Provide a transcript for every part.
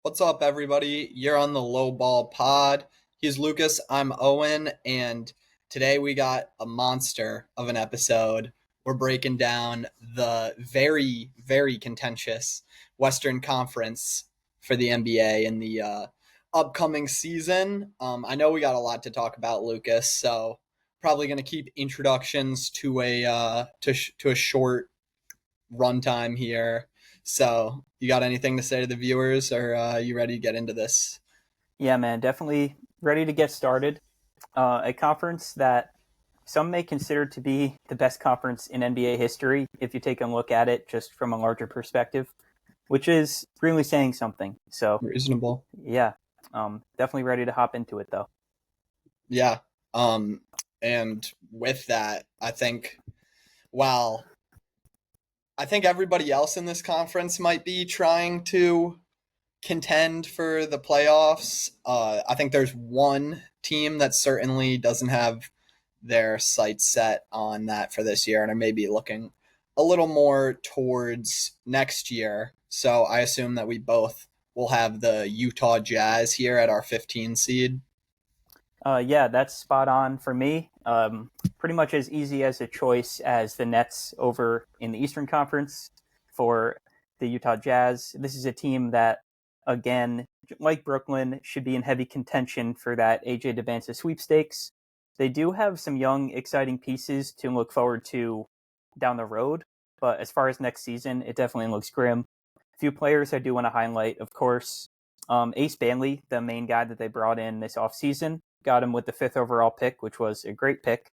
What's up, everybody? You're on the Low Ball Pod. He's Lucas. I'm Owen, and today we got a monster of an episode. We're breaking down the very, very contentious Western Conference for the NBA in the upcoming season. I know we got a lot to talk about, Lucas, so probably going to keep introductions to a short runtime here. So, you got anything to say to the viewers, or you ready to get into this? Yeah, man, definitely ready to get started. A conference that some may consider to be the best conference in NBA history if you take a look at it just from a larger perspective, which is really saying something. So, Reasonable. yeah, definitely ready to hop into it, though. Yeah. Um, and with that, well, I think everybody else in this conference might be trying to contend for the playoffs. I think there's one team that certainly doesn't have their sights set on that for this year and are maybe looking a little more towards next year. So I assume that we both will have the Utah Jazz here at our 15 seed. Yeah, that's spot on for me. Pretty much as easy as a choice as the Nets over in the Eastern Conference for the Utah Jazz. This is a team that, again, like Brooklyn, should be in heavy contention for that AJ Debance sweepstakes. They do have some young, exciting pieces to look forward to down the road, but as far as next season, it definitely looks grim. A few players I do want to highlight, of course. Ace Bailey, the main guy that they brought in this offseason, got him with the fifth overall pick, which was a great pick.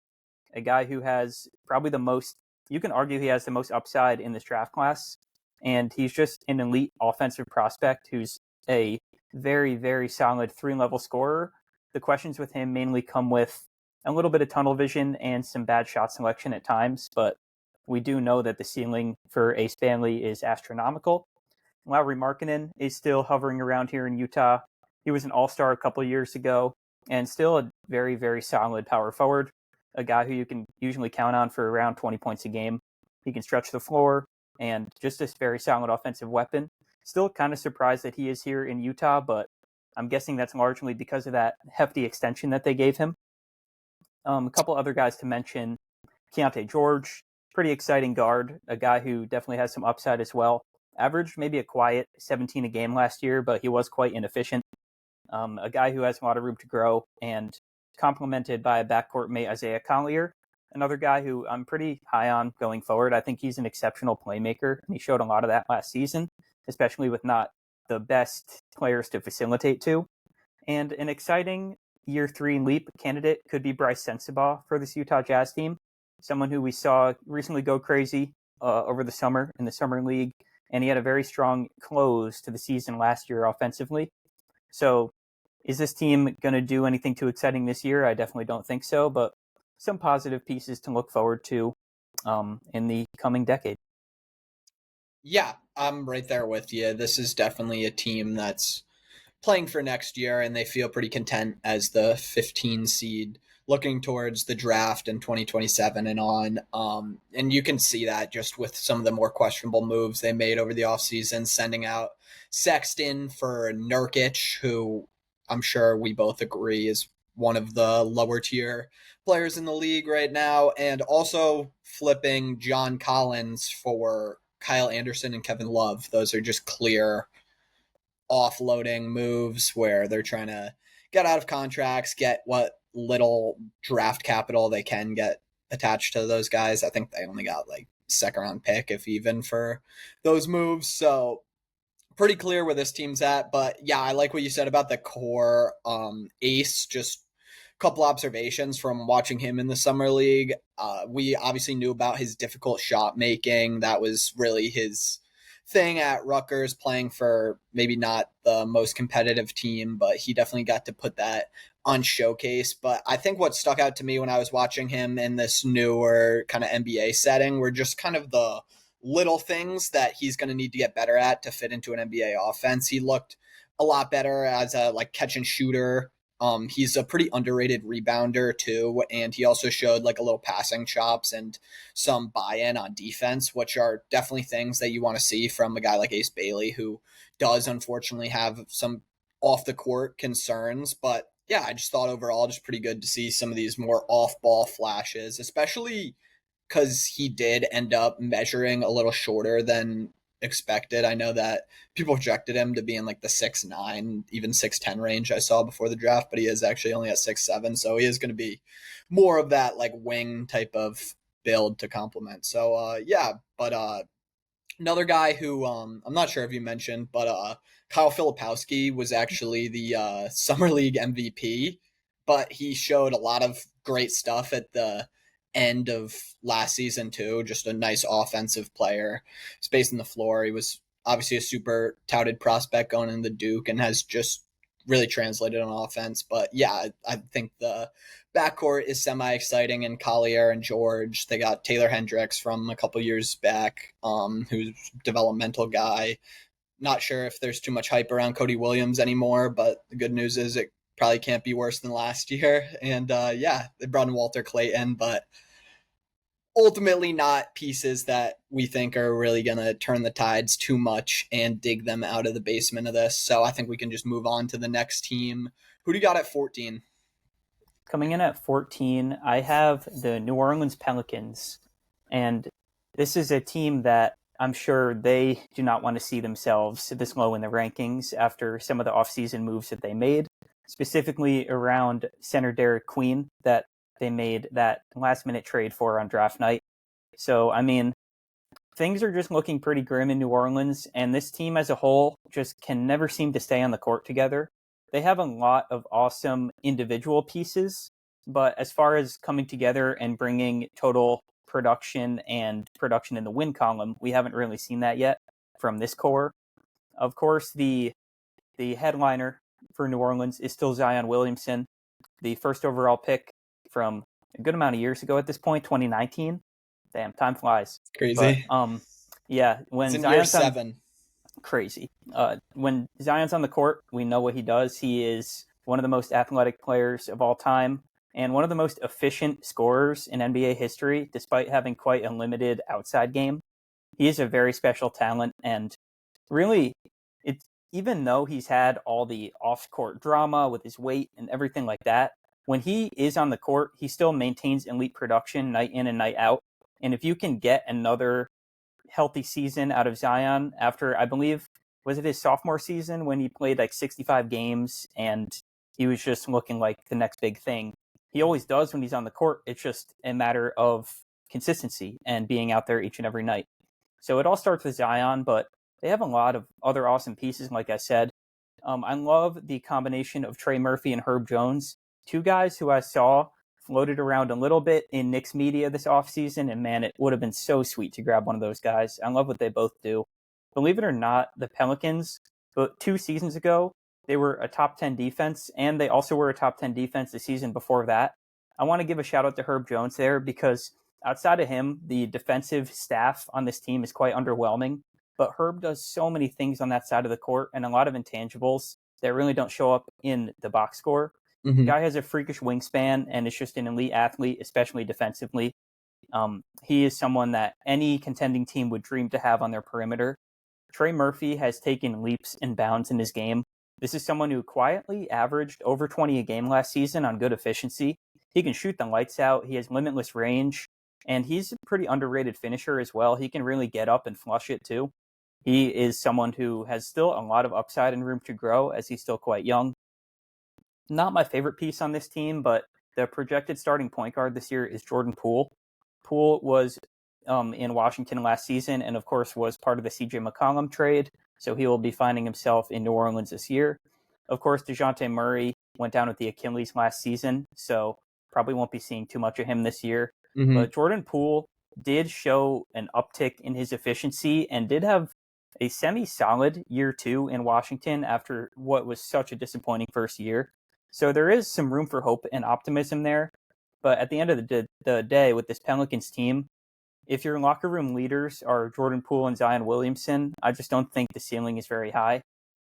A guy who has probably the most, you can argue he has the most upside in this draft class. And he's just an elite offensive prospect who's a very, very solid three-level scorer. The questions with him mainly come with a little bit of tunnel vision and some bad shot selection at times, but we do know that the ceiling for Ace Bailey is astronomical. Lauri Markkanen is still hovering around here in Utah. He was an all-star a couple of years ago and still a very, very solid power forward, a guy who you can usually count on for around 20 points a game. He can stretch the floor and just a very solid offensive weapon. Still kind of surprised that he is here in Utah, but I'm guessing that's largely because of that hefty extension that they gave him. A couple other guys to mention, Keontae George, pretty exciting guard, a guy who definitely has some upside as well. Averaged maybe a quiet 17 a game last year, but he was quite inefficient. A guy who has a lot of room to grow and complemented by a backcourt mate, Isaiah Collier, another guy who I'm pretty high on going forward. I think he's an exceptional playmaker, and he showed a lot of that last season, especially with not the best players to facilitate to. And an exciting year three leap candidate could be Bryce Sensabaugh for this Utah Jazz team, someone who we saw recently go crazy over the summer in the summer league, and he had a very strong close to the season last year offensively. So is this team going to do anything too exciting this year? I definitely don't think so, but some positive pieces to look forward to in the coming decade. Yeah, I'm right there with you. This is definitely a team that's playing for next year, and they feel pretty content as the 15 seed looking towards the draft in 2027 and on. And you can see that just with some of the more questionable moves they made over the offseason, sending out Sexton for Nurkic, who I'm sure we both agree is one of the lower tier players in the league right now, and also flipping John Collins for Kyle Anderson and Kevin Love. Those are just clear offloading moves where they're trying to get out of contracts, get what little draft capital they can get attached to those guys. I think they only got like second round pick, if even, for those moves. So pretty clear where this team's at. But yeah, I like what you said about the core. Ace, just a couple observations from watching him in the summer league. We obviously knew about his difficult shot making. That was really his thing at Rutgers, playing for maybe not the most competitive team, but he definitely got to put that on showcase. But I think what stuck out to me when I was watching him in this newer kind of NBA setting were just kind of the little things that he's going to need to get better at to fit into an NBA offense. He looked a lot better as a like catch and shooter He's a pretty underrated rebounder too, and he also showed like a little passing chops and some buy-in on defense, which are definitely things that you want to see from a guy like Ace Bailey, who does unfortunately have some off the court concerns. But yeah, I just thought overall just pretty good to see some of these more off ball flashes, especially because he did end up measuring a little shorter than expected. I know that people projected him to be in like the 6'9", even 6'10" range I saw before the draft, but he is actually only at 6'7", so he is going to be more of that like wing type of build to complement. So yeah, but another guy who I'm not sure if you mentioned, but Kyle Filipowski was actually the Summer League MVP, but he showed a lot of great stuff at the end of last season too. Just a nice offensive player, spacing the floor. He was obviously a super touted prospect going into Duke and has just really translated on offense. But yeah, I think the backcourt is semi exciting, and Collier and George. They got Taylor Hendricks from a couple years back, who's a developmental guy. Not sure if there's too much hype around Cody Williams anymore, but the good news is it probably can't be worse than last year. And yeah, they brought in Walter Clayton, but ultimately not pieces that we think are really going to turn the tides too much and dig them out of the basement of this. So I think we can just move on to the next team. Who do you got at 14? Coming in at 14, I have the New Orleans Pelicans. And this is a team that I'm sure they do not want to see themselves this low in the rankings after some of the offseason moves that they made, specifically around center Derek Queen that they made that last-minute trade for on draft night. So, I mean, things are just looking pretty grim in New Orleans, and this team as a whole just can never seem to stay on the court together. They have a lot of awesome individual pieces, but as far as coming together and bringing total production and production in the win column, we haven't really seen that yet from this core. Of course, the headliner for New Orleans is still Zion Williamson, the first overall pick from a good amount of years ago at this point, 2019. Damn, time flies. But Crazy. yeah, It's when in year Zion's on 7. crazy. When Zion's on the court, we know what he does. He is one of the most athletic players of all time and one of the most efficient scorers in NBA history, despite having quite a limited outside game. He is a very special talent, and really, it's even though he's had all the off-court drama with his weight and everything like that, when he is on the court, he still maintains elite production night in and night out. And if you can get another healthy season out of Zion after, I believe, was it his sophomore season when he played like 65 games and he was just looking like the next big thing. He always does when he's on the court. It's just a matter of consistency and being out there each and every night. So it all starts with Zion, but they have a lot of other awesome pieces, like I said. I love the combination of Trey Murphy and Herb Jones, two guys who I saw floated around a little bit in Knicks media this offseason, and man, it would have been so sweet to grab one of those guys. I love what they both do. Believe it or not, the Pelicans, but 2 seasons ago, they were a top 10 defense, and they also were a top 10 defense the season before that. I want to give a shout out to Herb Jones there because outside of him, the defensive staff on this team is quite underwhelming. But Herb does so many things on that side of the court and a lot of intangibles that really don't show up in the box score. Mm-hmm. Guy has a freakish wingspan and is just an elite athlete, especially defensively. He is someone that any contending team would dream to have on their perimeter. Trey Murphy has taken leaps and bounds in his game. This is someone who quietly averaged over 20 a game last season on good efficiency. He can shoot the lights out. He has limitless range, and he's a pretty underrated finisher as well. He can really get up and flush it too. He is someone who has still a lot of upside and room to grow as he's still quite young. Not my favorite piece on this team, but the projected starting point guard this year is Jordan Poole. Poole was in Washington last season and, of course, was part of the CJ McCollum trade, so he will be finding himself in New Orleans this year. Of course, DeJounte Murray went down with the Achilles last season, so probably won't be seeing too much of him this year. Mm-hmm. But Jordan Poole did show an uptick in his efficiency and did have a semi-solid year 2 in Washington after what was such a disappointing first year. So there is some room for hope and optimism there. But at the end of the day with this Pelicans team, if your locker room leaders are Jordan Poole and Zion Williamson, I just don't think the ceiling is very high.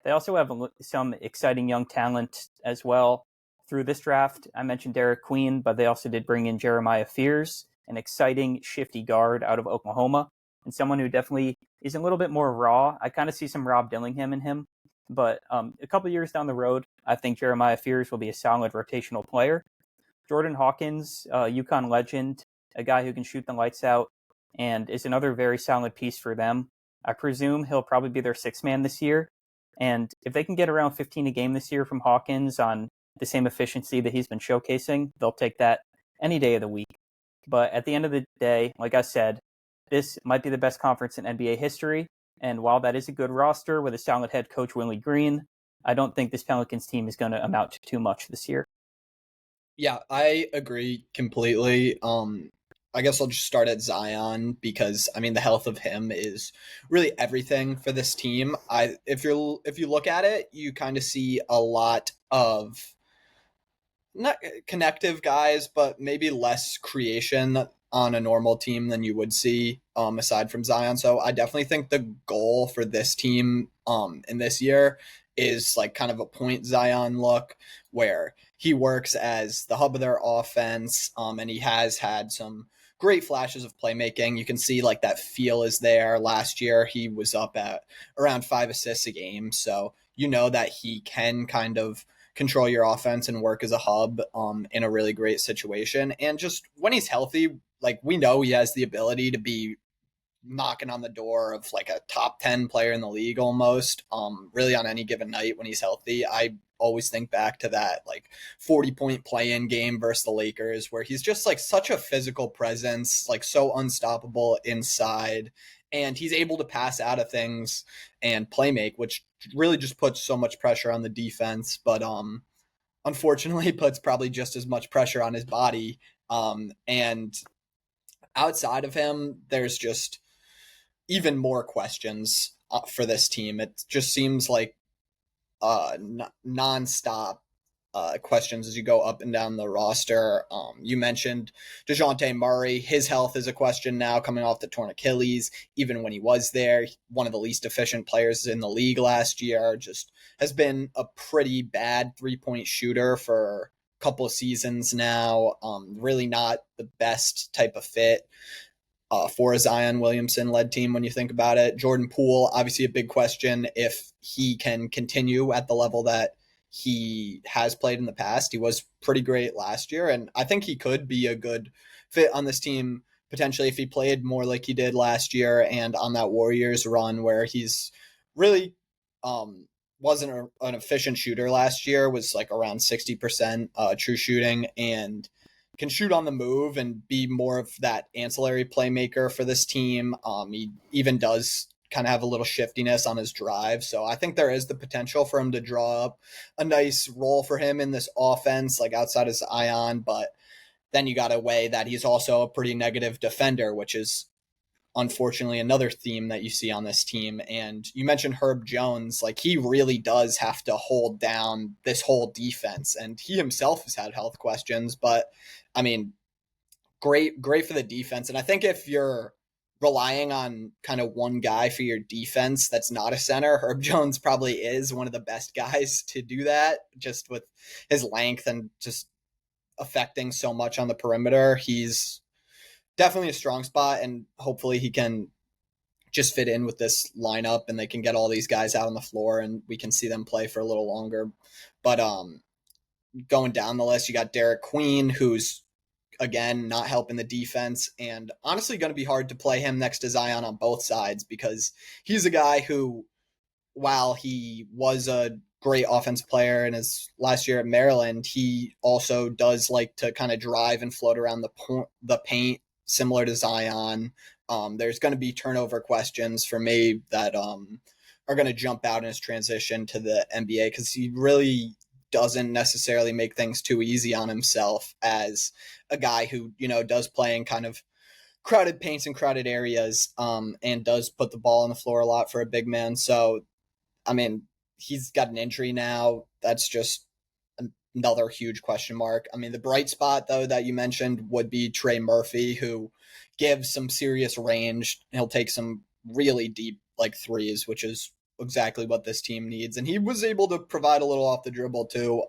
They also have some exciting young talent as well through this draft, I mentioned Derek Queen, but they also did bring in Jeremiah Fears, an exciting, shifty guard out of Oklahoma, and someone who definitely is a little bit more raw. I kind of see some Rob Dillingham in him, but a couple years down the road, I think Jeremiah Fears will be a solid rotational player. Jordan Hawkins, UConn legend, a guy who can shoot the lights out, and is another very solid piece for them. I presume he'll probably be their sixth man this year. And if they can get around 15 a game this year from Hawkins on the same efficiency that he's been showcasing, they'll take that any day of the week. But at the end of the day, like I said, this might be the best conference in NBA history. And while that is a good roster with a solid head coach, Willie Green, I don't think this Pelicans team is going to amount to too much this year. Yeah, I agree completely. I guess I'll just start at Zion because I mean the health of him is really everything for this team. If you look at it, you kind of see a lot of not connective guys, but maybe less creation on a normal team than you would see aside from Zion. So I definitely think the goal for this team in this year is like kind of a point Zion look where he works as the hub of their offense and he has had some great flashes of playmaking. You can see like that feel is there. Last year he was up at around 5 assists a game. So you know that he can kind of control your offense and work as a hub in a really great situation. And just when he's healthy, like we know he has the ability to be knocking on the door of like a top 10 player in the league almost really on any given night when he's healthy. I always think back to that like 40-point play-in game versus the Lakers where he's just like such a physical presence, like so unstoppable inside, and he's able to pass out of things and play make, which really just puts so much pressure on the defense, but unfortunately puts probably just as much pressure on his body. And outside of him, there's just even more questions for this team. It just seems like nonstop questions as you go up and down the roster. You mentioned DeJounte Murray. His health is a question now coming off the torn Achilles. Even when he was there, one of the least efficient players in the league last year, just has been a pretty bad three-point shooter for a couple of seasons now. Really not the best type of fit for a Zion Williamson-led team when you think about it. Jordan Poole, obviously a big question if he can continue at the level that he has played in the past. He was pretty great last year, and I think he could be a good fit on this team potentially if he played more like he did last year and on that Warriors run where he's really wasn't an efficient shooter last year, was like around 60% true shooting, and can shoot on the move and be more of that ancillary playmaker for this team. He even does kind of have a little shiftiness on his drive. So I think there is the potential for him to draw up a nice role for him in this offense, like outside of Zion. But then you got to weigh that he's also a pretty negative defender, which is unfortunately another theme that you see on this team. And you mentioned Herb Jones, like he really does have to hold down this whole defense, and he himself has had health questions, but I mean, great for the defense. And I think if you're relying on kind of one guy for your defense that's not a center, Herb Jones probably is one of the best guys to do that, just with his length and just affecting so much on the perimeter. He's definitely a strong spot, and hopefully he can just fit in with this lineup and they can get all these guys out on the floor and we can see them play for a little longer. But going down the list, you got Derek Queen, who's again not helping the defense, and honestly going to be hard to play him next to Zion on both sides because he's a guy who, while he was a great offensive player in his last year at Maryland, he also does like to kind of drive and float around the paint, similar to Zion. There's going to be turnover questions for me that are going to jump out in his transition to the NBA because he really doesn't necessarily make things too easy on himself as a guy who, you know, does play in kind of crowded paints and crowded areas and does put the ball on the floor a lot for a big man. So, I mean, he's got an injury now. That's just another huge question mark. I mean, the bright spot, though, that you mentioned would be Trey Murphy, who gives some serious range. He'll take some really deep, like, threes, which is exactly what this team needs. And he was able to provide a little off the dribble too.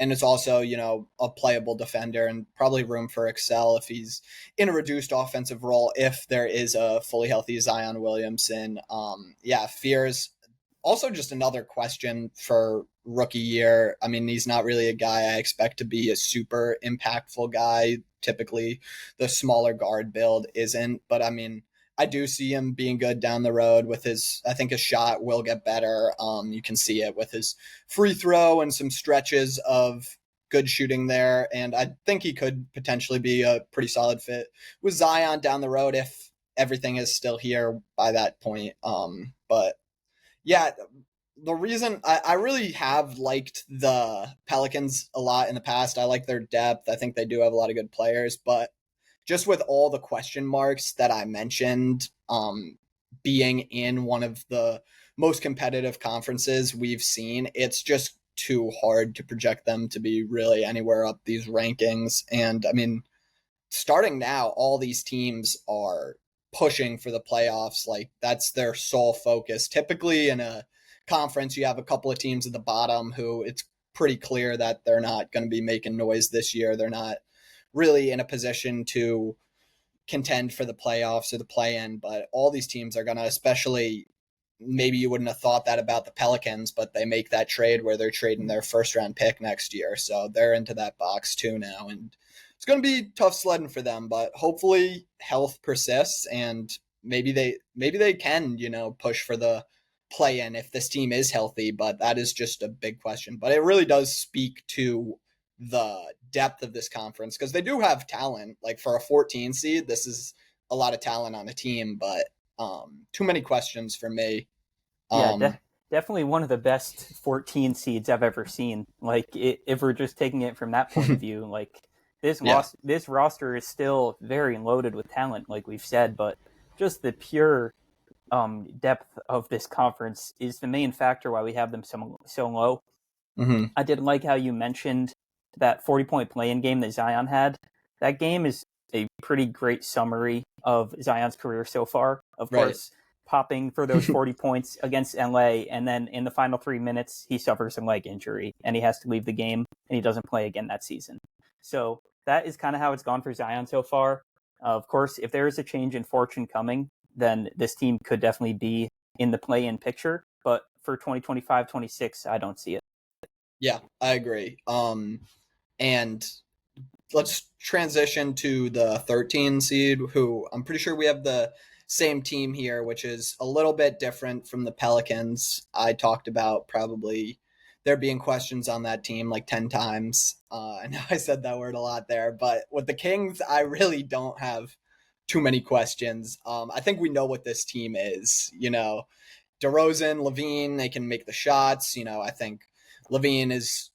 And it's also, a playable defender and probably room for excel if he's in a reduced offensive role, if there is a fully healthy Zion Williamson. Fears also just another question for rookie year. I mean, he's not really a guy I expect to be a super impactful guy. Typically, the smaller guard build isn't, but I mean, I do see him being good down the road with I think his shot will get better. You can see it with his free throw and some stretches of good shooting there. And I think he could potentially be a pretty solid fit with Zion down the road if everything is still here by that point. But yeah, the reason I really have liked the Pelicans a lot in the past, I like their depth. I think they do have a lot of good players, but just with all the question marks that I mentioned, being in one of the most competitive conferences we've seen, it's just too hard to project them to be really anywhere up these rankings. And I mean, starting now, all these teams are pushing for the playoffs. Like that's their sole focus. Typically in a conference, you have a couple of teams at the bottom who it's pretty clear that they're not going to be making noise this year. They're not really in a position to contend for the playoffs or the play in, but all these teams are going to, especially maybe you wouldn't have thought that about the Pelicans, but they make that trade where they're trading their first round pick next year. So they're into that box too now. And it's going to be tough sledding for them, but hopefully health persists and maybe they can, push for the play in if this team is healthy, but that is just a big question. But it really does speak to the depth of this conference because they do have talent. Like for a 14 seed, this is a lot of talent on a team, but too many questions for me. Yeah, Um, definitely one of the best 14 seeds I've ever seen. Like, if we're just taking it from that point of view, like yeah. this roster is still very loaded with talent, like we've said, but just the pure depth of this conference is the main factor why we have them so low. Mm-hmm. I did like how you mentioned that 40-point play-in game that Zion had. That game is a pretty great summary of Zion's career so far. Of Right. course, popping for those 40 points against LA, and then in the final 3 minutes, he suffers a leg injury, and he has to leave the game, and he doesn't play again that season. So that is kind of how it's gone for Zion so far. Of course, if there is a change in fortune coming, then this team could definitely be in the play-in picture. But for 2025-26, I don't see it. Yeah, I agree. And let's transition to the 13 seed, who I'm pretty sure we have the same team here, which is a little bit different from the Pelicans. I talked about probably there being questions on that team like 10 times. I know I said that word a lot there, but with the Kings, I really don't have too many questions. I think we know what this team is. DeRozan, Levine, they can make the shots. I think Levine is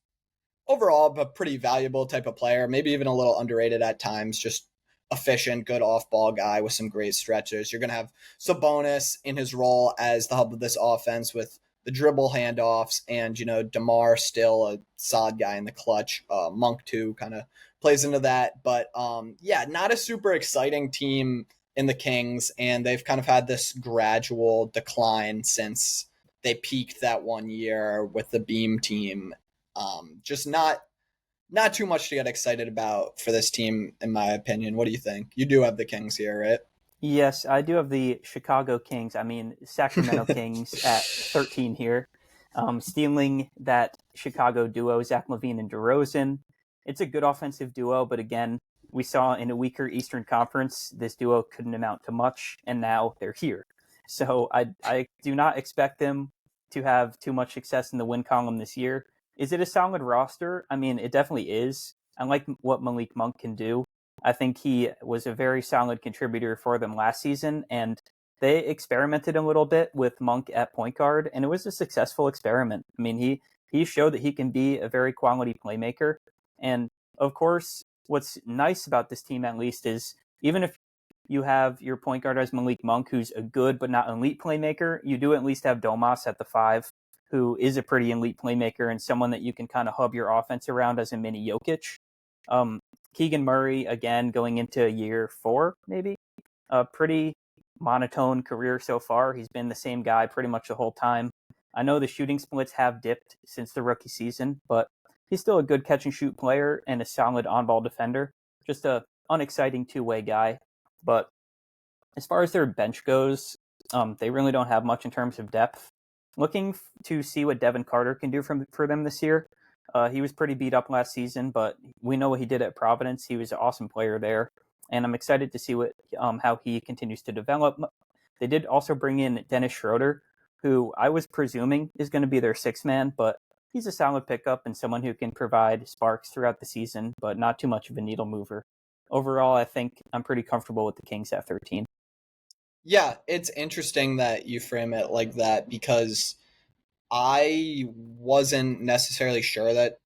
overall a pretty valuable type of player, maybe even a little underrated at times, just efficient, good off-ball guy with some great stretches. You're going to have Sabonis in his role as the hub of this offense with the dribble handoffs, and, DeMar still a solid guy in the clutch. Monk, too, kind of plays into that. But, not a super exciting team in the Kings, and they've kind of had this gradual decline since they peaked that one year with the Beam team. Just not too much to get excited about for this team, in my opinion. What do you think? You do have the Kings here, right? Yes, I do have the Chicago Kings. I mean, Sacramento Kings at 13 here, stealing that Chicago duo, Zach LaVine and DeRozan. It's a good offensive duo, but again, we saw in a weaker Eastern Conference, this duo couldn't amount to much, and now they're here. So I do not expect them to have too much success in the win column this year. Is it a solid roster? I mean, it definitely is. I like what Malik Monk can do. I think he was a very solid contributor for them last season, and they experimented a little bit with Monk at point guard, and it was a successful experiment. I mean, he showed that he can be a very quality playmaker. And of course, what's nice about this team, at least, is even if you have your point guard as Malik Monk, who's a good but not elite playmaker, you do at least have Domas at the 5, who is a pretty elite playmaker and someone that you can kind of hub your offense around as a mini Jokic. Keegan Murray, again, going into year 4, maybe, pretty monotone career so far. He's been the same guy pretty much the whole time. I know the shooting splits have dipped since the rookie season, but he's still a good catch and shoot player and a solid on-ball defender. Just a unexciting two-way guy. But as far as their bench goes, they really don't have much in terms of depth. Looking to see what Devin Carter can do for them this year. He was pretty beat up last season, but we know what he did at Providence. He was an awesome player there, and I'm excited to see how he continues to develop. They did also bring in Dennis Schroeder, who I was presuming is going to be their sixth man, but he's a solid pickup and someone who can provide sparks throughout the season, but not too much of a needle mover. Overall, I think I'm pretty comfortable with the Kings at 13. Yeah, it's interesting that you frame it like that because I wasn't necessarily sure that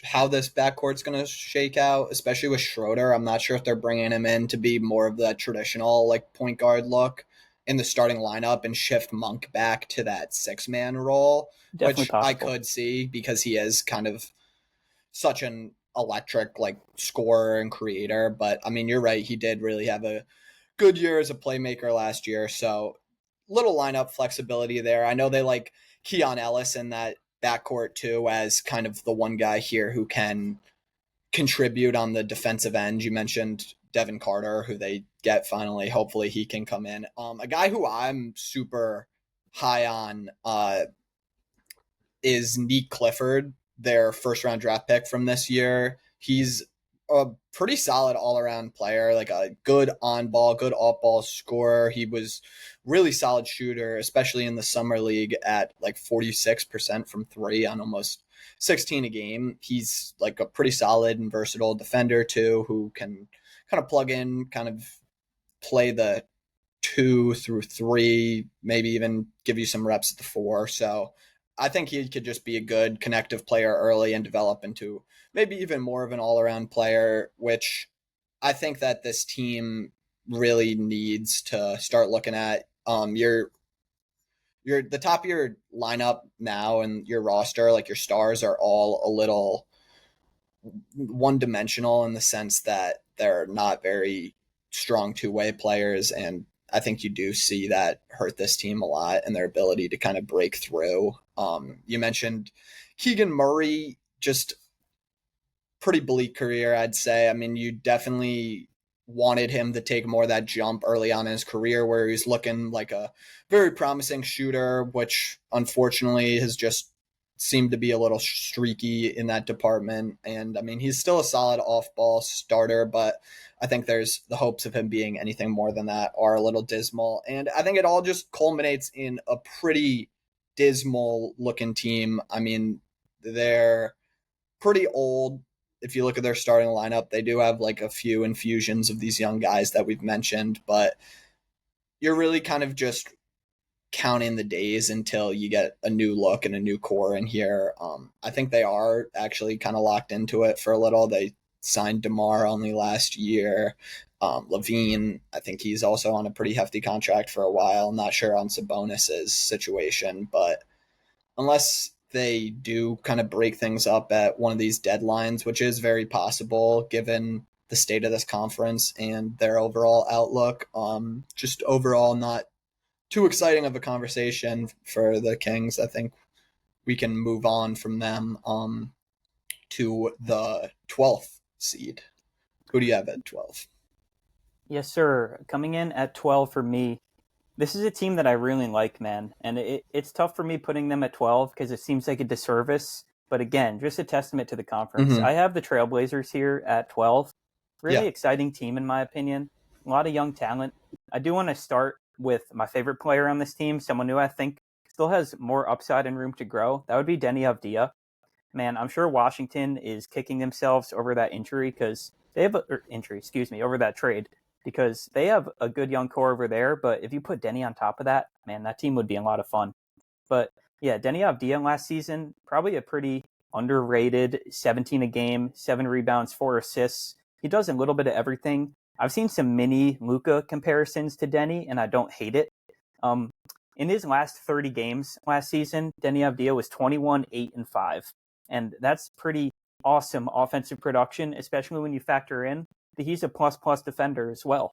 how this backcourt's going to shake out, especially with Schroeder. I'm not sure if they're bringing him in to be more of that traditional like point guard look in the starting lineup and shift Monk back to that six-man role, Definitely which I possible. could see because he is kind of such an electric like scorer and creator. But I mean, you're right. He did really have a good year as a playmaker last year. So little lineup flexibility there. I know they like Keon Ellis in that backcourt too as kind of the one guy here who can contribute on the defensive end. You mentioned Devin Carter, who they get finally. Hopefully he can come in. A guy who I'm super high on is Neek Clifford, their first round draft pick from this year. He's a pretty solid all around player, like a good on ball, good off ball scorer. He was really solid shooter, especially in the summer league at like 46% from three on almost 16 a game. He's like a pretty solid and versatile defender too, who can kind of plug in, kind of play the 2 through 3, maybe even give you some reps at the 4. So I think he could just be a good connective player early and develop into maybe even more of an all around player, which I think that this team really needs to start looking at. Your the top of your lineup now and your roster, like your stars are all a little one dimensional in the sense that they're not very strong two-way players, and I think you do see that hurt this team a lot and their ability to kind of break through. You mentioned Keegan Murray, just pretty bleak career, I'd say. I mean, you definitely wanted him to take more of that jump early on in his career where he's looking like a very promising shooter, which unfortunately has just seemed to be a little streaky in that department. And I mean, he's still a solid off ball starter, but I think there's the hopes of him being anything more than that are a little dismal. And I think it all just culminates in a pretty dismal looking team. I mean, they're pretty old. If you look at their starting lineup, they do have like a few infusions of these young guys that we've mentioned, but you're really kind of just counting the days until you get a new look and a new core in here. I think they are actually kind of locked into it for a little. They signed DeMar only last year. Levine, I think he's also on a pretty hefty contract for a while. I'm not sure on Sabonis's situation, but unless they do kind of break things up at one of these deadlines, which is very possible given the state of this conference and their overall outlook. Just overall, not too exciting of a conversation for the Kings. I think we can move on from them to the 12th seed. Who do you have at 12? Yes, sir. Coming in at 12 for me, this is a team that I really like, man. And it's tough for me putting them at 12 because it seems like a disservice. But again, just a testament to the conference. Mm-hmm. I have the Trailblazers here at 12. Really Yeah. exciting team, in my opinion. A lot of young talent. I do want to start with my favorite player on this team, someone who I think still has more upside and room to grow. That would be Denny Avdia. Man, I'm sure Washington is kicking themselves over that injury because they have over that trade because they have a good young core over there. But if you put Denny on top of that, man, that team would be a lot of fun. But yeah, Denny Avdia last season, probably a pretty underrated 17 a game, 7 rebounds, 4 assists. He does a little bit of everything. I've seen some mini Luka comparisons to Denny, and I don't hate it. Um, in his last 30 games last season, Denny Avdia was 21, 8, and 5. And that's pretty awesome offensive production, especially when you factor in that he's a plus plus defender as well.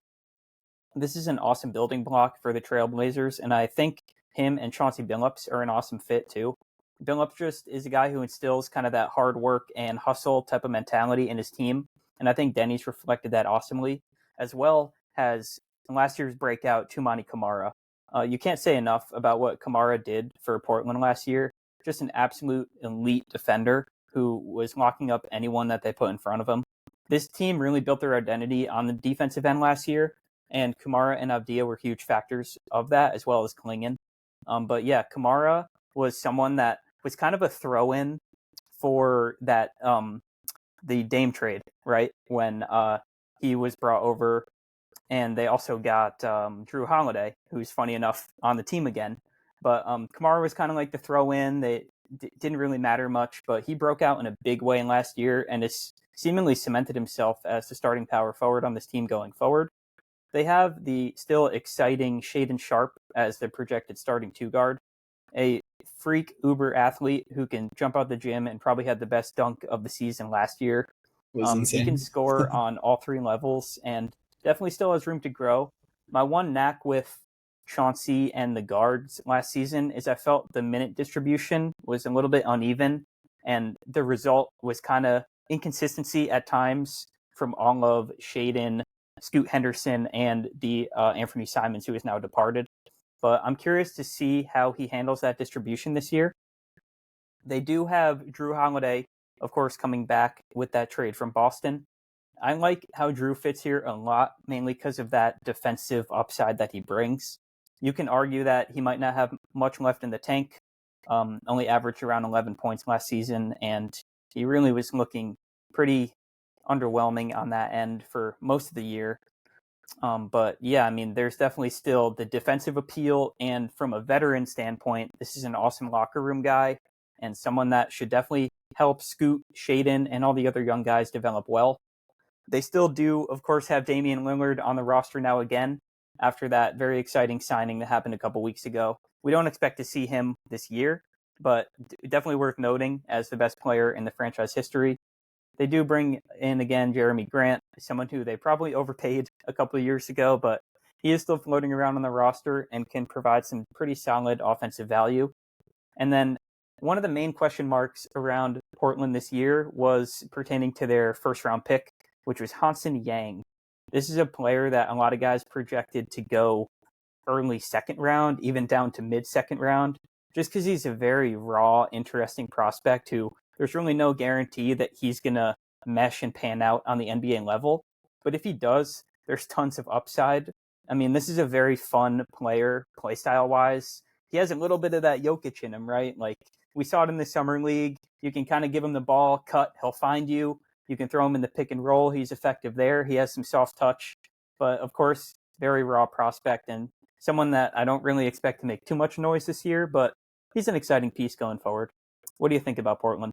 this is an awesome building block for the Trailblazers, and I think him and Chauncey Billups are an awesome fit too. Billups just is a guy who instills kind of that hard work and hustle type of mentality in his team, and I think Denny's reflected that awesomely, as well as last year's breakout Tumani Kamara. You can't say enough about what Kamara did for Portland last year. Just an absolute elite defender who was locking up anyone that they put in front of him. This team really built their identity on the defensive end last year, and Kamara and Avdia were huge factors of that, as well as Klingon. But yeah, Kamara was someone that was kind of a throw-in for that the Dame trade, right? When he was brought over, and they also got Drew Holiday, who's funny enough on the team again. But Kamara was kind of like the throw-in. They didn't really matter much, but he broke out in a big way in last year and has seemingly cemented himself as the starting power forward on this team going forward. They have the still exciting Shaden Sharp as the projected starting two guard, a freak uber athlete who can jump out the gym and probably had the best dunk of the season last year. Was He can insane. score on all three levels and definitely still has room to grow. My one knack with Chauncey and the guards last season is I felt the minute distribution was a little bit uneven, and the result was kind of inconsistency at times from all of Shaden, Scoot Henderson, and the Anthony Simons, who is now departed. But I'm curious to see how he handles that distribution this year. They do have Drew Holiday, of course, coming back with that trade from Boston. I like how Drew fits here a lot, mainly because of that defensive upside that he brings. You can argue that he might not have much left in the tank, only averaged around 11 points last season, and he really was looking pretty underwhelming on that end for most of the year. But yeah, I mean, there's definitely still the defensive appeal, and from a veteran standpoint, this is an awesome locker room guy and someone that should definitely help Scoot, Shaden, and all the other young guys develop well. They still do, of course, have Damian Lillard on the roster now again after that very exciting signing that happened a couple weeks ago. We don't expect to see him this year, but definitely worth noting as the best player in the franchise history. They do bring in again Jeremy Grant, someone who they probably overpaid a couple of years ago, but he is still floating around on the roster and can provide some pretty solid offensive value. And then one of the main question marks around Portland this year was pertaining to their first round pick, which was Hansen Yang. This is a player that a lot of guys projected to go early second round, even down to mid second round, just because he's a very raw, interesting prospect who there's really no guarantee that he's going to mesh and pan out on the NBA level. But if he does, there's tons of upside. I mean, this is a very fun player, playstyle wise. He has a little bit of that Jokic in him, right? Like we saw it in the summer league. You can kind of give him the ball, cut, he'll find you. You can throw him in the pick and roll. He's effective there. He has some soft touch, but of course, very raw prospect and someone that I don't really expect to make too much noise this year, but he's an exciting piece going forward. What do you think about Portland?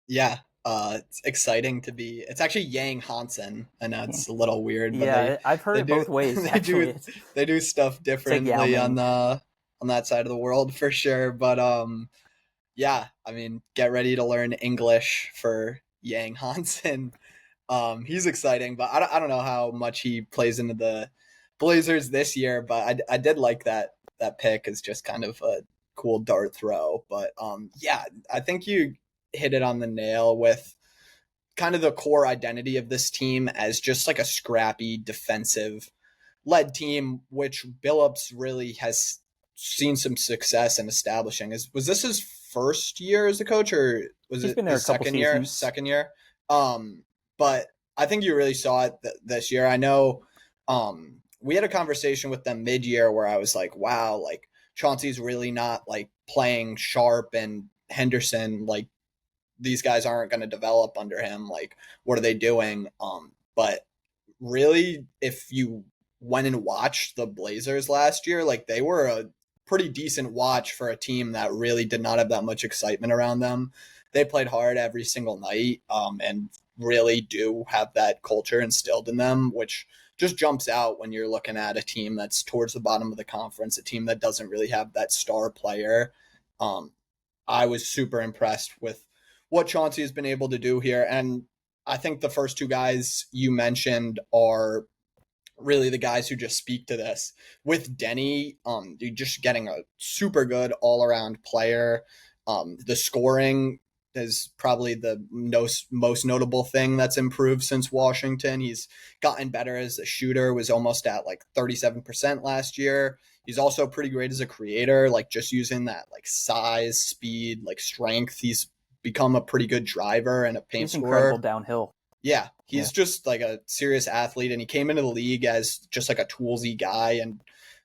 Yeah, it's exciting to be. It's actually Yang Hansen. I know it's a little weird, but Yeah, I've heard they it do both ways. they Actually, do they do stuff it's like Yao differently Ming. on that side of the world for sure. But yeah, I mean, get ready to learn English for Yang Hansen. He's exciting, but I don't know how much he plays into the Blazers this year. But I did like that pick as just kind of a cool dart throw. But yeah, I think you hit it on the nail with kind of the core identity of this team as just like a scrappy defensive led team, which Billups really has seen some success in establishing. Was this his first year as a coach, or was He's it been there a his couple second year? seasons. Second year. But I think you really saw it this year. I know we had a conversation with them mid year where I was like, wow, like Chauncey's really not like playing Sharp and Henderson. Like these guys aren't going to develop under him. Like, what are they doing? But really, if you went and watched the Blazers last year, like they were a pretty decent watch for a team that really did not have that much excitement around them. They played hard every single night, and really do have that culture instilled in them, which just jumps out when you're looking at a team that's towards the bottom of the conference, a team that doesn't really have that star player. Um, I was super impressed with what Chauncey has been able to do here. And I think the first two guys you mentioned are really the guys who just speak to this. With Denny, you're just getting a super good all around player. The scoring is probably the most notable thing that's improved since Washington. He's gotten better as a shooter, was almost at like 37% last year. He's also pretty great as a creator, like just using that like size, speed, like strength. He's become a pretty good driver and a paint He's incredible scorer. downhill. Yeah, Yeah. he's just like a serious athlete, and he came into the league as just like a toolsy guy. And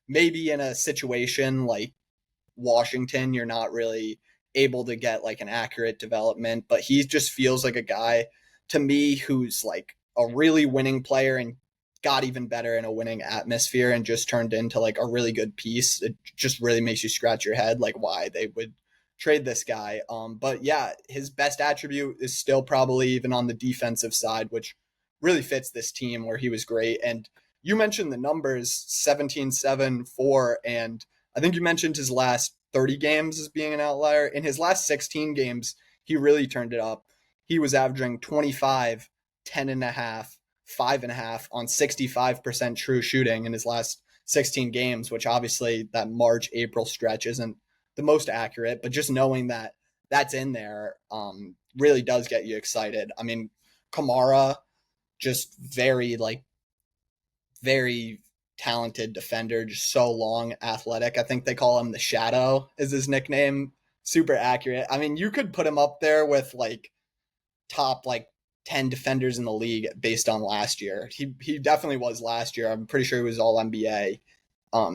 maybe in a situation like Washington, you're not really able to get like an accurate development, but he just feels like a guy to me who's like a really winning player and got even better in a winning atmosphere and just turned into like a really good piece. It just really makes you scratch your head like why they would trade this guy. But yeah, his best attribute is still probably even on the defensive side, which really fits this team where he was great. And you mentioned the numbers 17, 7, 4, and I think you mentioned his last 30 games as being an outlier. In his last 16 games, he really turned it up. He was averaging 25, 10.5, 5.5 on 65% true shooting in his last 16 games, which obviously that March, April stretch isn't the most accurate, but just knowing that that's in there really does get you excited. I mean, Kamara, just very talented defender, just so long, athletic. I think they call him the Shadow is his nickname. Super accurate. I mean, you could put him up there with like top like 10 defenders in the league based on last year. He definitely was last year. I'm pretty sure he was all NBA.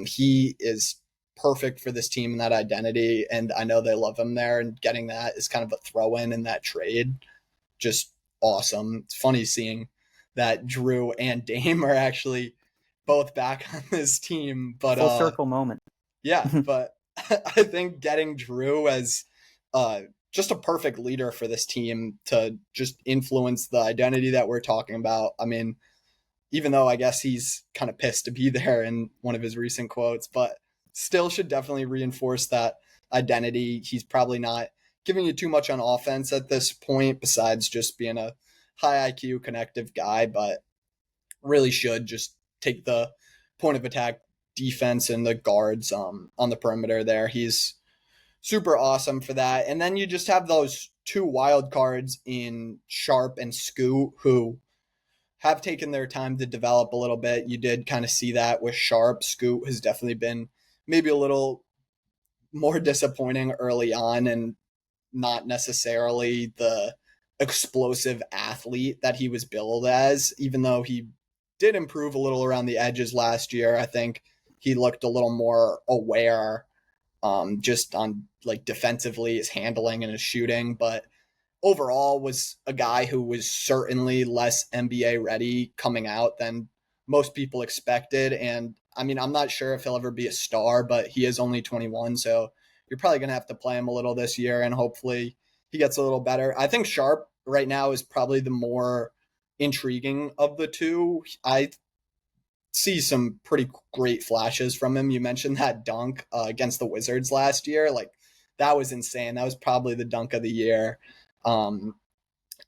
He is perfect for this team and that identity, and I know they love him there, and getting that is kind of a throw in that trade. Just awesome. It's funny seeing that Drew and Dame are actually both back on this team. But Full circle moment. yeah, but I think getting Drew as uh just a perfect leader for this team to just influence the identity that we're talking about. I mean, even though I guess he's kind of pissed to be there in one of his recent quotes, but still should definitely reinforce that identity. He's probably not giving you too much on offense at this point, besides just being a high IQ connective guy, but really should just take the point of attack defense and the guards on the perimeter there. He's super awesome for that. And then you just have those two wild cards in Sharp and Scoot who have taken their time to develop a little bit. You did kind of see that with Sharp. Scoot has definitely been maybe a little more disappointing early on and not necessarily the explosive athlete that he was billed as, even though he did improve a little around the edges last year. I think he looked a little more aware just on like defensively, his handling and his shooting, but overall was a guy who was certainly less NBA ready coming out than most people expected. And I mean, I'm not sure if he'll ever be a star, but he is only 21. So you're probably going to have to play him a little this year, and hopefully he gets a little better. I think Sharp right now is probably the more intriguing of the two. I see some pretty great flashes from him. You mentioned that dunk against the Wizards last year. Like, that was insane. That was probably the dunk of the year. Um,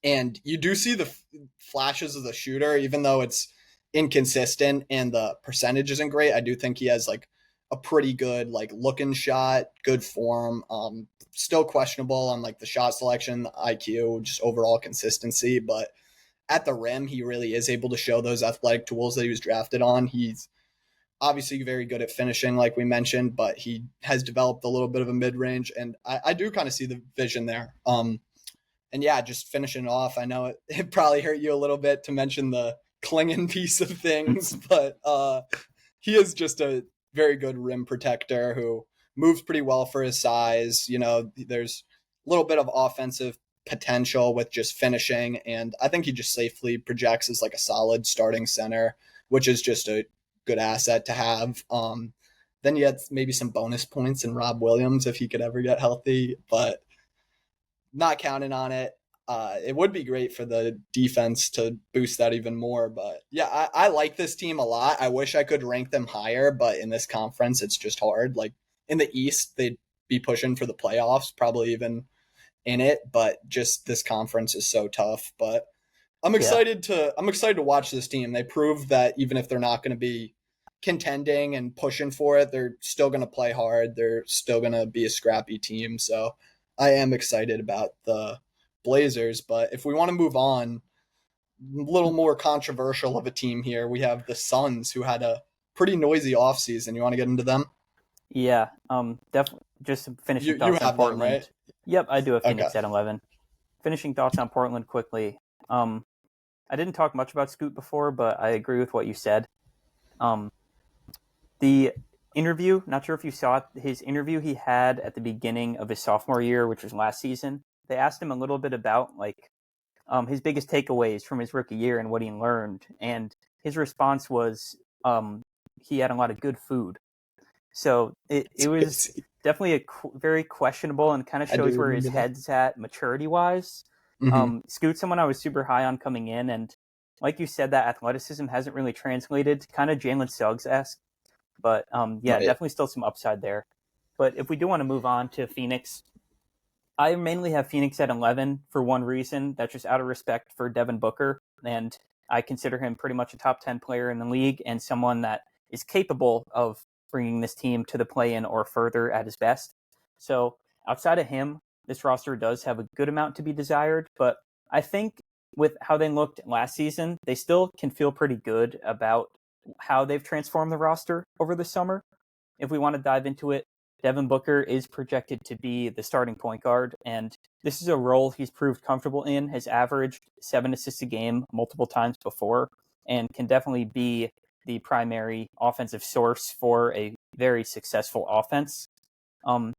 and you do see the flashes of the shooter, even though it's inconsistent and the percentage isn't great. I do think he has like a pretty good like looking shot, good form. Still questionable on like the shot selection, the IQ, just overall consistency. But at the rim, he really is able to show those athletic tools that he was drafted on. He's obviously very good at finishing, like we mentioned, but he has developed a little bit of a mid range, and I do kind of see the vision there. And yeah, just finishing off, I know it probably hurt you a little bit to mention the Klingon piece of things, but he is just a very good rim protector who moves pretty well for his size. You know, there's a little bit of offensive potential with just finishing, and I think he just safely projects as like a solid starting center, which is just a good asset to have. Then you had maybe some bonus points in Rob Williams if he could ever get healthy, but not counting on it. It would be great for the defense to boost that even more. But yeah, I like this team a lot. I wish I could rank them higher, but in this conference, it's just hard. Like in the East, they'd be pushing for the playoffs, probably even in it. But just this conference is so tough. But Yeah. I'm excited to watch this team. They proved that even if they're not going to be contending and pushing for it, they're still going to play hard. They're still going to be a scrappy team. So I am excited about the Blazers. But if we want to move on, a little more controversial of a team here, we have the Suns, who had a pretty noisy offseason. You want to get into them? Yeah. Definitely. Just some finishing You thoughts on have them, right? Portland. Yep, I do have Okay. Phoenix at 11. Finishing thoughts on Portland quickly. I didn't talk much about Scoot before, but I agree with what you said. Um, the interview, not sure if you saw it, his interview he had at the beginning of his sophomore year, which was last season. They asked him a little bit about his biggest takeaways from his rookie year and what he learned, and his response was he had a lot of good food. So it It's was crazy. definitely very questionable and kind of I do shows where his remember that. head's at maturity wise. Mm-hmm. Scoot's someone I was super high on coming in, and like you said, that athleticism hasn't really translated, kind of Jalen Suggs-esque. But yeah, Right. definitely still some upside there. But if we do want to move on to Phoenix, I mainly have Phoenix at 11 for one reason. That's just out of respect for Devin Booker. And I consider him pretty much a top 10 player in the league and someone that is capable of bringing this team to the play in or further at his best. So outside of him, this roster does have a good amount to be desired. But I think with how they looked last season, they still can feel pretty good about how they've transformed the roster over the summer. If we want to dive into it, Devin Booker is projected to be the starting point guard, and this is a role he's proved comfortable in, has averaged 7 assists a game multiple times before, and can definitely be the primary offensive source for a very successful offense. Um,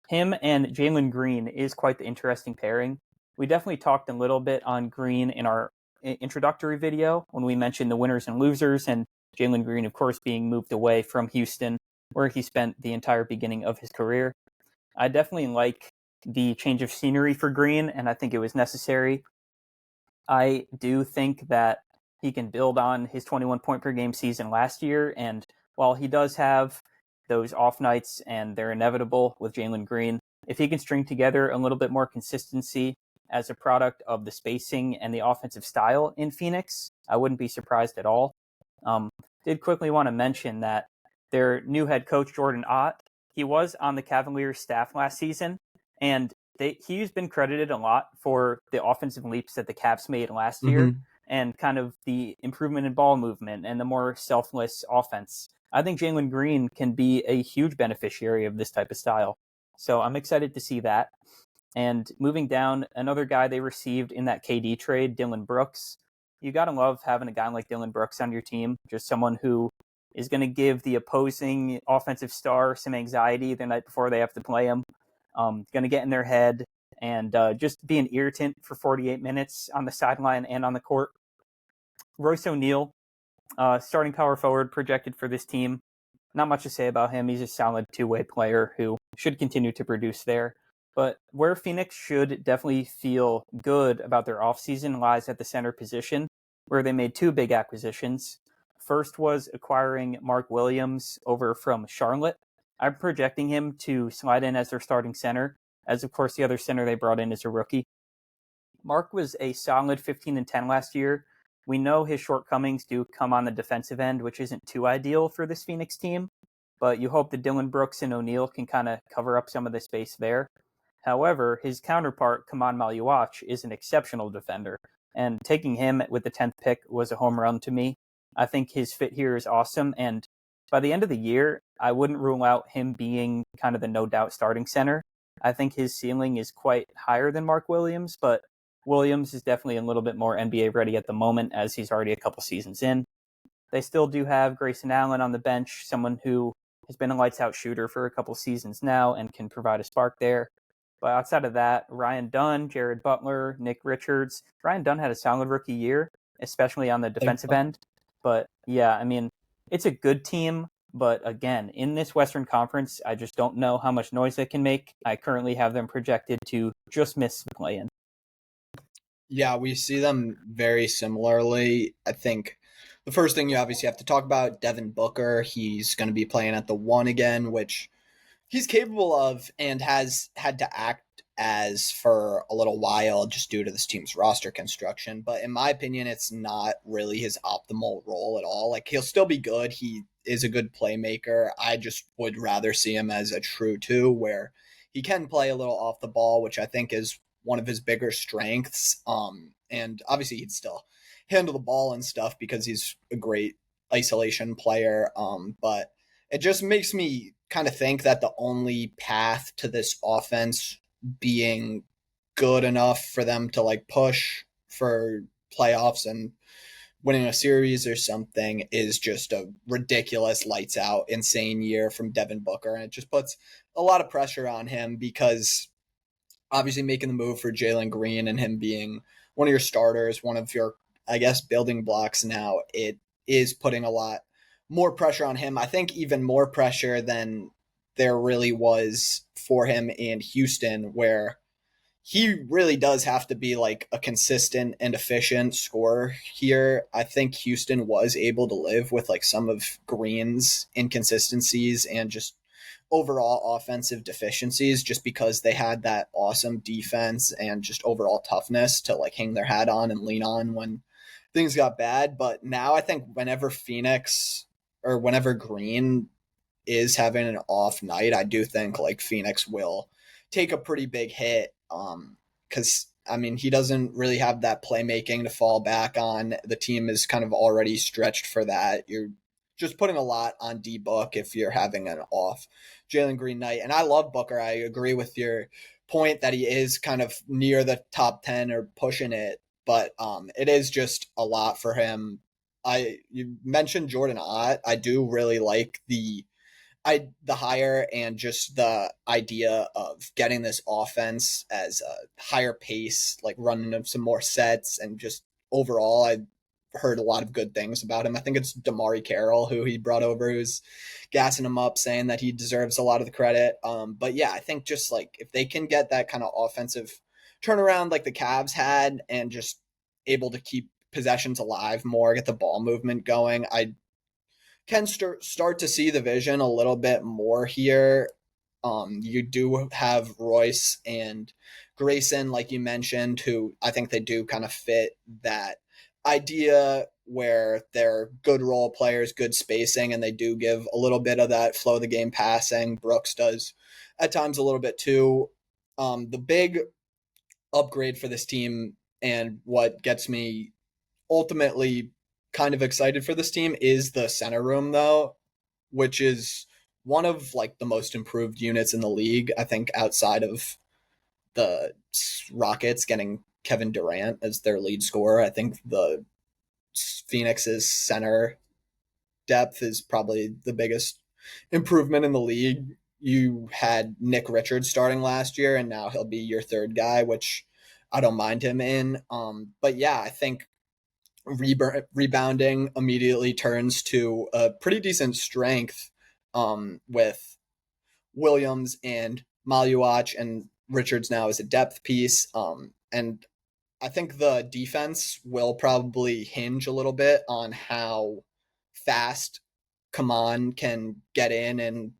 him and Jalen Green is quite the interesting pairing. We definitely talked a little bit on Green in our introductory video when we mentioned the winners and losers, and Jalen Green, of course, being moved away from Houston, where he spent the entire beginning of his career. I definitely like the change of scenery for Green, and I think it was necessary. I do think that he can build on his 21 point per game season last year. And while he does have those off nights and they're inevitable with Jalen Green, if he can string together a little bit more consistency as a product of the spacing and the offensive style in Phoenix, I wouldn't be surprised at all. Um, did quickly want to mention that their new head coach, Jordan Ott, he was on the Cavaliers staff last season, and he's been credited a lot for the offensive leaps that the Cavs made last year Mm-hmm. and kind of the improvement in ball movement and the more selfless offense. I think Jalen Green can be a huge beneficiary of this type of style. So I'm excited to see that. And moving down, another guy they received in that KD trade, Dylan Brooks. You got to love having a guy like Dylan Brooks on your team, just someone who is going to give the opposing offensive star some anxiety the night before they have to play him. Going to get in their head and just be an irritant for 48 minutes on the sideline and on the court. Royce O'Neal, starting power forward projected for this team. Not much to say about him. He's a solid two-way player who should continue to produce there. But where Phoenix should definitely feel good about their offseason lies at the center position, where they made two big acquisitions. First was acquiring Mark Williams over from Charlotte. I'm projecting him to slide in as their starting center, as of course the other center they brought in is a rookie. Mark was a solid 15 and 10 last year. We know his shortcomings do come on the defensive end, which isn't too ideal for this Phoenix team, but you hope that Dylan Brooks and O'Neal can kind of cover up some of the space there. However, his counterpart, Kaman Maluach, is an exceptional defender, and taking him with the 10th pick was a home run to me. I think his fit here is awesome, and by the end of the year, I wouldn't rule out him being kind of the no doubt starting center. I think his ceiling is quite higher than Mark Williams, but Williams is definitely a little bit more NBA ready at the moment as he's already a couple seasons in. They still do have Grayson Allen on the bench, someone who has been a lights out shooter for a couple seasons now and can provide a spark there. But outside of that, Ryan Dunn, Jared Butler, Nick Richards. Ryan Dunn had a solid rookie year, especially on the defensive end. But yeah, I mean, it's a good team. But again, in this Western Conference, I just don't know how much noise they can make. I currently have them projected to just miss the play in. Yeah, we see them very similarly. I think the first thing you obviously have to talk about, Devin Booker. He's going to be playing at the one again, which he's capable of and has had to act as for a little while just due to this team's roster construction. But in my opinion, it's not really his optimal role at all. Like, he'll still be good. He is a good playmaker. I just would rather see him as a true two, where he can play a little off the ball, which I think is one of his bigger strengths. And obviously he'd still handle the ball and stuff because he's a great isolation player. But it just makes me kind of think that the only path to this offense being good enough for them to like push for playoffs and winning a series or something is just a ridiculous lights out insane year from Devin Booker, and it just puts a lot of pressure on him because obviously making the move for Jalen Green and him being one of your starters, one of your, I guess, building blocks now, it is putting a lot more pressure on him. I think even more pressure than there really was for him in Houston, where he really does have to be like a consistent and efficient scorer here. I think Houston was able to live with like some of Green's inconsistencies and just overall offensive deficiencies just because they had that awesome defense and just overall toughness to like hang their hat on and lean on when things got bad. But now I think whenever Phoenix or whenever Green is having an off night, I do think like Phoenix will take a pretty big hit. Because I mean, he doesn't really have that playmaking to fall back on. The team is kind of already stretched for that. You're just putting a lot on D Book if you're having an off Jalen Green night. And I love Booker. I agree with your point that he is kind of near the top 10 or pushing it, but it is just a lot for him. You mentioned Jordan Ott. I do really like the hire and just the idea of getting this offense as a higher pace, like running of some more sets, and just overall, I heard a lot of good things about him. I think it's Damari Carroll who he brought over, who's gassing him up, saying that he deserves a lot of the credit. But yeah, I think just like if they can get that kind of offensive turnaround like the Cavs had, and just able to keep possessions alive more, get the ball movement going, I can start to see the vision a little bit more here. You do have Royce and Grayson, like you mentioned, who I think they do kind of fit that idea where they're good role players, good spacing, and they do give a little bit of that flow of the game passing. Brooks does at times a little bit too. The big upgrade for this team and what gets me ultimately kind of excited for this team is the center room, though, which is one of like the most improved units in the league. I think outside of the Rockets getting Kevin Durant as their lead scorer, I think the Phoenix's center depth is probably the biggest improvement in the league. You had Nick Richards starting last year, and now he'll be your third guy, which I don't mind him in. But yeah, I think rebounding immediately turns to a pretty decent strength with Williams and Maluach, and Richards now is a depth piece. And I think the defense will probably hinge a little bit on how fast Kaman can get in and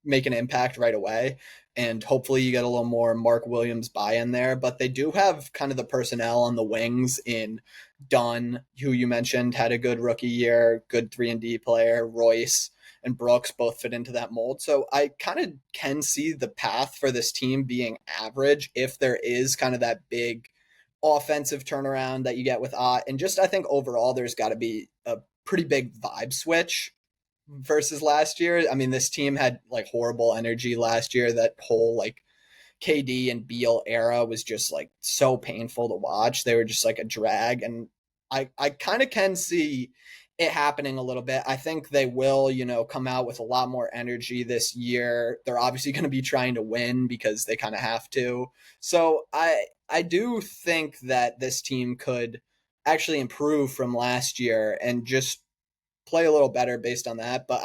make an impact right away. And hopefully you get a little more Mark Williams buy-in there. But they do have kind of the personnel on the wings in Dunn, who you mentioned had a good rookie year, good 3-and-D player. Royce and Brooks both fit into that mold. So I kind of can see the path for this team being average if there is kind of that big offensive turnaround that you get with Ott. And just I think overall there's got to be a pretty big vibe switch versus last year. I mean, this team had like horrible energy last year. That whole like KD and Beal era was just like so painful to watch. They were just like a drag. And I kind of can see it happening a little bit. I think they will, come out with a lot more energy this year. They're obviously going to be trying to win because they kind of have to. So I do think that this team could actually improve from last year and just play a little better based on that. But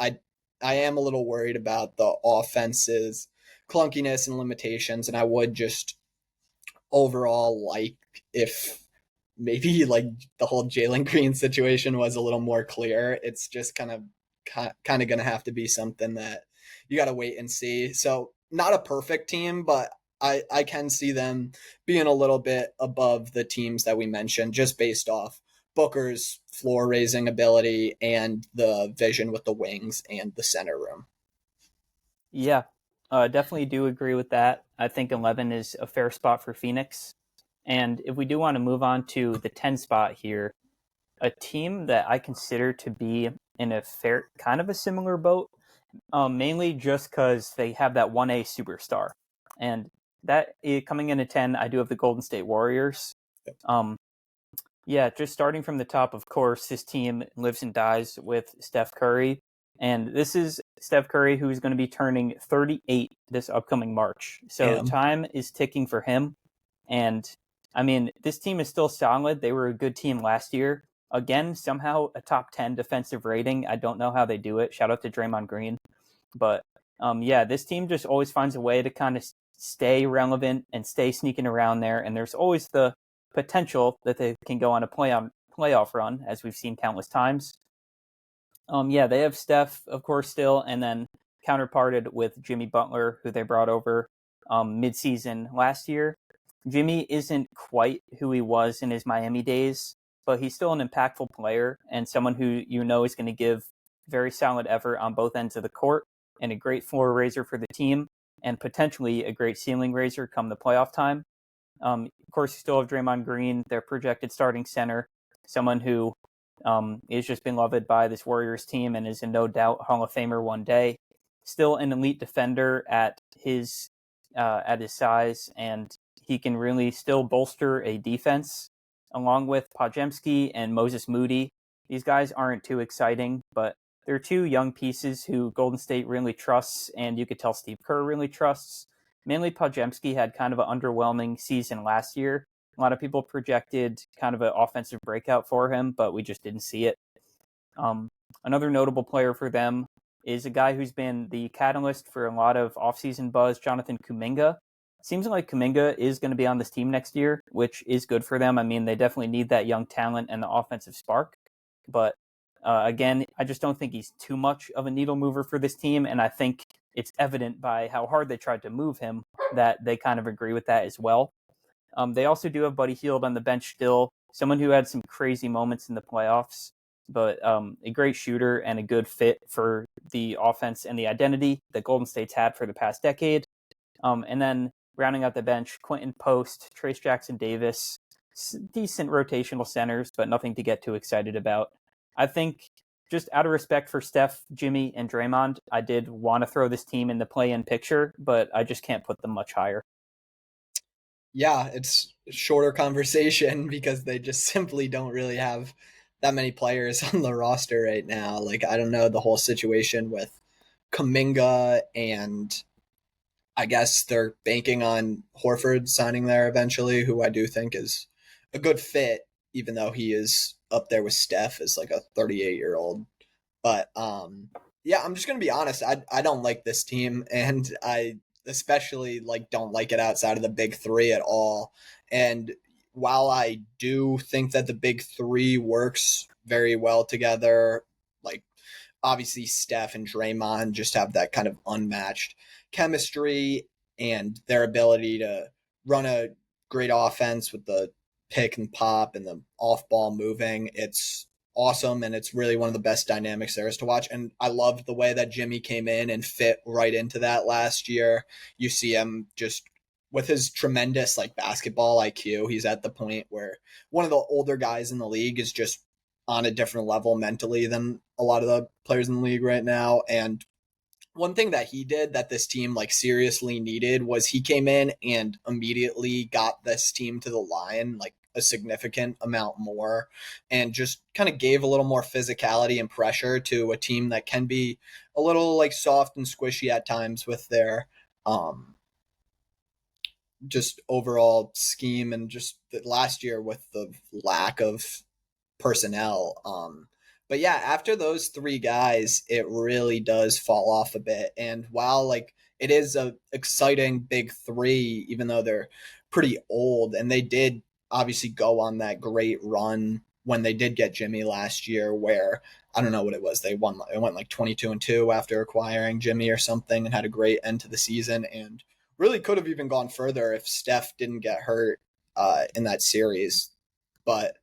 I am a little worried about the offense's clunkiness and limitations, and I would just overall like if maybe like the whole Jalen Green situation was a little more clear. It's just kind of going to have to be something that you got to wait and see. So not a perfect team, but I can see them being a little bit above the teams that we mentioned just based off Booker's floor raising ability and the vision with the wings and the center room. Yeah, definitely do agree with that. I think 11 is a fair spot for Phoenix. And if we do want to move on to the 10 spot here, a team that I consider to be in a fair, kind of a similar boat, mainly just because they have that 1A superstar. And coming in at 10, I do have the Golden State Warriors. Um, yeah, just starting from the top, of course, this team lives and dies with Steph Curry. And this is Steph Curry, who's going to be turning 38 this upcoming March. So Damn. time is ticking for him. And I mean, this team is still solid. They were a good team last year. Again, somehow a top 10 defensive rating. I don't know how they do it. Shout out to Draymond Green. But yeah, this team just always finds a way to kind of stay relevant and stay sneaking around there. And there's always the potential that they can go on a playoff run, as we've seen countless times. Yeah, they have Steph, of course, still, and then counterparted with Jimmy Butler, who they brought over midseason last year. Jimmy isn't quite who he was in his Miami days, but he's still an impactful player and someone who you know is going to give very solid effort on both ends of the court and a great floor raiser for the team and potentially a great ceiling raiser come the playoff time. Of course, you still have Draymond Green, their projected starting center, someone who is just beloved by this Warriors team and is a no doubt Hall of Famer one day. Still an elite defender at his size, and he can really still bolster a defense along with Podziemski and Moses Moody. These guys aren't too exciting, but they're two young pieces who Golden State really trusts, and you could tell Steve Kerr really trusts. Mainly Podziemski had kind of an underwhelming season last year. A lot of people projected kind of an offensive breakout for him, but we just didn't see it. Um, Another notable player for them is a guy who's been the catalyst for a lot of offseason buzz, Jonathan Kuminga. Seems like Kuminga is going to be on this team next year, which is good for them. I mean, they definitely need that young talent and the offensive spark. But again, I just don't think he's too much of a needle mover for this team. And I think it's evident by how hard they tried to move him that they kind of agree with that as well. They also do have Buddy Hield on the bench still, someone who had some crazy moments in the playoffs, but a great shooter and a good fit for the offense and the identity that Golden State's had for the past decade. And then rounding out the bench, Quentin Post, Trace Jackson Davis, decent rotational centers, but nothing to get too excited about. I think just out of respect for Steph, Jimmy, and Draymond, I did want to throw this team in the play-in picture, but I just can't put them much higher. Yeah, it's a shorter conversation because they just simply don't really have that many players on the roster right now. Like, I don't know the whole situation with Kaminga, and I guess they're banking on Horford signing there eventually, who I do think is a good fit, even though he is up there with Steph as like a 38-year-old. But yeah, I'm just gonna be honest. I don't like this team, and I especially like don't like it outside of the big three at all. And while I do think that the big three works very well together, like obviously Steph and Draymond just have that kind of unmatched chemistry and their ability to run a great offense with the pick and pop and the off ball moving. It's awesome, and it's really one of the best dynamics there is to watch. And I loved the way that Jimmy came in and fit right into that last year. You see him just with his tremendous like basketball IQ, he's at the point where one of the older guys in the league is just on a different level mentally than a lot of the players in the league right now. And one thing that he did that this team like seriously needed was he came in and immediately got this team to the line like a significant amount more, and just kind of gave a little more physicality and pressure to a team that can be a little like soft and squishy at times with their um just overall scheme, and just last year with the lack of personnel. But yeah, after those three guys, it really does fall off a bit. And while like it is a exciting big three, even though they're pretty old, and they did obviously go on that great run when they did get Jimmy last year, where I don't know what it was. It went like 22-2 after acquiring Jimmy or something, and had a great end to the season. And really could have even gone further if Steph didn't get hurt in that series. But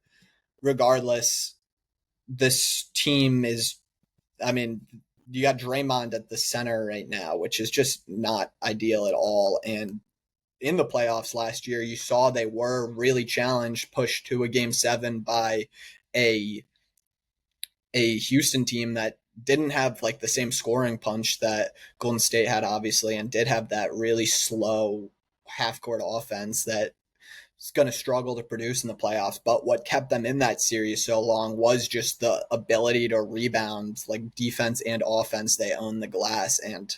regardless, this team is, I mean, you got Draymond at the center right now, which is just not ideal at all. And in the playoffs last year, you saw they were really challenged, pushed to a game 7 by a Houston team that didn't have like the same scoring punch that Golden State had, obviously, and did have that really slow half court offense that is going to struggle to produce in the playoffs. But what kept them in that series so long was just the ability to rebound, like defense and offense. They own the glass. And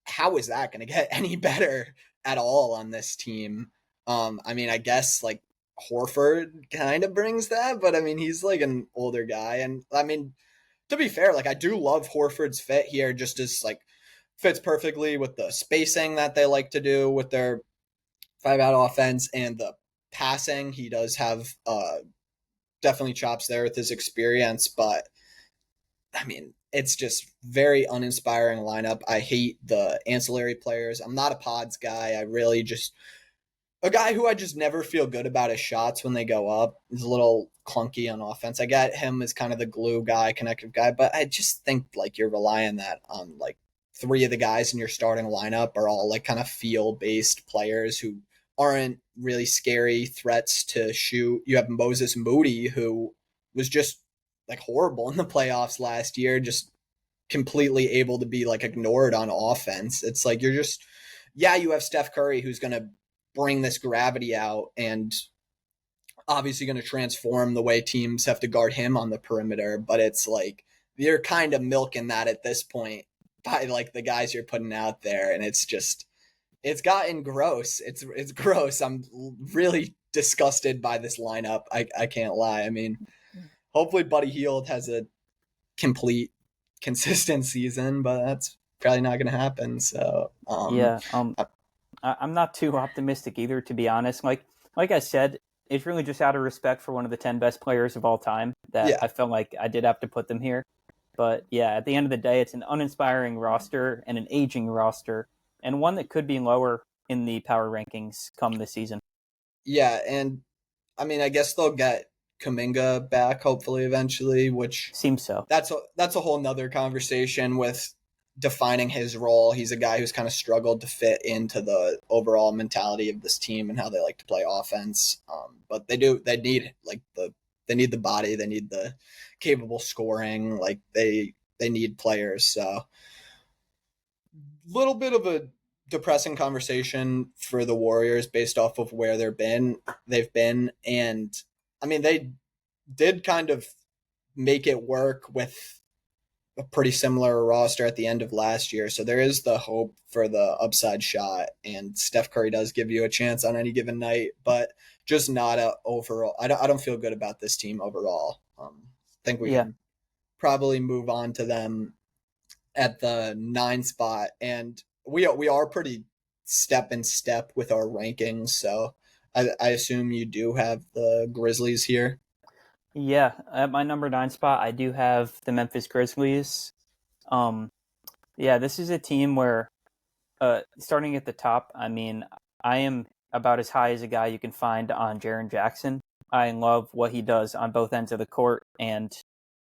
how is that going to get any better at all on this team? I mean, I guess like Horford kind of brings that, but I mean, he's like an older guy. And I mean, to be fair, like I do love Horford's fit here, just as like fits perfectly with the spacing that they like to do with their 5-out offense and the passing. He does have definitely chops there with his experience, but I mean, it's just very uninspiring lineup. I hate the ancillary players. I'm not a pods guy. I really just a guy who I just never feel good about his shots when they go up. He's a little clunky on offense. I got him as kind of the glue guy, connective guy, but I just think like you're relying that on like 3 of the guys in your starting lineup are all like kind of feel based players who aren't really scary threats to shoot. You have Moses Moody, who was just like horrible in the playoffs last year, just completely able to be like ignored on offense. It's like you're just, yeah, you have Steph Curry who's going to bring this gravity out and obviously going to transform the way teams have to guard him on the perimeter. But it's like you're kind of milking that at this point by like the guys you're putting out there, and it's just it's gotten gross. It's gross. I'm really disgusted by this lineup. I can't lie. I mean, hopefully Buddy Hield has a complete consistent season, but that's probably not going to happen. So Yeah, I'm not too optimistic either, to be honest. Like I said, it's really just out of respect for one of the 10 best players of all time that yeah, I felt like I did have to put them here. But yeah, at the end of the day, it's an uninspiring roster and an aging roster, and one that could be lower in the power rankings come this season. yeah, and I mean, I guess they'll get Kaminga back hopefully eventually, which Seems so. that's a whole nother conversation with defining his role. He's a guy who's kind of struggled to fit into the overall mentality of this team and how they like to play offense. But they need like they need the body, they need the capable scoring, like they need players. So little bit of a depressing conversation for the Warriors based off of where they've been, and I mean they did kind of make it work with a pretty similar roster at the end of last year. So there is the hope for the upside shot, and Steph Curry does give you a chance on any given night, but just not a overall. I don't feel good about this team overall. I think we Yeah, can probably move on to them at the 9 spot, and we are pretty step in step with our rankings. So I assume you do have the Grizzlies here. yeah. At my number 9 spot, I do have the Memphis Grizzlies. Um, yeah, this is a team where, starting at the top, I mean, I am about as high as a guy you can find on Jaren Jackson. I love what he does on both ends of the court, and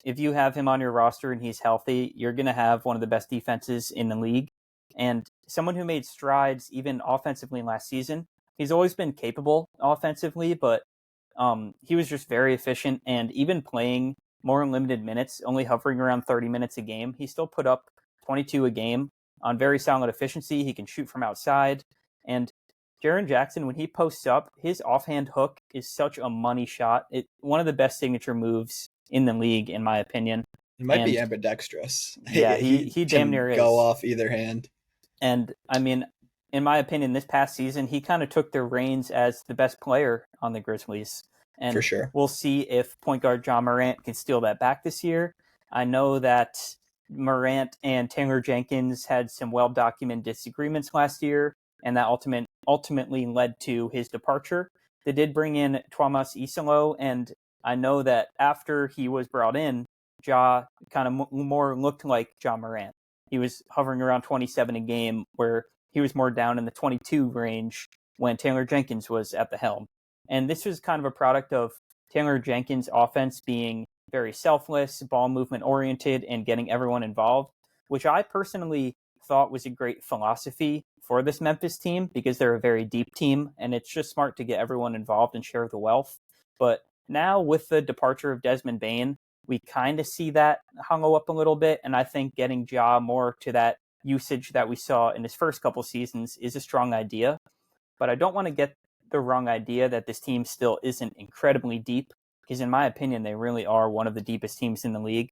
if you have him on your roster and he's healthy, you're going to have one of the best defenses in the league. And someone who made strides even offensively last season. He's always been capable offensively, but he was just very efficient. And even playing more limited minutes, only hovering around 30 minutes a game, he still put up 22 a game on very solid efficiency. He can shoot from outside. And Jaren Jackson, when he posts up, his offhand hook is such a money shot. One of the best signature moves in the league, in my opinion. It might be And ambidextrous. yeah, He he damn can near go is. off either hand And I mean, in my opinion, this past season, he kind of took the reins as the best player on the Grizzlies. for And sure. we'll see if point guard John Morant can steal that back this year. I know that Morant and Taylor Jenkins had some well documented disagreements last year, and that ultimately led to his departure. They did bring in Tuamas Isalo, and I know that after he was brought in, Ja kind of more looked like John Morant. He was hovering around 27 a game, where he was more down in the 22 range when Taylor Jenkins was at the helm. And this was kind of a product of Taylor Jenkins' offense being very selfless, ball movement oriented, and getting everyone involved, which I personally thought was a great philosophy for this Memphis team because they're a very deep team and it's just smart to get everyone involved and share the wealth. But now with the departure of Desmond Bane, we kind of see that hung up a little bit. And I think getting Ja more to that usage that we saw in his first couple seasons is a strong idea. But I don't want to get the wrong idea that this team still isn't incredibly deep, because in my opinion, they really are one of the deepest teams in the league.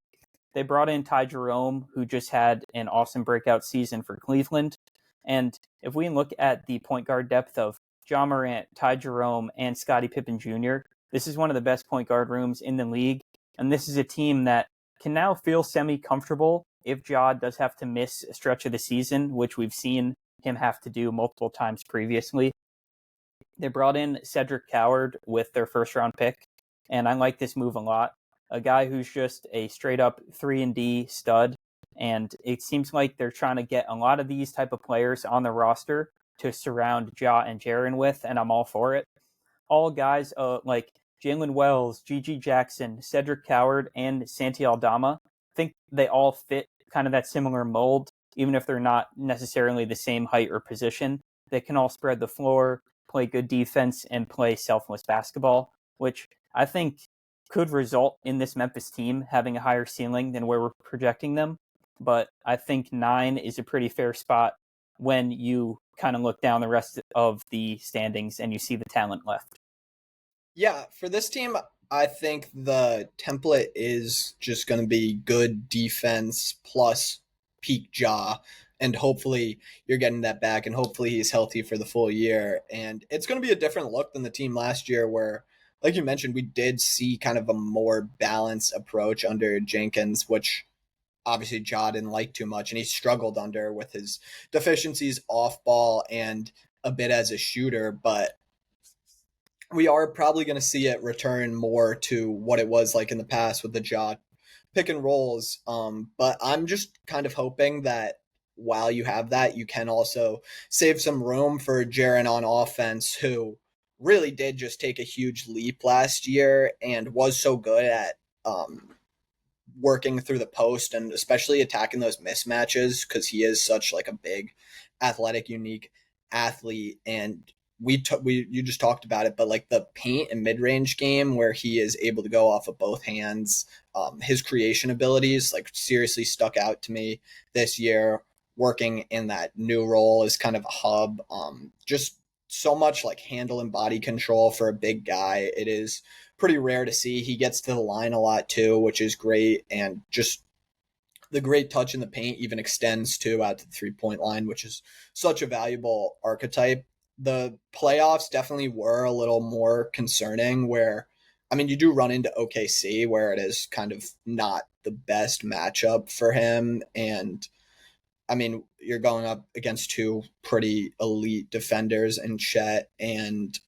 They brought in Ty Jerome, who just had an awesome breakout season for Cleveland. And if we look at the point guard depth of Ja Morant, Ty Jerome, and Scottie Pippen Jr., this is one of the best point guard rooms in the league. And this is a team that can now feel semi-comfortable if Ja does have to miss a stretch of the season, which we've seen him have to do multiple times previously. They brought in Cedric Coward with their first round pick, and I like this move a lot. A guy who's just a straight up 3-and-D stud, and it seems like they're trying to get a lot of these type of players on the roster to surround Ja and Jaren with, and I'm all for it. All guys like Jalen Wells, Gigi Jackson, Cedric Coward, and Santi Aldama. I think they all fit kind of that similar mold, even if they're not necessarily the same height or position. They can all spread the floor, play good defense, and play selfless basketball, which I think could result in this Memphis team having a higher ceiling than where we're projecting them. But I think 9 is a pretty fair spot when you kind of look down the rest of the standings and you see the talent left. Yeah, for this team, I think the template is just going to be good defense plus peak jaw. And hopefully you're getting that back, and hopefully he's healthy for the full year. And it's going to be a different look than the team last year, where, like you mentioned, we did see kind of a more balanced approach under Jenkins, which obviously Ja didn't like too much, and he struggled under with his deficiencies off ball and a bit as a shooter. But we are probably going to see it return more to what it was like in the past with the Ja pick and rolls. But I'm just kind of hoping that while you have that, you can also save some room for Jaren on offense, who really did just take a huge leap last year and was so good at working through the post and especially attacking those mismatches, because he is such like a big athletic unique athlete. And we you just talked about it, but like the paint and mid-range game where he is able to go off of both hands, his creation abilities like seriously stuck out to me this year, working in that new role as kind of a hub. Just so much like handle and body control for a big guy. It is pretty rare to see. He gets to the line a lot too, which is great. And just the great touch in the paint even extends to out to the 3-point line, which is such a valuable archetype. The playoffs definitely were a little more concerning, where, I mean, you do run into OKC where it is kind of not the best matchup for him. And I mean, you're going up against two pretty elite defenders in Chet and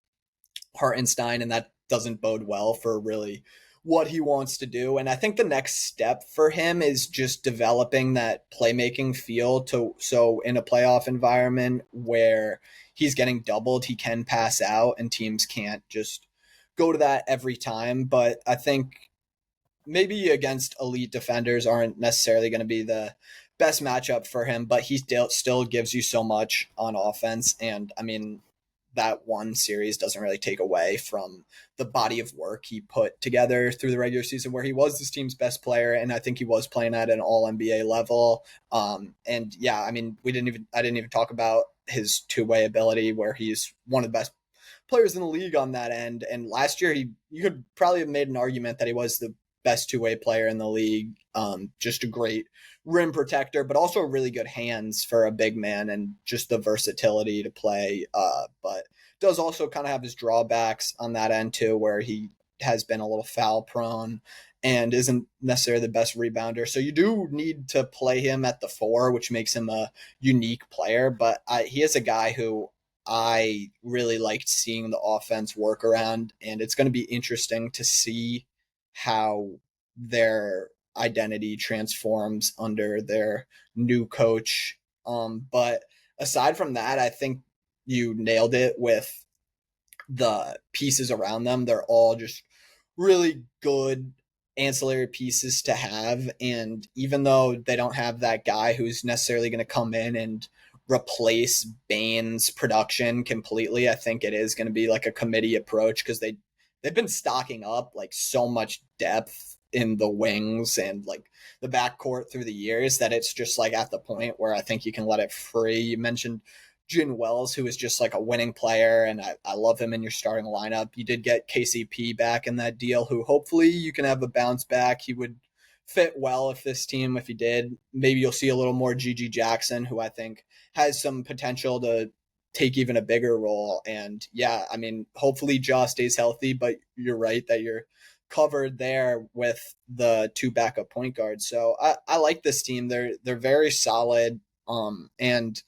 Hartenstein, and that doesn't bode well for really what he wants to do. And I think the next step for him is just developing that playmaking feel to so in a playoff environment where he's getting doubled, he can pass out and teams can't just go to that every time. But I think maybe against elite defenders aren't necessarily going to be the best matchup for him, but he still gives you so much on offense. And I mean, that one series doesn't really take away from the body of work he put together through the regular season, where he was this team's best player, and I think he was playing at an All NBA level. And yeah, I mean, I didn't even talk about his two-way ability, where he's one of the best players in the league on that end. And last year, you could probably have made an argument that he was the best two-way player in the league. Just a great rim protector, but also really good hands for a big man, and just the versatility to play. But does also kind of have his drawbacks on that end too, where he has been a little foul prone and isn't necessarily the best rebounder. So you do need to play him at the 4, which makes him a unique player. But he is a guy who I really liked seeing the offense work around, and it's going to be interesting to see how their identity transforms under their new coach. But aside from that, I think you nailed it with the pieces around them. They're all just really good ancillary pieces to have. And even though they don't have that guy who's necessarily going to come in and replace Bane's production completely, I think it is going to be like a committee approach because they've been stocking up like so much depth in the wings and like the backcourt through the years that it's just like at the point where I think you can let it free. You mentioned Jin Wells, who is just like a winning player, and I love him in your starting lineup. You did get KCP back in that deal, who hopefully you can have a bounce back. He would fit well if this team, if he did. Maybe you'll see a little more GG Jackson, who I think has some potential to take even a bigger role. And yeah, I mean, hopefully Jaw stays healthy, but you're right that you're covered there with the two backup point guards. So I like this team. They're very solid. And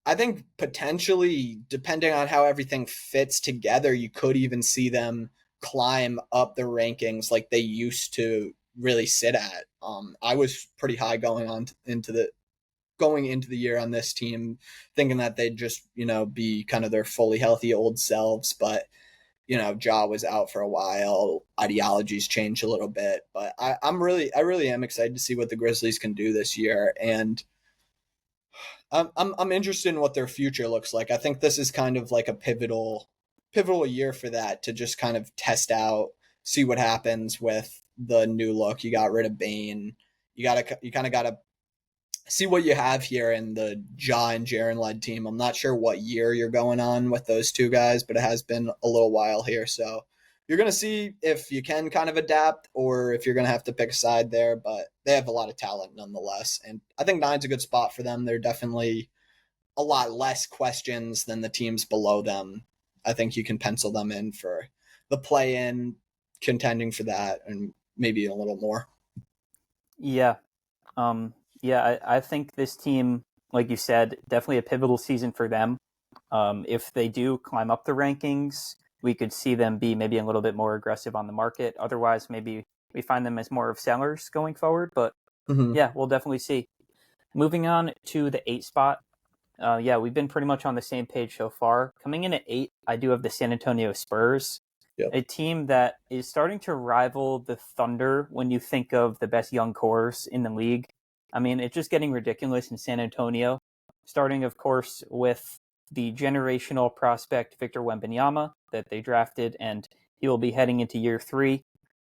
I think potentially, depending on how everything fits together, you could even see them climb up the rankings like they used to really sit at. I was pretty high going into the year on this team, thinking that they'd just be kind of their fully healthy old selves, but Ja was out for a while. Ideologies changed a little bit, but I really am excited to see what the Grizzlies can do this year, and I'm interested in what their future looks like. I think this is kind of like a pivotal year for that to just kind of test out, see what happens with the new look. You got rid of Bane. You kind of gotta see what you have here in the Ja and Jaren led team. I'm not sure what year you're going on with those two guys, but it has been a little while here. So you're going to see if you can kind of adapt or if you're going to have to pick a side there. But they have a lot of talent nonetheless. And I think nine's a good spot for them. They're definitely a lot less questions than the teams below them. I think you can pencil them in for the play in, contending for that, and maybe a little more. Yeah. I think this team, like you said, definitely a pivotal season for them. If they do climb up the rankings, we could see them be maybe a little bit more aggressive on the market. Otherwise, maybe we find them as more of sellers going forward. But Mm-hmm. yeah, we'll definitely see. Moving on to the 8 spot. We've been pretty much on the same page so far. Coming in at 8, I do have the San Antonio Spurs, Yep. a team that is starting to rival the Thunder when you think of the best young cores in the league. I mean, it's just getting ridiculous in San Antonio, starting, of course, with the generational prospect Victor Wembanyama that they drafted, and he will be heading into year 3.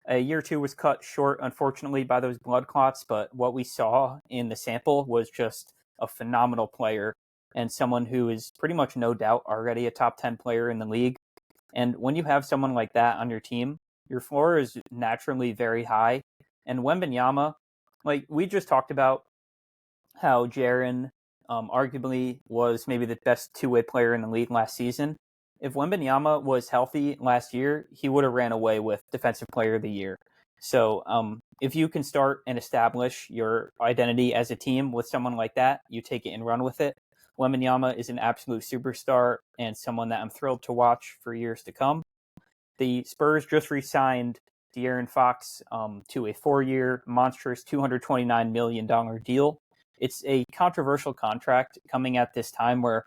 Year 2 was cut short, unfortunately, by those blood clots, but what we saw in the sample was just a phenomenal player and someone who is pretty much no doubt already a top 10 player in the league. And when you have someone like that on your team, your floor is naturally very high. And Wembanyama, like we just talked about how Jaren arguably was maybe the best two-way player in the league last season. If Wembanyama was healthy last year, he would have ran away with Defensive Player of the Year. So if you can start and establish your identity as a team with someone like that, you take it and run with it. Wembanyama is an absolute superstar and someone that I'm thrilled to watch for years to come. The Spurs just re-signed De'Aaron Fox to a 4-year, monstrous $229 million deal. It's a controversial contract coming at this time where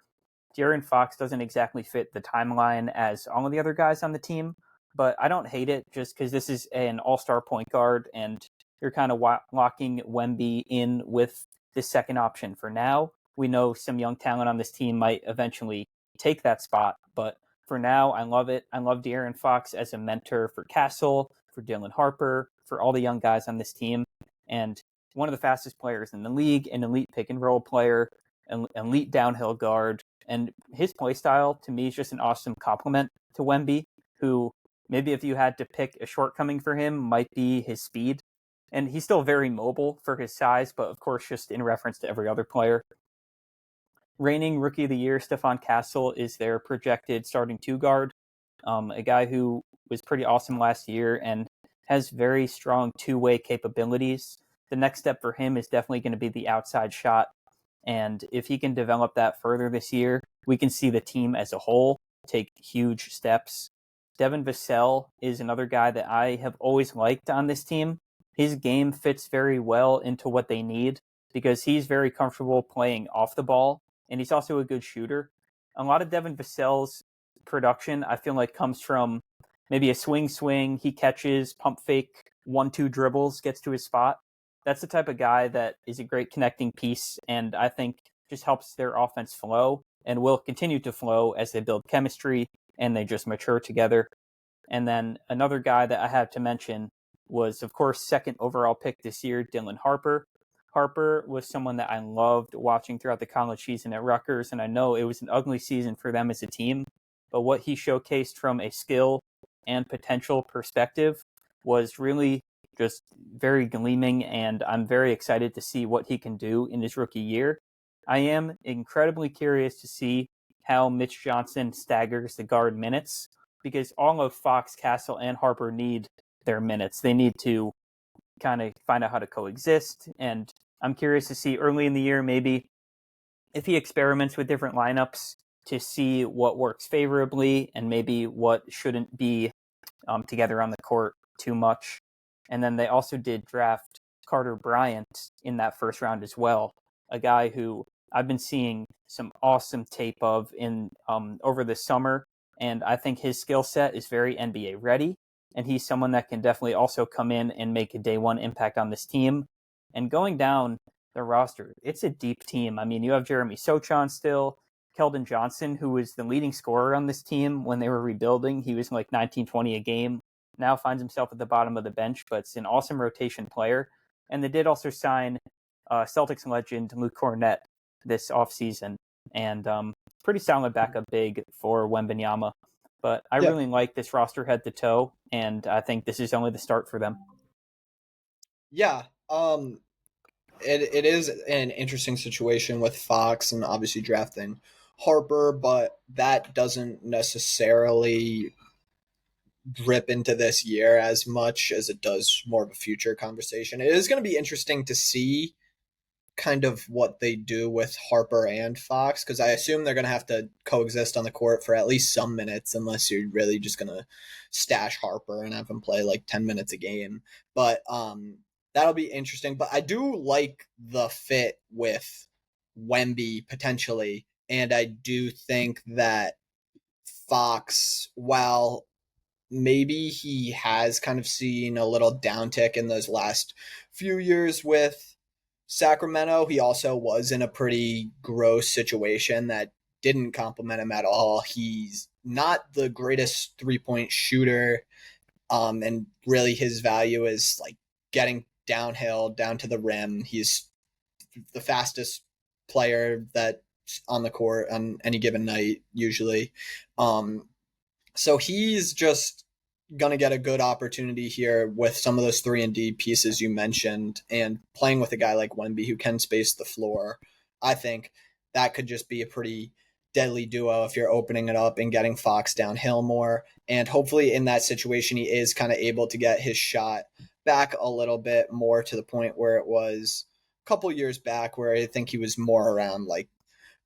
De'Aaron Fox doesn't exactly fit the timeline as all of the other guys on the team, but I don't hate it just because this is an all-star point guard and you're kind of locking Wemby in with the second option for now. We know some young talent on this team might eventually take that spot, but for now, I love it. I love De'Aaron Fox as a mentor for Castle, for Dylan Harper, for all the young guys on this team, and one of the fastest players in the league, an elite pick and roll player, an elite downhill guard, and his play style to me is just an awesome compliment to Wemby, who maybe if you had to pick a shortcoming for him might be his speed. And he's still very mobile for his size, but of course just in reference to every other player. Reigning Rookie of the Year, Stephon Castle is their projected starting 2 guard, a guy who was pretty awesome last year and has very strong two-way capabilities. The next step for him is definitely going to be the outside shot. And if he can develop that further this year, we can see the team as a whole take huge steps. Devin Vassell is another guy that I have always liked on this team. His game fits very well into what they need because he's very comfortable playing off the ball and he's also a good shooter. A lot of Devin Vassell's production, I feel like, comes from maybe a swing, he catches, pump fake, 1-2 dribbles, gets to his spot. That's the type of guy that is a great connecting piece, and I think just helps their offense flow and will continue to flow as they build chemistry and they just mature together. And then another guy that I have to mention was, of course, second overall pick this year, Dylan Harper. Harper was someone that I loved watching throughout the college season at Rutgers, and I know it was an ugly season for them as a team, but what he showcased from a skill and potential perspective was really just very gleaming, and I'm very excited to see what he can do in his rookie year. I am incredibly curious to see how Mitch Johnson staggers the guard minutes, because all of Fox, Castle, and Harper need their minutes. They need to kind of find out how to coexist, and I'm curious to see early in the year maybe if he experiments with different lineups to see what works favorably and maybe what shouldn't be together on the court too much. And then they also did draft Carter Bryant in that first round as well, a guy who I've been seeing some awesome tape of in over the summer, and I think his skill set is very NBA ready, and he's someone that can definitely also come in and make a day one impact on this team. And going down the roster, it's a deep team. I mean, you have Jeremy Sochan still, Keldon Johnson, who was the leading scorer on this team when they were rebuilding. He was like 19-20 a game. Now finds himself at the bottom of the bench, but it's an awesome rotation player. And they did also sign Celtics legend Luke Cornett this offseason, and pretty solid backup big for Wembanyama. But I Yeah. really like this roster head to toe, and I think this is only the start for them. Yeah. It is an interesting situation with Fox and obviously drafting Harper, but that doesn't necessarily drip into this year as much as it does more of a future conversation. It is going to be interesting to see kind of what they do with Harper and Fox, because I assume they're going to have to coexist on the court for at least some minutes, unless you're really just going to stash Harper and have him play like 10 minutes a game. But that'll be interesting. But I do like the fit with Wemby potentially, and I do think that Fox, while maybe he has kind of seen a little downtick in those last few years with Sacramento, he also was in a pretty gross situation that didn't compliment him at all. He's not the greatest 3-point shooter, and really his value is like getting downhill, down to the rim. He's the fastest player that's on the court on any given night, usually. So he's just going to get a good opportunity here with some of those 3-and-D pieces you mentioned, and playing with a guy like Wemby who can space the floor. I think that could just be a pretty deadly duo if you're opening it up and getting Fox downhill more. And hopefully in that situation, he is kind of able to get his shot back a little bit more to the point where it was a couple years back, where I think he was more around like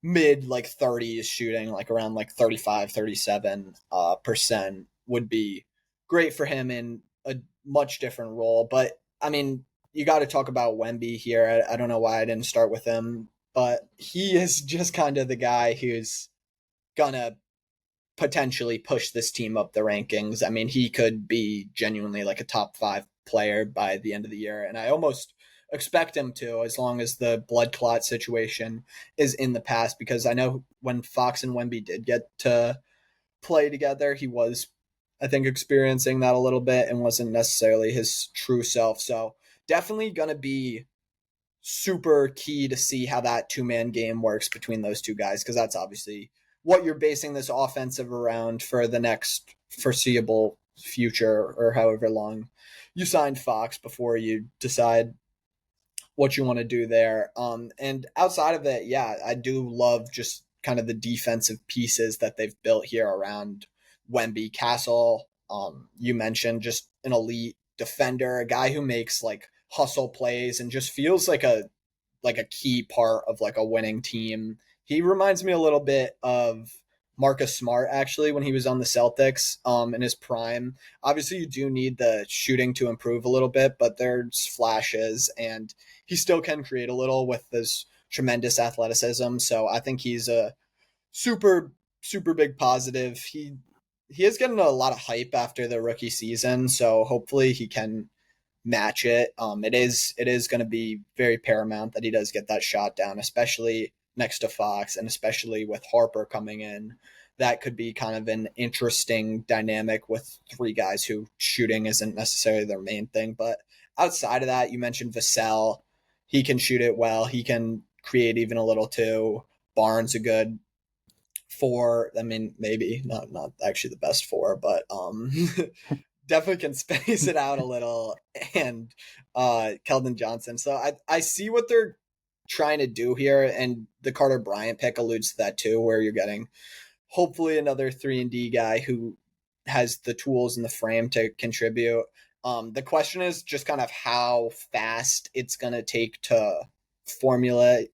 mid like 30s shooting, like around like 35 37% would be great for him in a much different role. But I mean, you got to talk about Wemby here. I don't know why I didn't start with him, but he is just kind of the guy who's gonna potentially push this team up the rankings. I mean, he could be genuinely like a top 5 player by the end of the year, and I almost expect him to, as long as the blood clot situation is in the past, because I know when Fox and Wemby did get to play together, he was, I think, experiencing that a little bit and wasn't necessarily his true self. So definitely going to be super key to see how that 2-man game works between those two guys, because that's obviously what you're basing this offensive around for the next foreseeable future, or however long you signed Fox before you decide what you want to do there. And outside of it, yeah, I do love just kind of the defensive pieces that they've built here around Wemby. Castle, you mentioned, just an elite defender, a guy who makes like hustle plays and just feels like a key part of like a winning team. He reminds me a little bit of Marcus Smart, actually, when he was on the Celtics in his prime. Obviously, you do need the shooting to improve a little bit, but there's flashes, and he still can create a little with his tremendous athleticism. So I think he's a super super big positive. He is getting a lot of hype after the rookie season, so hopefully he can match it. It is going to be very paramount that he does get that shot down, especially next to Fox, and especially with Harper coming in. That could be kind of an interesting dynamic with three guys who shooting isn't necessarily their main thing. But outside of that, you mentioned Vassell. He can shoot it well. He can create even a little too. Barnes a good four. I mean, maybe not actually the best four, but definitely can space it out a little. And Keldon Johnson. So I see what they're trying to do here, and the Carter Bryant pick alludes to that too, where you're getting hopefully another 3-and-D guy who has the tools and the frame to contribute. The question is just kind of how fast it's going to take to formulate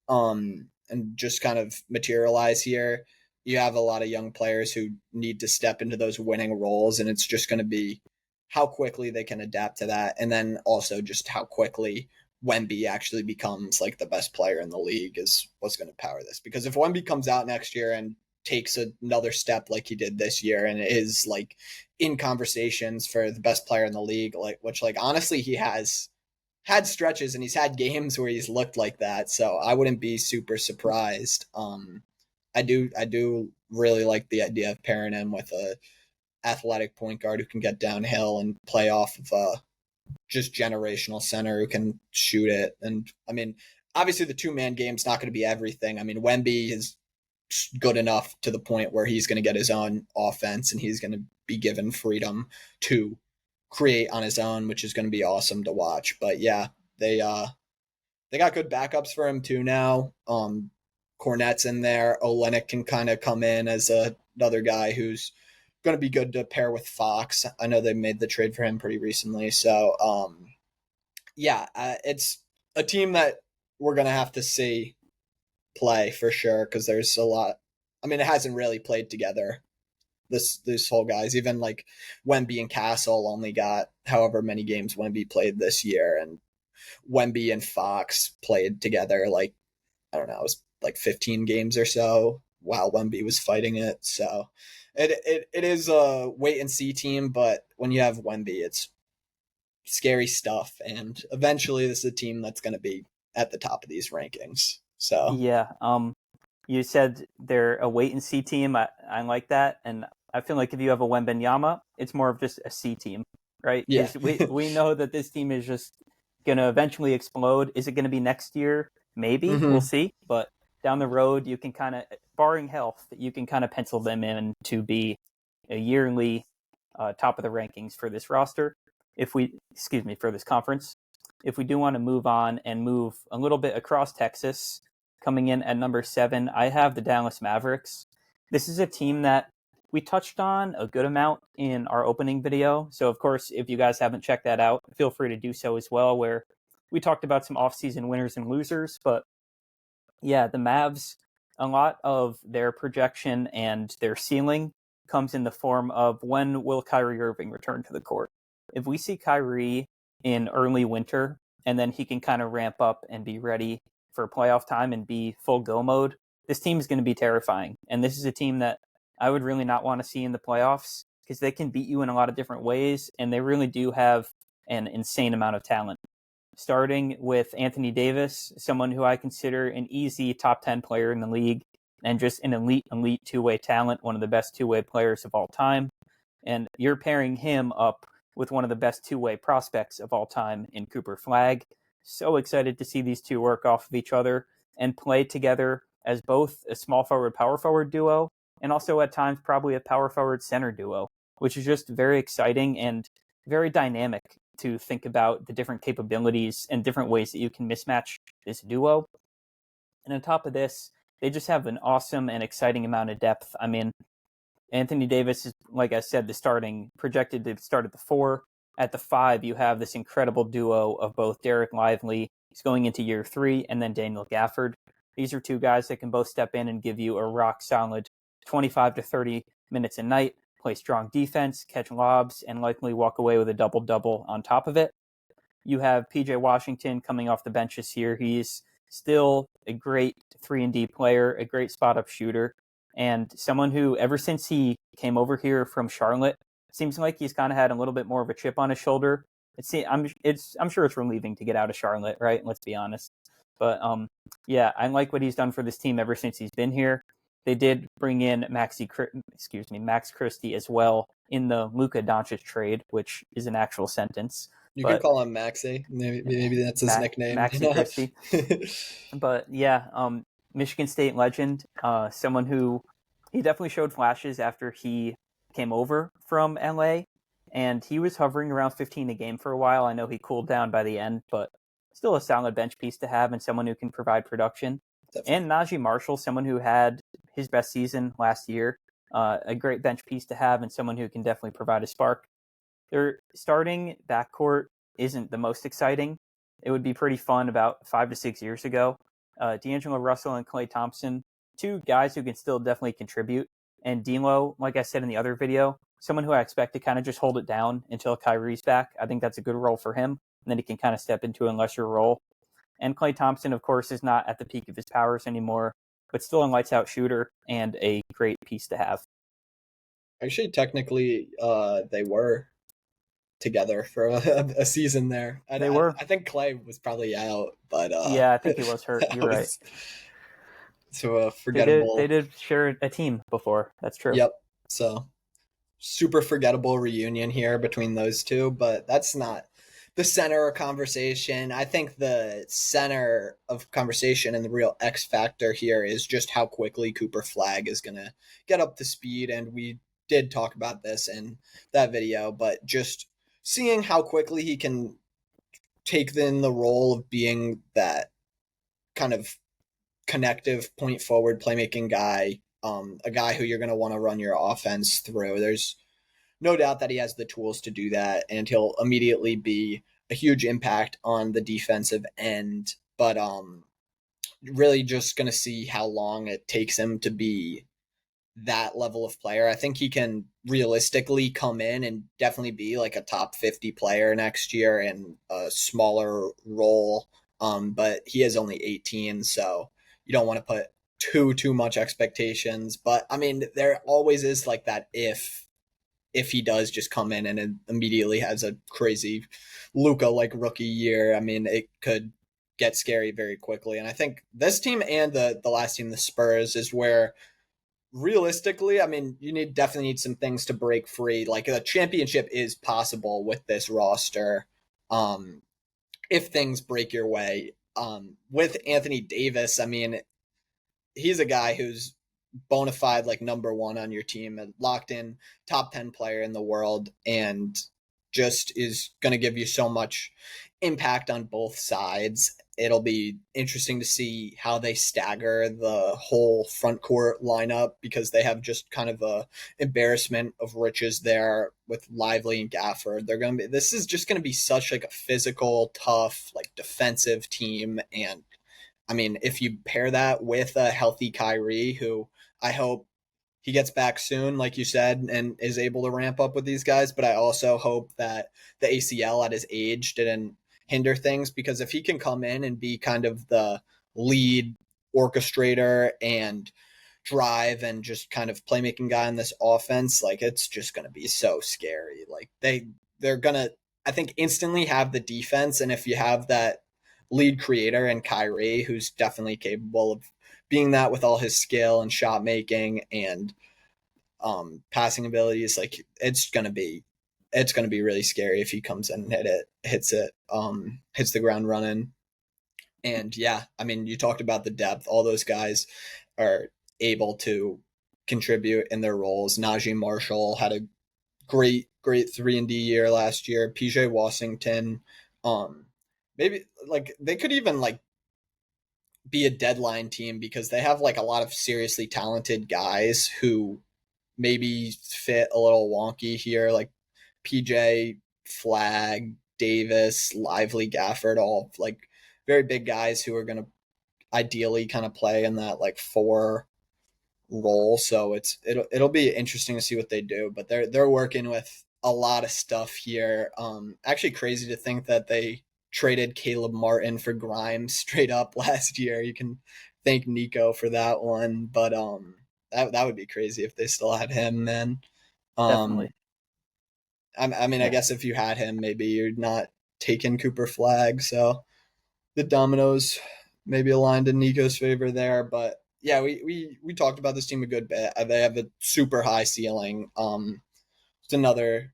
and just kind of materialize here. You have a lot of young players who need to step into those winning roles, and it's just going to be how quickly they can adapt to that, and then also just how quickly Wemby actually becomes like the best player in the league is what's going to power this. Because if Wemby comes out next year and takes another step like he did this year and is like in conversations for the best player in the league, like which like honestly he has had stretches and he's had games where he's looked like that, so I wouldn't be super surprised. I do really like the idea of pairing him with a athletic point guard who can get downhill and play off of a just generational center who can shoot it. And I mean, obviously the two-man game's not going to be everything. I mean, Wemby is good enough to the point where he's going to get his own offense and he's going to be given freedom to create on his own, which is going to be awesome to watch. But yeah, they got good backups for him too now. Cornette's in there. Olenek can kind of come in as another guy who's going to be good to pair with Fox. I know they made the trade for him pretty recently. So yeah, it's a team that we're going to have to see play for sure because there's a lot. I mean, it hasn't really played together. This whole guys, even like Wemby and Castle only got however many games Wemby played this year, and Wemby and Fox played together like I don't know, it was like 15 games or so while Wemby was fighting it. So it is a wait and see team, but when you have Wemby, it's scary stuff. And eventually, this is a team that's going to be at the top of these rankings. So Yeah. You said they're a wait and see team. I like that, and I feel like if you have a Wembenyama, it's more of just a C team, right? yeah, Because we know that this team is just going to eventually explode. Is it going to be next year? Maybe we'll mm-hmm. see. But down the road, you can kind of, barring health, you can kind of pencil them in to be a yearly top of the rankings for this roster. For this conference. If we do want to move on and move a little bit across Texas, coming in at number 7, I have the Dallas Mavericks. This is a team that we touched on a good amount in our opening video. So, of course, if you guys haven't checked that out, feel free to do so as well, where we talked about some offseason winners and losers. But yeah, the Mavs, a lot of their projection and their ceiling comes in the form of when will Kyrie Irving return to the court. If we see Kyrie in early winter and then he can kind of ramp up and be ready for playoff time and be full go mode, this team is going to be terrifying. And this is a team that I would really not want to see in the playoffs because they can beat you in a lot of different ways, and they really do have an insane amount of talent. Starting with Anthony Davis, someone who I consider an easy top 10 player in the league and just an elite two-way talent, one of the best two-way players of all time. And you're pairing him up with one of the best two-way prospects of all time in Cooper Flagg. So excited to see these two work off of each other and play together as both a small forward, power forward duo, and also at times probably a power forward center duo, which is just very exciting and very dynamic to think about the different capabilities and different ways that you can mismatch this duo. And on top of this, they just have an awesome and exciting amount of depth. I mean, Anthony Davis is, like I said, projected to start at the 4. At the 5, you have this incredible duo of both Derek Lively, he's going into year 3, and then Daniel Gafford. These are two guys that can both step in and give you a rock solid 25 to 30 minutes a night, play strong defense, catch lobs, and likely walk away with a double-double on top of it. You have PJ Washington coming off the bench this year. He's still a great 3-and-D player, a great spot-up shooter, and someone who, ever since he came over here from Charlotte, seems like he's kind of had a little bit more of a chip on his shoulder. I'm sure it's relieving to get out of Charlotte, right? Let's be honest. But yeah, I like what he's done for this team ever since he's been here. They did bring in Max Christie as well in the Luka Doncic trade, which is an actual sentence. You could But call him Maxi. Maybe that's his nickname. Maxi Christie. But yeah, Michigan State legend, someone who he definitely showed flashes after he came over from LA, and he was hovering around 15 a game for a while. I know he cooled down by the end, but still a solid bench piece to have and someone who can provide production. Definitely. And Najee Marshall, someone who had his best season last year, a great bench piece to have and someone who can definitely provide a spark. Their starting backcourt isn't the most exciting. It would be pretty fun about 5 to 6 years ago. D'Angelo Russell and Klay Thompson, two guys who can still definitely contribute. And D'Lo, like I said in the other video, someone who I expect to kind of just hold it down until Kyrie's back. I think that's a good role for him. And then he can kind of step into a lesser role. And Klay Thompson, of course, is not at the peak of his powers anymore, but still a lights-out shooter and a great piece to have. Actually, technically, they were together for a season there. They were. I think Klay was probably out, but yeah, I think he was hurt. You're right. So forgettable. They did share a team before. That's true. Yep. So super forgettable reunion here between those two, but that's not the center of conversation. I think the center of conversation and the real X factor here is just how quickly Cooper Flagg is going to get up to speed. And we did talk about this in that video, but just seeing how quickly he can take in the role of being that kind of connective point forward playmaking guy, a guy who you're going to want to run your offense through. There's no doubt that he has the tools to do that, and he'll immediately be a huge impact on the defensive end. But really just going to see how long it takes him to be that level of player. I think he can realistically come in and definitely be like a top 50 player next year in a smaller role. But he is only 18, so you don't want to put too much expectations. But I mean, there always is like that if he does just come in and immediately has a crazy Luka like rookie year. I mean, it could get scary very quickly. And I think this team and the last team, the Spurs, is where realistically, I mean, you definitely need some things to break free. Like a championship is possible with this roster, if things break your way. With Anthony Davis, I mean, he's a guy who's bona fide like number one on your team, a locked in top 10 player in the world, and just is going to give you so much impact on both sides. It'll be interesting to see how they stagger the whole front court lineup, because they have just kind of a embarrassment of riches there with Lively and Gafford. This is just going to be such like a physical, tough, like defensive team. And I mean, if you pair that with a healthy Kyrie, who I hope he gets back soon, like you said, and is able to ramp up with these guys. But I also hope that the ACL at his age didn't hinder things, because if he can come in and be kind of the lead orchestrator and drive and just kind of playmaking guy in this offense, like it's just going to be so scary. Like they're going to, I think, instantly have the defense. And if you have that lead creator and Kyrie, who's definitely capable of being that with all his skill and shot making and passing abilities, like it's gonna be really scary if he comes in and hits the ground running. And yeah, I mean, you talked about the depth. All those guys are able to contribute in their roles. Najee Marshall had a great 3-and-D year last year. PJ Washington, maybe like they could even like be a deadline team, because they have like a lot of seriously talented guys who maybe fit a little wonky here, like PJ, Flagg, Davis, Lively, Gafford, all like very big guys who are going to ideally kind of play in that like 4 role. So it'll be interesting to see what they do, but they're working with a lot of stuff here. Actually crazy to think that they traded Caleb Martin for Grimes straight up last year. You can thank Nico for that one, but that would be crazy if they still had him, man. Definitely. Um, I mean, I Yeah, guess if you had him, maybe you're not taking Cooper Flag, so the dominoes maybe aligned in Nico's favor there. But yeah, we talked about this team a good bit. They have a super high ceiling. It's another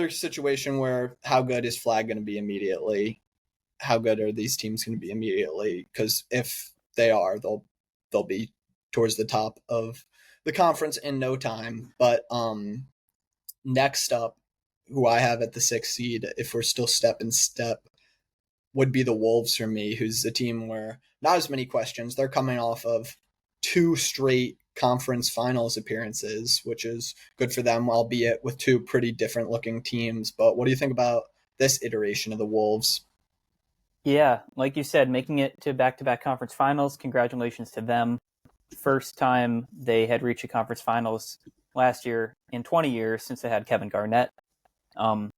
situation where how good is Flag going to be immediately? How good are these teams going to be immediately? Because if they are, they'll be towards the top of the conference in no time. But next up, who I have at the sixth seed, if we're still step in step, would be the Wolves for me, who's a team where not as many questions. They're coming off of two straight conference finals appearances, which is good for them, albeit with two pretty different looking teams. But what do you think about this iteration of the Wolves? yeah. Like you said, making it to back-to-back conference finals. Congratulations to them. First time they had reached a conference finals last year in 20 years since they had Kevin Garnett. Um,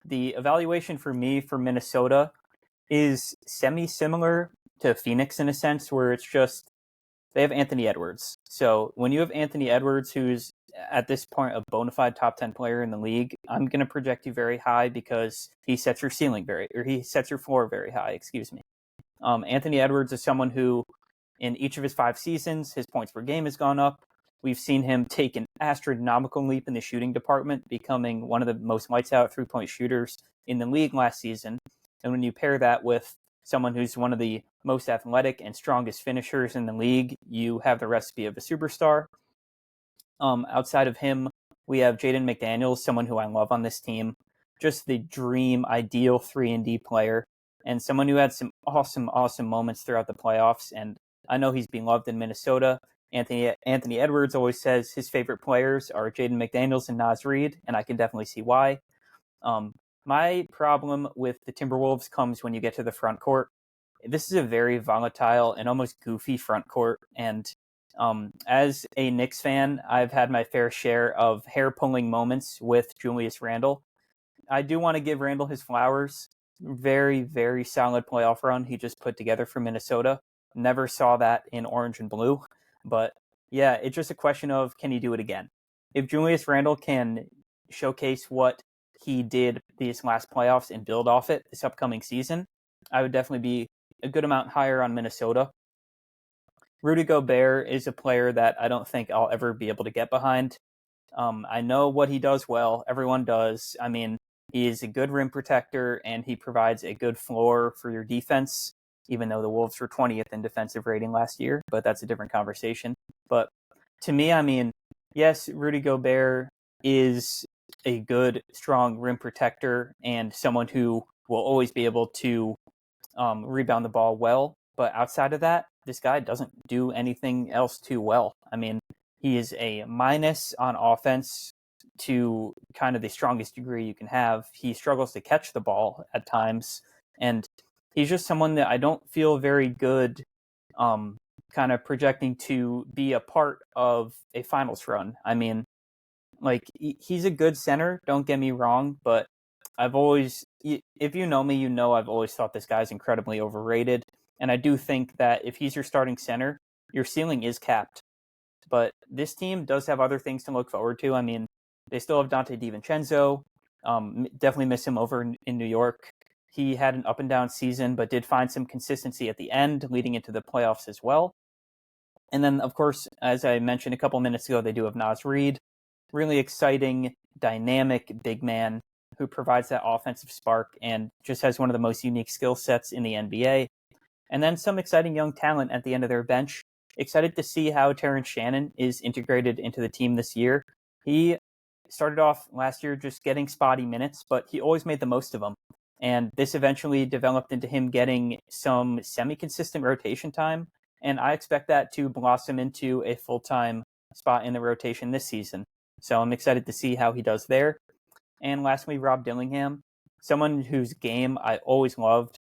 the evaluation for me for Minnesota is semi-similar to Phoenix in a sense, where it's just they have Anthony Edwards. So when you have Anthony Edwards, who's at this point a bona fide top 10 player in the league, I'm going to project you very high because he sets your he sets your floor very high, excuse me. Anthony Edwards is someone who, in each of his 5 seasons, his points per game has gone up. We've seen him take an astronomical leap in the shooting department, becoming one of the most lights out 3-point shooters in the league last season. And when you pair that with someone who's one of the most athletic and strongest finishers in the league, you have the recipe of a superstar. Outside of him, we have Jaden McDaniels, someone who I love on this team. Just the dream, ideal 3-and-D player, and someone who had some awesome moments throughout the playoffs. And I know he's being loved in Minnesota. Anthony Edwards always says his favorite players are Jaden McDaniels and Naz Reid, and I can definitely see why. Um, my problem with the Timberwolves comes when you get to the front court. This is a very volatile and almost goofy front court, and as a Knicks fan, I've had my fair share of hair-pulling moments with Julius Randle. I do want to give Randle his flowers. Very, very solid playoff run he just put together for Minnesota. Never saw that in orange and blue. But yeah, it's just a question of can he do it again? If Julius Randle can showcase what he did these last playoffs and build off it this upcoming season, I would definitely be a good amount higher on Minnesota. Rudy Gobert is a player that I don't think I'll ever be able to get behind. I know what he does well. Everyone does. I mean, he is a good rim protector and he provides a good floor for your defense, even though the Wolves were 20th in defensive rating last year, but that's a different conversation. But to me, I mean, yes, Rudy Gobert is a good, strong rim protector and someone who will always be able to rebound the ball well. But outside of that, this guy doesn't do anything else too well. I mean, he is a minus on offense to kind of the strongest degree you can have. He struggles to catch the ball at times, and he's just someone that I don't feel very good kind of projecting to be a part of a finals run. I mean, like he's a good center, don't get me wrong, but I've always, if you know me, you know I've always thought this guy's incredibly overrated. And I do think that if he's your starting center, your ceiling is capped. But this team does have other things to look forward to. I mean, they still have Dante DiVincenzo. Definitely miss him over in New York. He had an up and down season, but did find some consistency at the end, leading into the playoffs as well. And then, of course, as I mentioned a couple minutes ago, they do have Naz Reid. Really exciting, dynamic big man who provides that offensive spark and just has one of the most unique skill sets in the NBA. And then some exciting young talent at the end of their bench. Excited to see how Terrence Shannon is integrated into the team this year. He started off last year just getting spotty minutes, but he always made the most of them. And this eventually developed into him getting some semi-consistent rotation time. And I expect that to blossom into a full-time spot in the rotation this season. So I'm excited to see how he does there. And lastly, Rob Dillingham, someone whose game I always loved.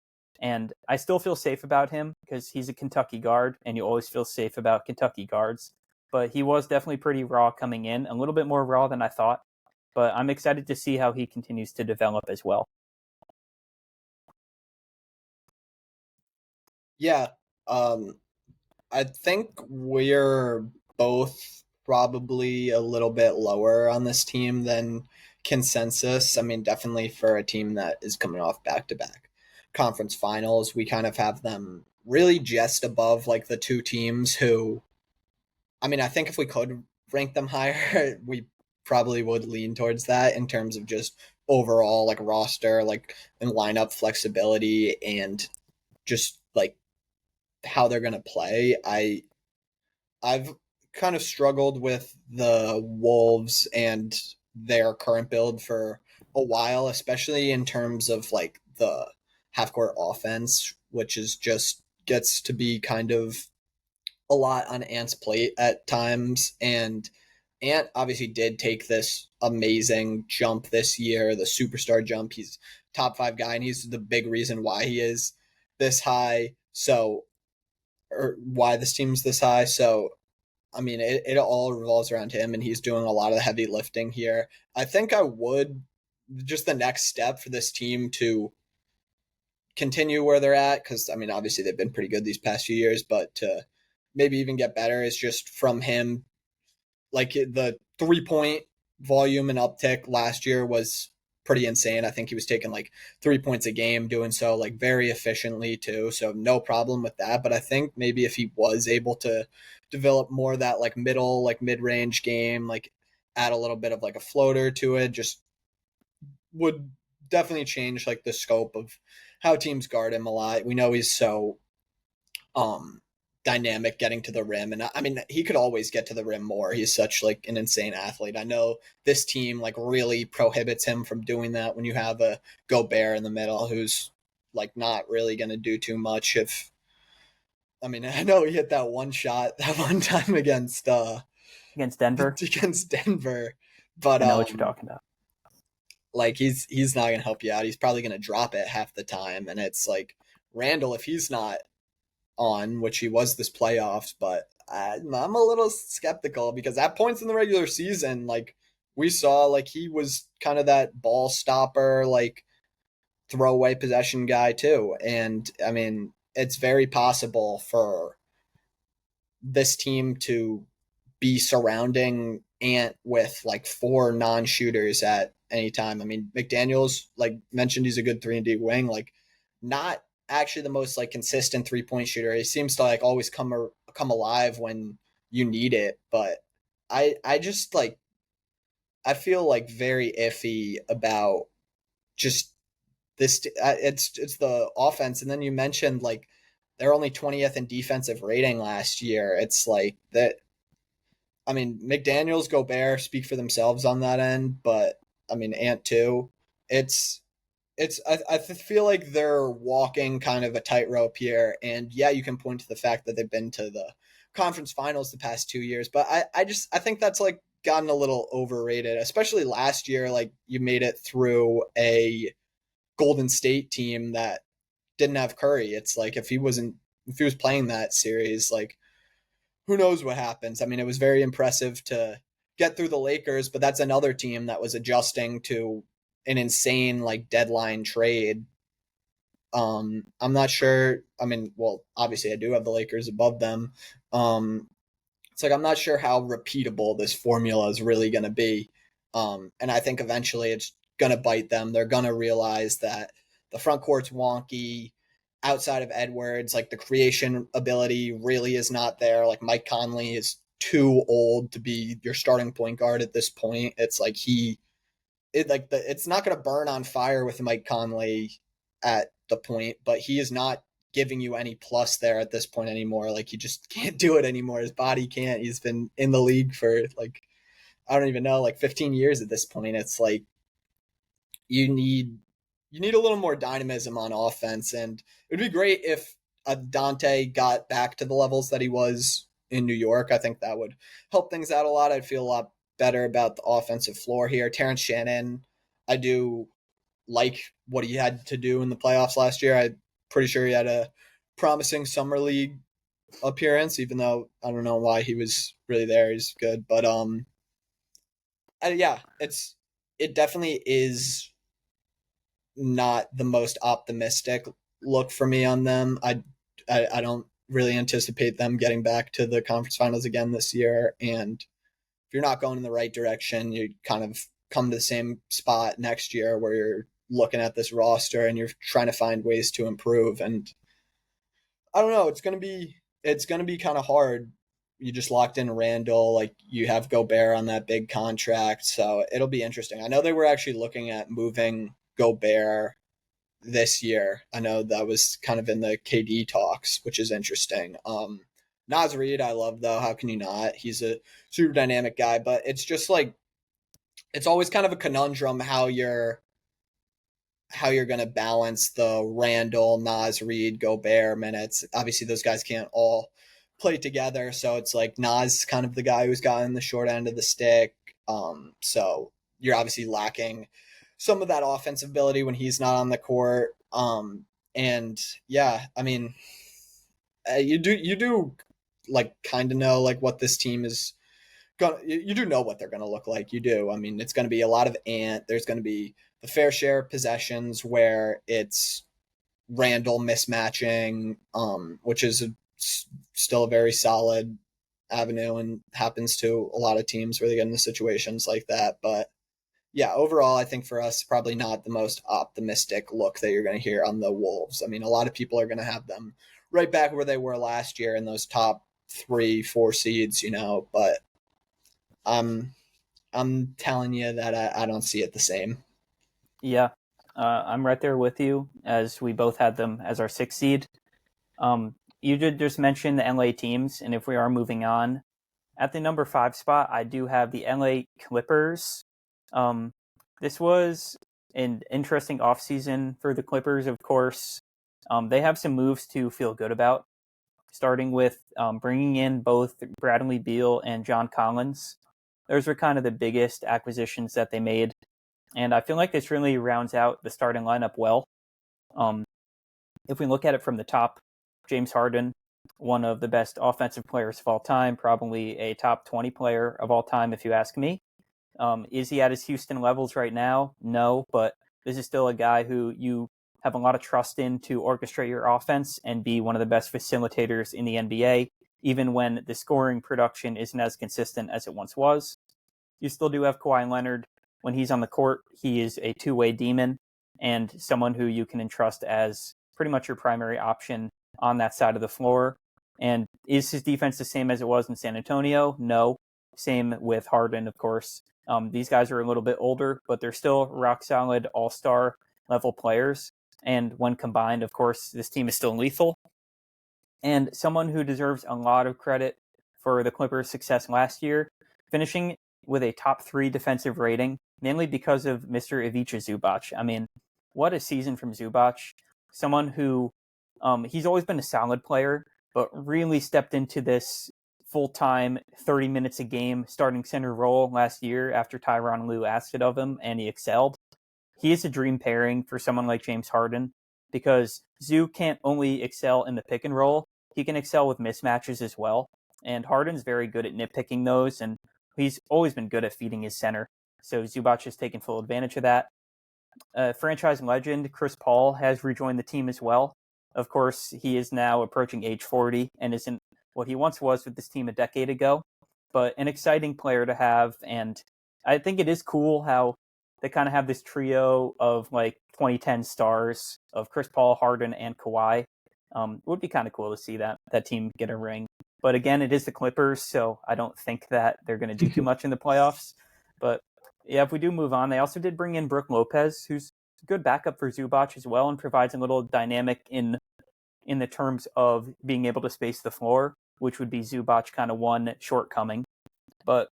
And I still feel safe about him because he's a Kentucky guard, and you always feel safe about Kentucky guards. But he was definitely pretty raw coming in, a little bit more raw than I thought. But I'm excited to see how he continues to develop as well. Yeah. Um, I think we're both probably a little bit lower on this team than consensus. I mean, definitely for a team that is coming off back to back conference finals, we kind of have them really just above like the two teams who, I mean, I think if we could rank them higher, we probably would lean towards that in terms of just overall like roster, like and lineup flexibility and just like how they're going to play. I've kind of struggled with the Wolves and their current build for a while, especially in terms of like the half court offense, which is just gets to be kind of a lot on Ant's plate at times. And Ant obviously did take this amazing jump this year, the superstar jump. He's top five guy, and he's the big reason why he is this high. So, or why this team's this high. So I mean, it all revolves around him, and he's doing a lot of the heavy lifting here. I think I would just the next step for this team to continue where they're at, because I mean, obviously they've been pretty good these past few years, but to maybe even get better is just from him. Like the 3 point volume and uptick last year was pretty insane. I think he was taking like 3 points a game, doing so like very efficiently too. So no problem with that. But I think maybe if he was able to develop more of that like middle, like mid range game, like add a little bit of like a floater to it, just would definitely change like the scope of how teams guard him a lot. We know he's so um dynamic getting to the rim, and I mean he could always get to the rim more. He's such like an insane athlete. I know this team like really prohibits him from doing that when you have a Gobert in the middle who's like not really going to do too much. If I mean I know he hit that one shot that one time Against Denver. against Denver, but I know what you're talking about. like he's not going to help you out. He's probably going to drop it half the time, and it's like Randall, if he's not on, which he was this playoffs, but I'm a little skeptical because at points in the regular season, like we saw, like he was kind of that ball stopper, like throwaway possession guy too. And I mean, it's very possible for this team to be surrounding Ant with like four non-shooters at any time. I mean, McDaniel's like mentioned he's a good 3-and-D wing, like not actually the most like consistent 3-point shooter. He seems to like always come alive when you need it, but I just like I feel like very iffy about just this. It's the offense, and then you mentioned like they're only 20th in defensive rating last year. It's like that. I mean, McDaniel's, Gobert speak for themselves on that end, but I mean, Ant too. It's I feel like they're walking kind of a tightrope here, and yeah, you can point to the fact that they've been to the conference finals the past 2 years, but I think that's like gotten a little overrated, especially last year. Like you made it through a Golden State team that didn't have Curry. It's like if he was playing that series, like who knows what happens. I mean, it was very impressive to get through the Lakers, but that's another team that was adjusting to an insane like deadline trade. I'm not sure. I mean, well, obviously I do have the Lakers above them. It's like I'm not sure how repeatable this formula is really going to be. And I think eventually it's going to bite them. They're going to realize that the front court's wonky. Outside of Edwards, like the creation ability really is not there. Like Mike Conley is too old to be your starting point guard at this point. It's like it's not going to burn on fire with Mike Conley at the point, but he is not giving you any plus there at this point anymore. Like he just can't do it anymore. His body can't. He's been in the league for like I don't even know, like 15 years at this point. It's like you need you need a little more dynamism on offense, and it would be great if Dante got back to the levels that he was in New York. I think that would help things out a lot. I'd feel a lot better about the offensive floor here. Terrence Shannon, I do like what he had to do in the playoffs last year. I'm pretty sure he had a promising summer league appearance, even though I don't know why he was really there. He's good, but yeah, it definitely is not the most optimistic look for me on them. I I don't really anticipate them getting back to the conference finals again this year. And if you're not going in the right direction, you kind of come to the same spot next year where you're looking at this roster and you're trying to find ways to improve. And I don't know, it's gonna be kind of hard. You just locked in Randall, like you have Gobert on that big contract, so it'll be interesting. I know they were actually looking at moving Gobert this year. I know that was kind of in the KD talks, which is interesting. Naz Reid, I love though. How can you not? He's a super dynamic guy, but it's just like it's always kind of a conundrum how you're going to balance the Randall, Naz Reid, Gobert minutes. Obviously, those guys can't all play together, so it's like Naz kind of the guy who's gotten the short end of the stick. So you're obviously lacking some of that offensive ability when he's not on the court. And yeah, I mean, you do like kind of know like what this team is gonna. You do know what they're gonna look like. You do. I mean, it's gonna be a lot of ant. There's gonna be the fair share of possessions where it's Randall mismatching, which is still a very solid avenue and happens to a lot of teams where they get into situations like that. But yeah, overall, I think for us, probably not the most optimistic look that you're going to hear on the Wolves. I mean, a lot of people are going to have them right back where they were last year in those top 3, 4 seeds, but I'm I'm telling you that I don't see it the same. Yeah, I'm right there with you, as we both had them as our 6th seed. You did just mention the LA teams, and if we are moving on, at the number 5 spot, I do have the LA Clippers. This was an interesting offseason for the Clippers, of course. They have some moves to feel good about, starting with bringing in both Bradley Beal and John Collins. Those were kind of the biggest acquisitions that they made. And I feel like this really rounds out the starting lineup well. Um, if we look at it from the top, James Harden, one of the best offensive players of all time, probably a top 20 player of all time, if you ask me. Is he at his Houston levels right now? No, but this is still a guy who you have a lot of trust in to orchestrate your offense and be one of the best facilitators in the NBA, even when the scoring production isn't as consistent as it once was. You still do have Kawhi Leonard. When he's on the court, he is a two-way demon and someone who you can entrust as pretty much your primary option on that side of the floor. And is his defense the same as it was in San Antonio? No. Same with Harden, of course. These guys are a little bit older, but they're still rock solid all-star level players. And when combined, of course, this team is still lethal. And someone who deserves a lot of credit for the Clippers' success last year, finishing with a top 3 defensive rating, mainly because of Mr. Ivica Zubac. I mean, what a season from Zubac. Someone who, he's always been a solid player, but really stepped into this full-time 30 minutes a game starting center role last year after Tyronn Lue asked it of him, and he excelled. He is a dream pairing for someone like James Harden, because Zoo can't only excel in the pick and roll, he can excel with mismatches as well. And Harden's very good at nitpicking those, and he's always been good at feeding his center. So Zubac has taken full advantage of that. Franchise legend Chris Paul has rejoined the team as well. Of course, he is now approaching age 40 and isn't what he once was with this team a decade ago, but an exciting player to have. And I think it is cool how they kind of have this trio of like 2010 stars of Chris Paul, Harden, and Kawhi. It would be kind of cool to see that team get a ring. But again, it is the Clippers, so I don't think that they're going to do too much in the playoffs. But yeah, if we do move on, they also did bring in Brook Lopez, who's a good backup for Zubac as well, and provides a little dynamic in the terms of being able to space the floor, which would be Zubac kind of one shortcoming. But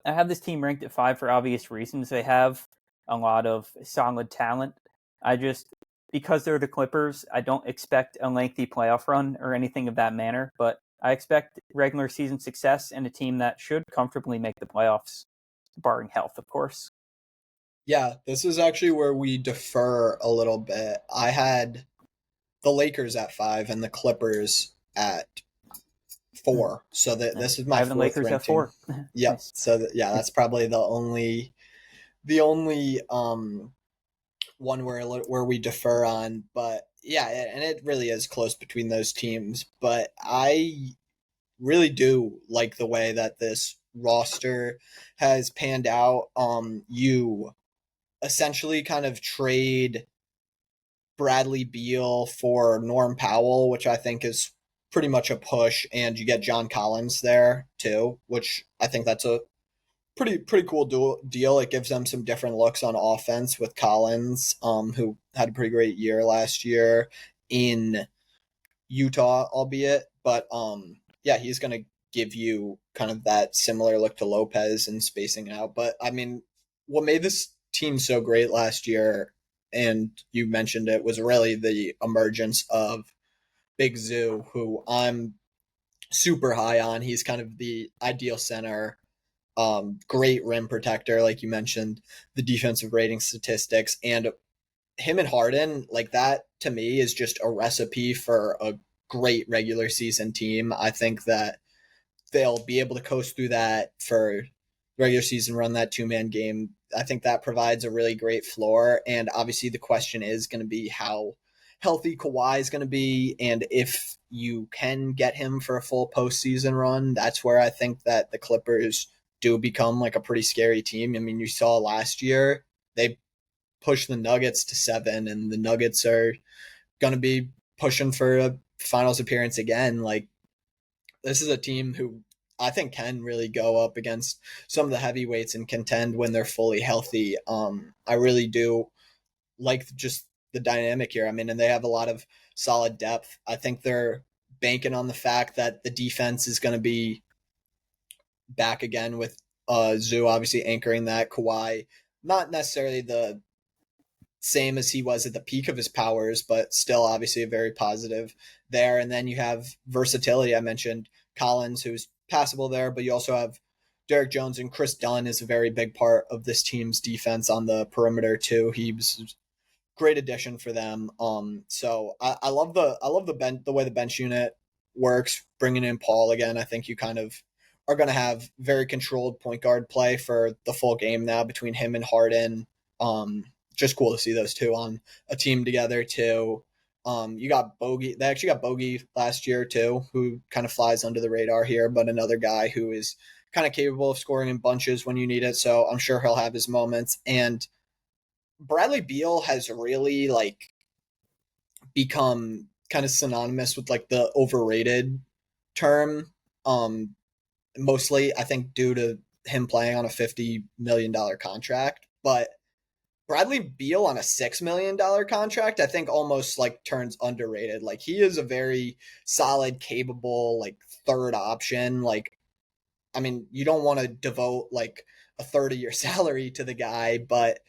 I have this team ranked at 5 for obvious reasons. They have a lot of solid talent. Because they're the Clippers, I don't expect a lengthy playoff run or anything of that manner, but I expect regular season success and a team that should comfortably make the playoffs, barring health, of course. Yeah, this is actually where we defer a little bit. I had the Lakers at 5 and the Clippers at 4. So this is I my have the fourth Lakers at ranked team. 4. Yep. Nice. So yeah, that's probably the only one where we defer on, but yeah, and it really is close between those teams. But I really do like the way that this roster has panned out. You essentially kind of trade Bradley Beal for Norm Powell, which I think is pretty much a push, and you get John Collins there too, which I think that's a pretty cool deal. It gives them some different looks on offense with Collins, who had a pretty great year last year in Utah, albeit, but yeah, he's gonna give you kind of that similar look to Lopez and spacing out. But I mean, what made this team so great last year, and you mentioned it, was really the emergence of Big Zoo, who I'm super high on. He's kind of the ideal center, great rim protector, like you mentioned, the defensive rating statistics, and him and Harden, like that to me is just a recipe for a great regular season team. I think that they'll be able to coast through that for regular season, run that 2-man game. I think that provides a really great floor. And obviously, the question is going to be how healthy Kawhi is going to be, and if you can get him for a full postseason run. That's where I think that the Clippers do become like a pretty scary team. I mean, you saw last year they pushed the Nuggets to 7, and the Nuggets are going to be pushing for a finals appearance again. Like, this is a team who I think can really go up against some of the heavyweights and contend when they're fully healthy. I really do like just the dynamic here. I mean, and they have a lot of solid depth. I think they're banking on the fact that the defense is going to be back again with Zoo obviously anchoring that. Kawhi, not necessarily the same as he was at the peak of his powers, but still obviously a very positive there. And then you have versatility. I mentioned Collins, who's passable there, but you also have Derek Jones, and Chris Dunn is a very big part of this team's defense on the perimeter too. He was great addition for them. So I love the way the bench unit works. Bringing in Paul again, I think you kind of are going to have very controlled point guard play for the full game now between him and Harden. Just cool to see those two on a team together too. You got Bogey. They actually got Bogey last year too, who kind of flies under the radar here, but another guy who is kind of capable of scoring in bunches when you need it. So I'm sure he'll have his moments. And Bradley Beal has really like become kind of synonymous with like the overrated term. Mostly I think due to him playing on a $50 million contract, but Bradley Beal on a $6 million contract, I think almost like turns underrated. Like, he is a very solid, capable, like third option. Like, I mean, you don't want to devote like a third of your salary to the guy, but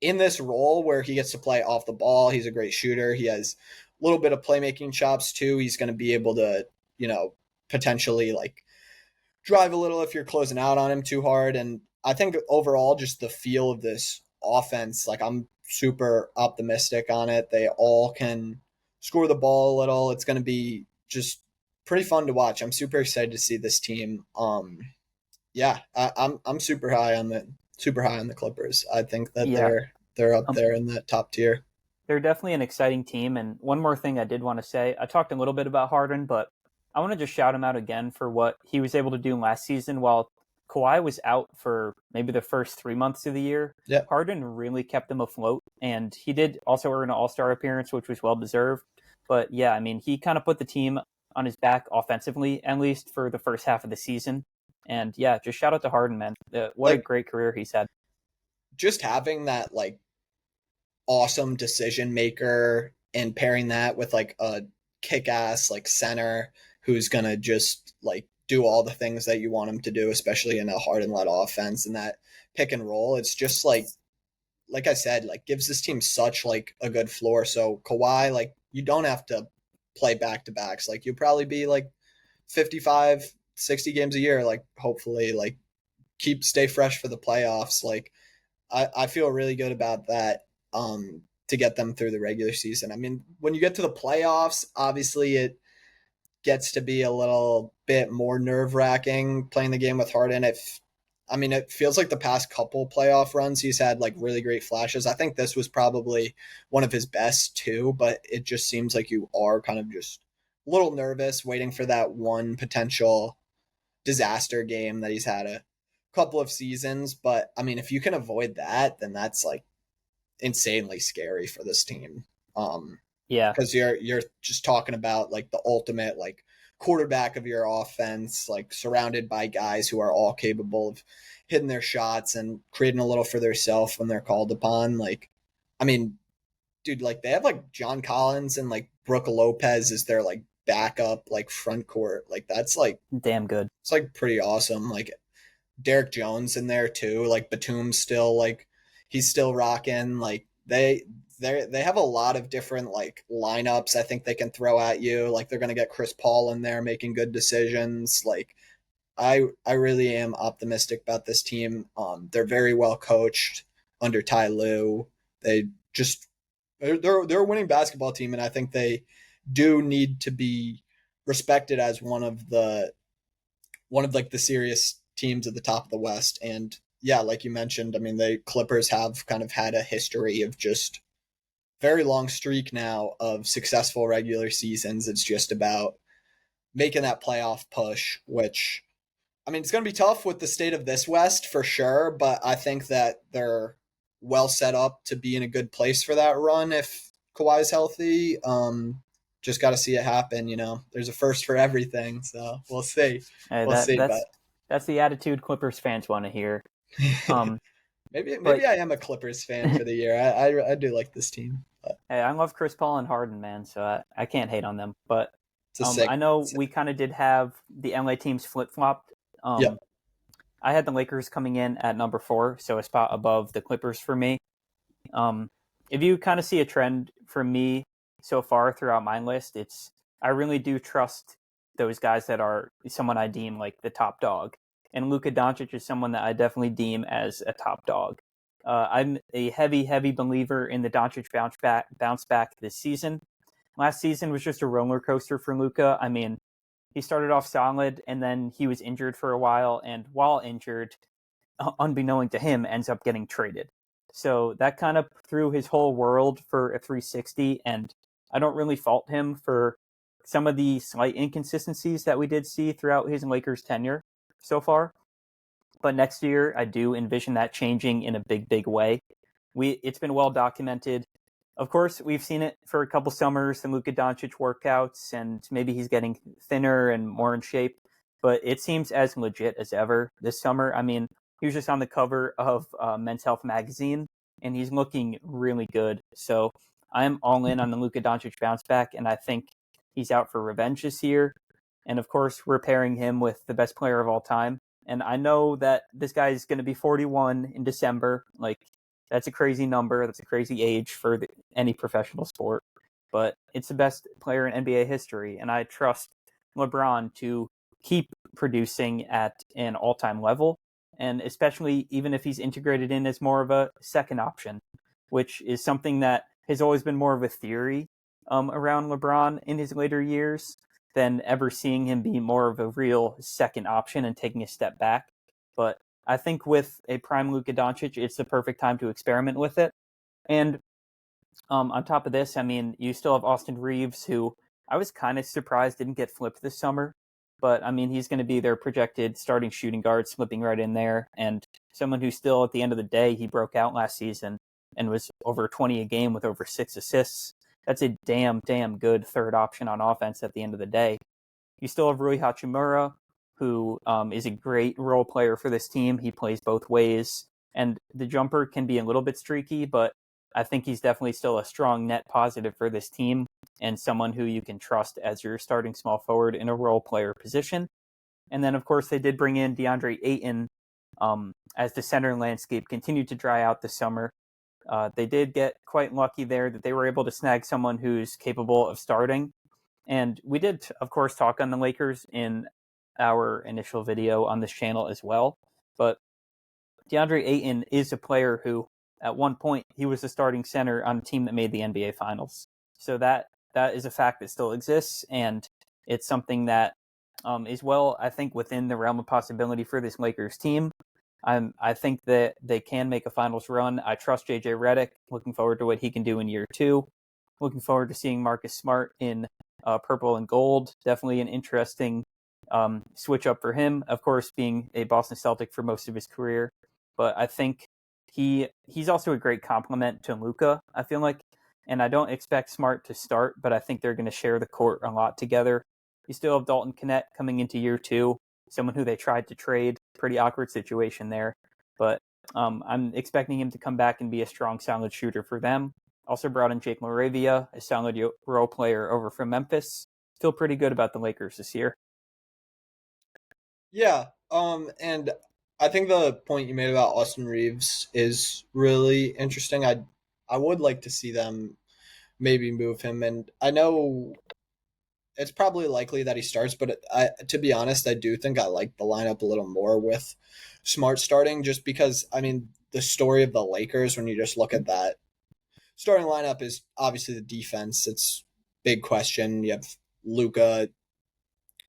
in this role where he gets to play off the ball, he's a great shooter. He has a little bit of playmaking chops too. He's going to be able to, potentially like drive a little if you're closing out on him too hard. And I think overall, just the feel of this offense, like, I'm super optimistic on it. They all can score the ball a little. It's going to be just pretty fun to watch. I'm super excited to see this team. Yeah, I'm super high on the Clippers. I think that Yeah, they're up um, there in the top tier. they're definitely an exciting team. And one more thing I did want to say, I talked a little bit about Harden, but I want to just shout him out again for what he was able to do last season. While Kawhi was out for maybe the first 3 months of the year, Yeah, Harden really kept them afloat. And he did also earn an All-Star appearance, which was well deserved. But yeah, I mean, he kind of put the team on his back offensively, at least for the first half of the season. And yeah, just shout out to Harden, man. What a like, great career he's had. just having that like awesome decision maker and pairing that with like a kick ass like center who's gonna just like do all the things that you want him to do, especially in a Harden led offense and that pick and roll. It's just like I said, like, gives this team such like a good floor. So Kawhi, like, you don't have to play back to backs. Like, you'll probably be like 55, 60 games a year, like, hopefully, like, stay fresh for the playoffs. Like, I feel really good about that, to get them through the regular season. I mean, when you get to the playoffs, obviously it gets to be a little bit more nerve wracking playing the game with Harden. If I mean, it feels like the past couple playoff runs he's had like really great flashes. I think this was probably one of his best too, but it just seems like you are kind of just a little nervous waiting for that one potential disaster game that he's had a couple of seasons. But I mean, if you can avoid that, then that's like insanely scary for this team. Um, Yeah, because you're just talking about like the ultimate like quarterback of your offense, like surrounded by guys who are all capable of hitting their shots and creating a little for themselves when they're called upon. Like, I mean, dude, like they have like John Collins and like Brooke Lopez is their like backup like front court. Like that's like damn good. it's like pretty awesome. Like Derek Jones in there too. Like Batum's still like he's still rocking. Like they have a lot of different like lineups I think they can throw at you. Like they're gonna get Chris Paul in there making good decisions. Like I really am optimistic about this team. They're very well coached under Ty Lue. They just they're a winning basketball team, and I think they do need to be respected as one of like the serious teams at the top of the West. And yeah, like you mentioned, I mean, the Clippers have kind of had a history of just very long streak now of successful regular seasons. It's just about making that playoff push, which I mean, it's going to be tough with the state of this West for sure, but I think that they're well set up to be in a good place for that run if Kawhi's healthy. Just got to see it happen. You know, there's a first for everything, so we'll see. Hey, We'll see, but that's the attitude Clippers fans want to hear. Um, maybe but I am a Clippers fan for the year. I do like this team, but hey, I love Chris Paul and Harden, man, so I can't hate on them. But it's a I know sick. we kind of did have the LA teams flip flopped. Yep. I had the Lakers coming in at number 4, so a spot above the Clippers for me. Um, if you kind of see a trend for me so far throughout my list, it's I really do trust those guys that are someone I deem like the top dog. And Luka Doncic is someone that I definitely deem as a top dog. I'm a heavy believer in the Doncic bounce back this season. Last season was just a roller coaster for Luka. I mean, he started off solid and then he was injured for a while, and while injured, unbeknown to him, ends up getting traded. So that kind of threw his whole world for a 360, and I don't really fault him for some of the slight inconsistencies that we did see throughout his Lakers tenure so far. But next year, I do envision that changing in a big way. It's been well documented. Of course, we've seen it for a couple summers, the Luka Doncic workouts, and maybe he's getting thinner and more in shape. But it seems as legit as ever this summer. I mean, he was just on the cover of Men's Health magazine, and he's looking really good. So I'm all in on the Luka Doncic bounce back, and I think he's out for revenge this year. And of course, we're pairing him with the best player of all time. And I know that this guy is going to be 41 in December. Like, that's a crazy number. That's a crazy age for any professional sport. But it's the best player in NBA history. And I trust LeBron to keep producing at an all time level. And especially even if he's integrated in as more of a second option, which is something that has always been more of a theory around LeBron in his later years than ever seeing him be more of a real second option and taking a step back. But I think with a prime Luka Doncic, it's the perfect time to experiment with it. And on top of this, I mean, you still have Austin Reeves, who I was kind of surprised didn't get flipped this summer. But I mean, he's going to be their projected starting shooting guard, slipping right in there. And someone who still, at the end of the day, he broke out last season and was over 20 a game with over 6 assists. That's a damn good third option on offense at the end of the day. You still have Rui Hachimura, who is a great role player for this team. He plays both ways, and the jumper can be a little bit streaky, but I think he's definitely still a strong net positive for this team and someone who you can trust as your starting small forward in a role player position. And then, of course, they did bring in DeAndre Ayton as the center landscape continued to dry out this summer. They did get quite lucky there that they were able to snag someone who's capable of starting. And we did, of course, talk on the Lakers in our initial video on this channel as well. But DeAndre Ayton is a player who, at one point, he was the starting center on a team that made the NBA Finals. So that is a fact that still exists, and it's something that is well, I think, within the realm of possibility for this Lakers team. I think that they can make a finals run. I trust JJ Redick. Looking forward to what he can do in year two. Looking forward to seeing Marcus Smart in purple and gold. Definitely an interesting switch up for him. Of course, being a Boston Celtic for most of his career, but I think he's also a great complement to Luka. I feel like, and I don't expect Smart to start, but I think they're going to share the court a lot together. You still have Dalton Knecht coming into year two, someone who they tried to trade. Pretty awkward situation there, but I'm expecting him to come back and be a strong, solid shooter for them. Also brought in Jake Moravia, a solid role player over from Memphis. Feel pretty good about the Lakers this year. Yeah. And I think the point you made about Austin Reeves is really interesting. I would like to see them maybe move him, and I know it's probably likely that he starts, but to be honest, I do think I like the lineup a little more with Smart starting, just because I mean the story of the Lakers when you just look at that starting lineup is obviously the defense. It's big question. You have Luca,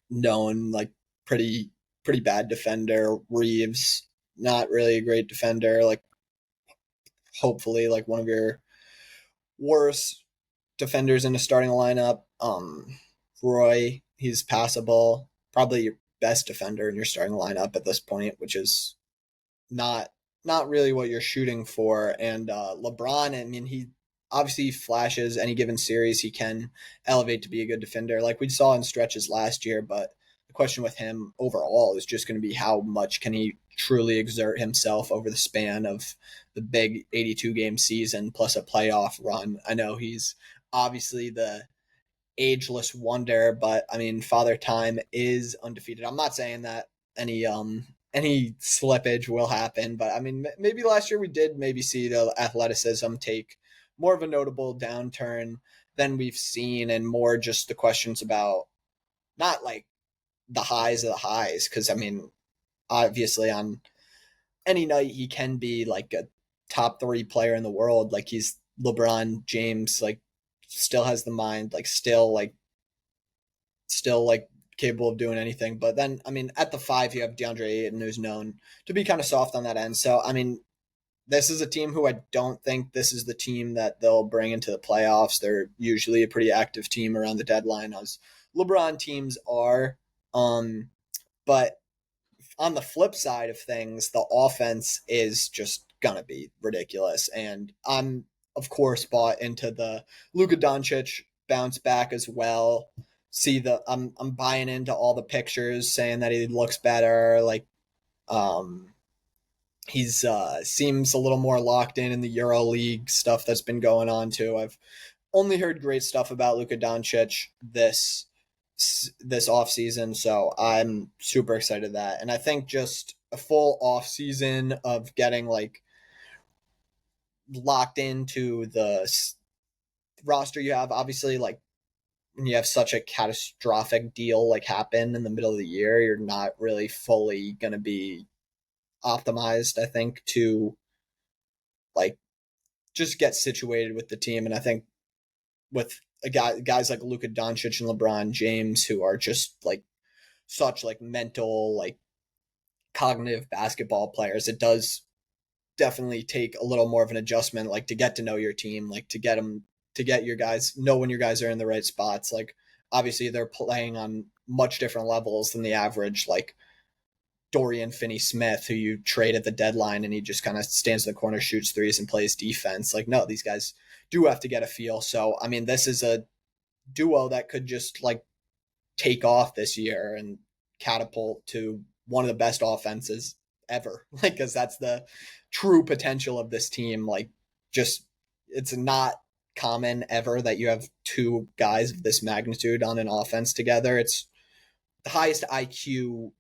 known like pretty pretty bad defender. Reeves, not really a great defender. Like hopefully like one of your worst defenders in the starting lineup. Roy, he's passable. Probably your best defender in your starting lineup at this point, which is not not really what you're shooting for. And LeBron, I mean, he obviously flashes any given series. He can elevate to be a good defender, like we saw in stretches last year. But the question with him overall is just going to be how much can he truly exert himself over the span of the big 82 game season plus a playoff run. I know he's obviously the ageless wonder, but I mean, Father Time is undefeated. I'm not saying that any slippage will happen, but I mean, maybe last year we did maybe see the athleticism take more of a notable downturn than we've seen, and more just the questions about not like the highs of the highs, because I mean, obviously on any night he can be like a top three player in the world, like he's LeBron James, like still has the mind, like still capable of doing anything. But then, I mean, at the five, you have DeAndre Ayton, who's known to be kind of soft on that end. So, I mean, this is a team who I don't think this is the team that they'll bring into the playoffs. They're usually a pretty active team around the deadline, as LeBron teams are. But on the flip side of things, the offense is just gonna be ridiculous. And I'm of course bought into the Luka Doncic bounce back as well. I'm buying into all the pictures saying that he looks better. Like um he's seems a little more locked in the Euro League stuff that's been going on too. I've only heard great stuff about Luka Doncic this off season, so I'm super excited that. And I think just a full off season of getting like locked into the roster you have, obviously, like when you have such a catastrophic deal like happen in the middle of the year, you're not really fully going to be optimized, I think, to like just get situated with the team. And I think with guys like Luka Doncic and LeBron James, who are just like such like mental, like cognitive basketball players, it does definitely take a little more of an adjustment, like to get to know your team, like to get your guys, know when your guys are in the right spots. Like obviously they're playing on much different levels than the average, like Dorian Finney Smith, who you trade at the deadline and he just kind of stands in the corner, shoots threes, and plays defense. Like, no, these guys do have to get a feel. So, I mean, this is a duo that could just like take off this year and catapult to one of the best offenses ever. Like, because that's the true potential of this team. Like, just it's not common ever that you have two guys of this magnitude on an offense together. It's the highest IQ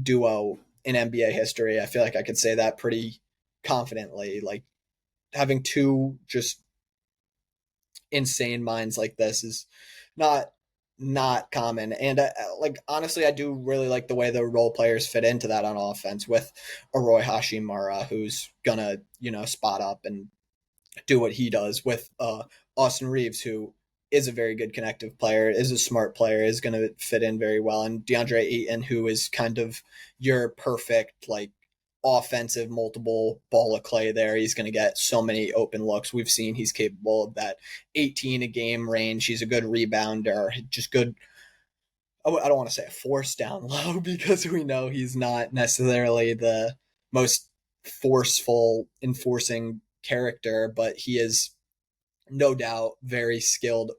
duo in NBA history. I feel like I could say that pretty confidently. Like having two just insane minds like this is not not common. And like honestly, I do really like the way the role players fit into that on offense with a Roy Hashimura who's gonna spot up and do what he does, with Austin Reeves, who is a very good connective player, is a smart player, is going to fit in very well, and DeAndre Ayton, who is kind of your perfect like offensive multiple ball of clay there. He's going to get so many open looks. We've seen he's capable of that 18 a game range. He's a good rebounder, just good. I don't want to say a force down low because we know he's not necessarily the most forceful enforcing character, but he is no doubt very skilled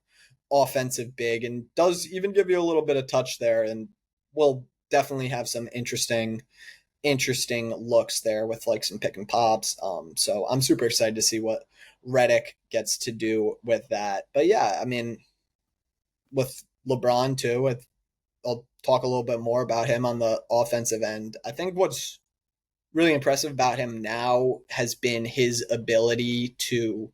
offensive big and does even give you a little bit of touch there and will definitely have some interesting looks there with like some pick and pops. So I'm super excited to see what Reddick gets to do with that. But yeah, I mean, with LeBron too, I'll talk a little bit more about him on the offensive end. I think what's really impressive about him now has been his ability to,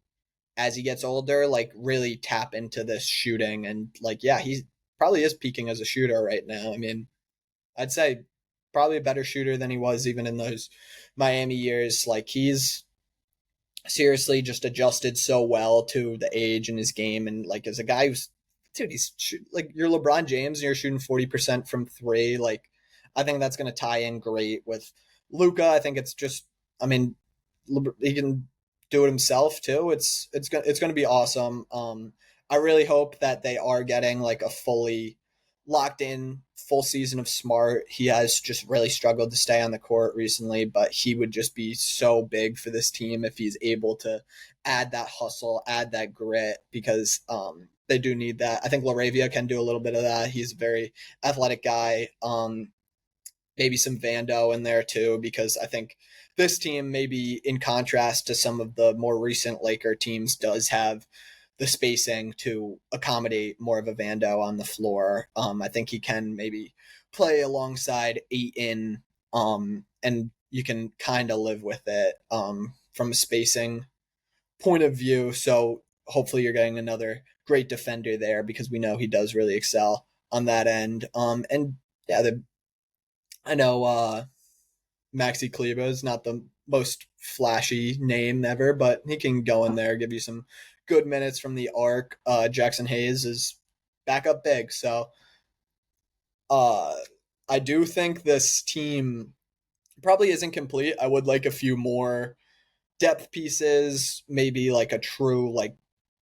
as he gets older, like really tap into this shooting. And like, yeah, he probably is peaking as a shooter right now. I mean, I'd say probably a better shooter than he was even in those Miami years. Like he's seriously just adjusted so well to the age and his game. And like as a guy who's, dude, like you're LeBron James and you're shooting 40% from three. Like I think that's going to tie in great with Luca. I think it's just, I mean, he can do it himself too. It's going to be awesome. I really hope that they are getting like a fully locked in full season of Smart. He has just really struggled to stay on the court recently, but he would just be so big for this team if he's able to add that hustle, add that grit, because they do need that. I think Laravia can do a little bit of that. He's a very athletic guy. Maybe some Vando in there too, because I think this team, maybe in contrast to some of the more recent Laker teams, does have the spacing to accommodate more of a Vando on the floor. I think he can maybe play alongside Ayton, and you can kind of live with it from a spacing point of view. So hopefully you're getting another great defender there because we know he does really excel on that end. And yeah, I know Maxi Kleber is not the most flashy name ever, but he can go in there, give you some good minutes from the arc. Jackson Hayes is back up big. So uh, I do think this team probably isn't complete. I would like a few more depth pieces, maybe like a true like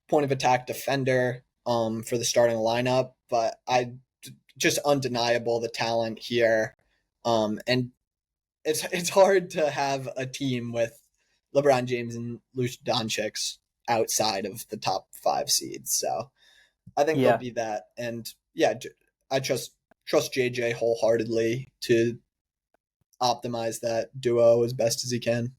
point of attack defender for the starting lineup, but I just undeniable the talent here. And it's hard to have a team with LeBron James and Luka Doncic outside of the top 5 seeds. So I think they'll Yeah, be that. And yeah, I trust JJ wholeheartedly to optimize that duo as best as he can.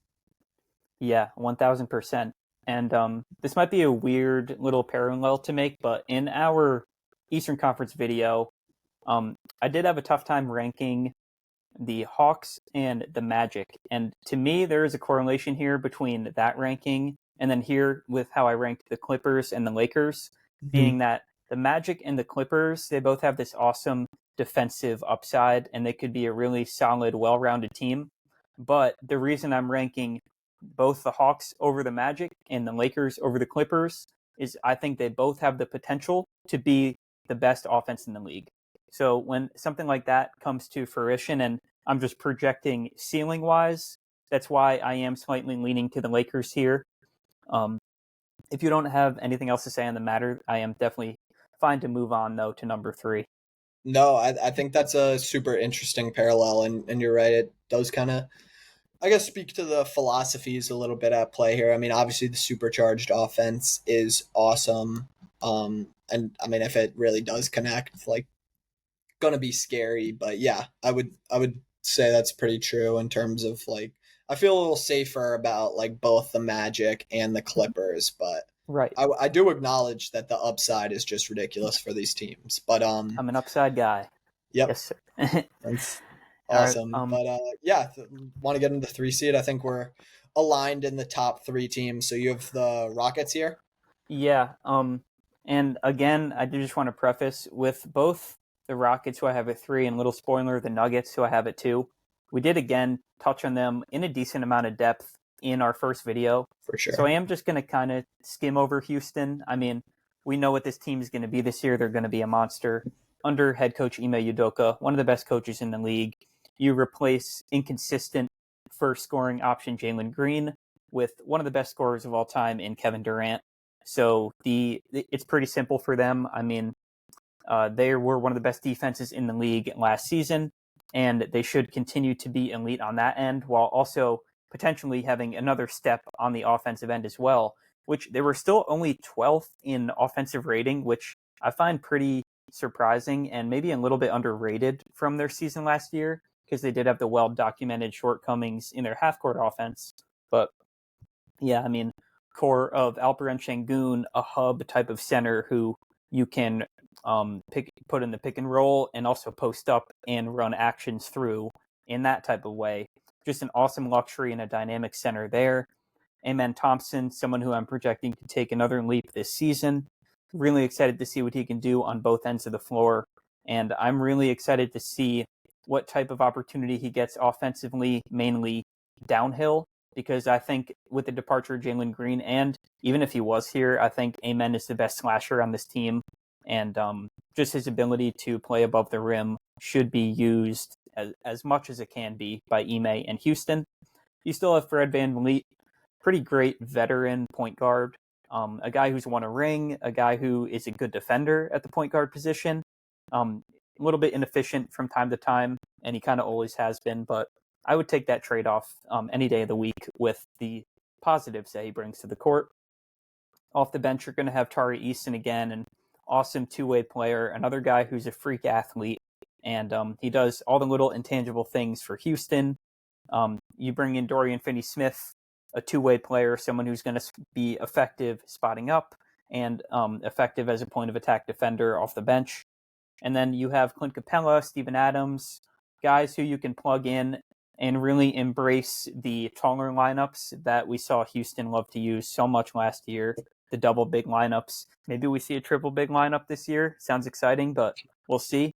yeah, 1000%. And this might be a weird little parallel to make, but in our Eastern Conference video, I did have a tough time ranking the Hawks and the Magic. And to me, there is a correlation here between that ranking and then here with how I ranked the Clippers and the Lakers, Mm-hmm. being that the Magic and the Clippers, they both have this awesome defensive upside and they could be a really solid, well rounded team. But the reason I'm ranking both the Hawks over the Magic and the Lakers over the Clippers is I think they both have the potential to be the best offense in the league. So when something like that comes to fruition, and I'm just projecting ceiling wise, that's why I am slightly leaning to the Lakers here. Um, if you don't have anything else to say on the matter, I am definitely fine to move on though to number three. No, I think that's a super interesting parallel, and you're right. It does kind of, I guess, speak to the philosophies a little bit at play here. I mean, obviously, the supercharged offense is awesome. And I mean, if it really does connect, like, gonna be scary. But yeah, I would say that's pretty true in terms of like, I feel a little safer about like both the Magic and the Clippers, but Right. I do acknowledge that the upside is just ridiculous for these teams. But I'm an upside guy. yep, Yes, sir. that's All right. awesome. But yeah, want to get into the 3 seed? I think we're aligned in the top 3 teams. So you have the Rockets here. Yeah. And again, I do just want to preface with both the Rockets, who I have at three, and little spoiler, the Nuggets, who I have at two. We did again touch on them in a decent amount of depth in our first video. For So I sure. am just going to kind of skim over Houston. I mean, we know what this team is going to be this year. They're going to be a monster under head coach Ime Udoka, one of the best coaches in the league. You replace inconsistent first scoring option, Jalen Green, with one of the best scorers of all time in Kevin Durant. So it's pretty simple for them. I mean, they were one of the best defenses in the league last season, and they should continue to be elite on that end, while also potentially having another step on the offensive end as well, which they were still only 12th in offensive rating, which I find pretty surprising and maybe a little bit underrated from their season last year, because they did have the well-documented shortcomings in their half-court offense. But yeah, I mean, core of Alperen Şengün, a hub type of center who you can put in the pick and roll and also post up and run actions through in that type of way. Just an awesome luxury and a dynamic center there. Amen Thompson, someone who I'm projecting to take another leap this season. Really excited to see what he can do on both ends of the floor. And I'm really excited to see what type of opportunity he gets offensively, mainly downhill, because I think with the departure of Jalen Green, and even if he was here, I think Amen is the best slasher on this team. And just his ability to play above the rim should be used as much as it can be by Ime and Houston. You still have Fred VanVleet, pretty great veteran point guard, a guy who's won a ring, a guy who is a good defender at the point guard position, a little bit inefficient from time to time, and he kind of always has been, but I would take that trade-off any day of the week with the positives that he brings to the court. Off the bench, you're going to have Tari Eason again, an awesome two-way player, another guy who's a freak athlete, and he does all the little intangible things for Houston. You bring in Dorian Finney-Smith, a two-way player, someone who's going to be effective spotting up and effective as a point of attack defender off the bench. And then you have Clint Capella, Steven Adams, guys who you can plug in and really embrace the taller lineups that we saw Houston love to use so much last year, the double big lineups. Maybe we see a triple big lineup this year. Sounds exciting, but we'll see.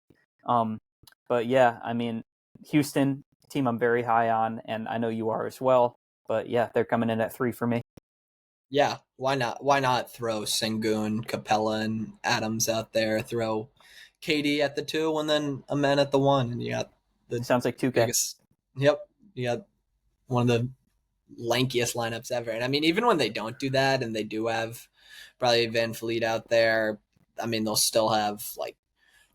But yeah, I mean, Houston, team I'm very high on, and I know you are as well. But yeah, they're coming in at 3 for me. Yeah, why not? Why not throw Sengun, Capella, and Adams out there? Throw KD at the 2, and then Amen at the 1, and you got It the sounds like 2K. biggest. Yep, you got one of the lankiest lineups ever. And I mean, even when they don't do that, and they do have probably Van Fleet out there, I mean, they'll still have like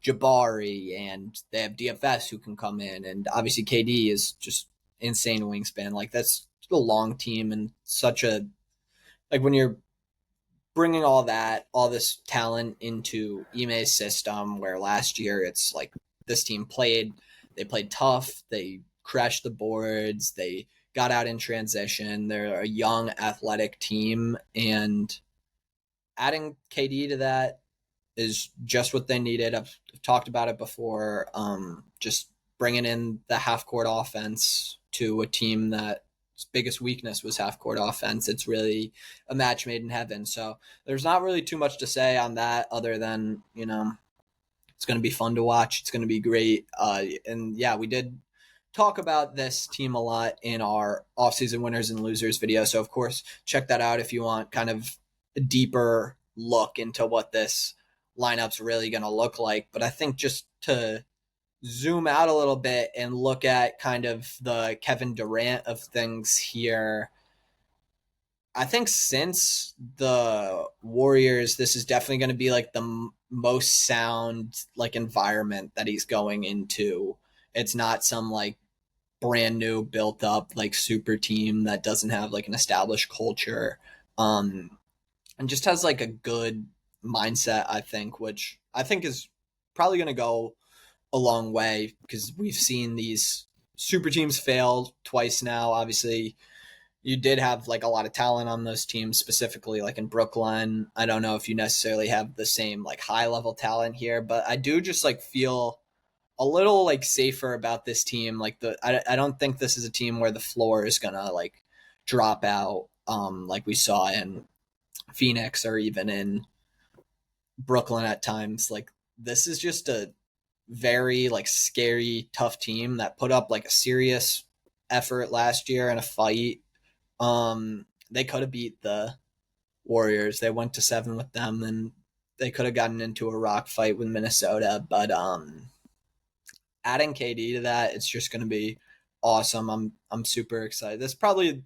Jabari, and they have DFS who can come in, and obviously KD is just insane wingspan. Like that's a long team, and such a like when you're bringing all this talent into Ime's system, where last year it's like this team they played tough, they crashed the boards, they got out in transition. They're a young, athletic team, and adding KD to that is just what they needed. I've talked about it before. Just bringing in the half court offense to a team that its biggest weakness was half court offense. It's really a match made in heaven. So there's not really too much to say on that other than, it's going to be fun to watch. It's going to be great. And yeah, we did talk about this team a lot in our offseason winners and losers video. So of course, check that out if you want kind of a deeper look into what this lineup's really going to look like. But I think just to zoom out a little bit and look at kind of the Kevin Durant of things here, I think since the Warriors, this is definitely going to be like the most sound like environment that he's going into. It's not some like brand new built up like super team that doesn't have like an established culture, and just has like a good mindset, I think, which I think is probably going to go a long way because we've seen these super teams fail twice now. Obviously, you did have like a lot of talent on those teams, specifically like in Brooklyn. I don't know if you necessarily have the same like high level talent here, but I do just like feel a little like safer about this team. Like I don't think this is a team where the floor is gonna like drop out, like we saw in Phoenix or even in Brooklyn at times. Like this is just a very like scary, tough team that put up like a serious effort last year in a fight. They could have beat the Warriors. They went to 7 with them, and they could have gotten into a rock fight with Minnesota. But adding KD to that, it's just going to be awesome. I'm super excited. This is probably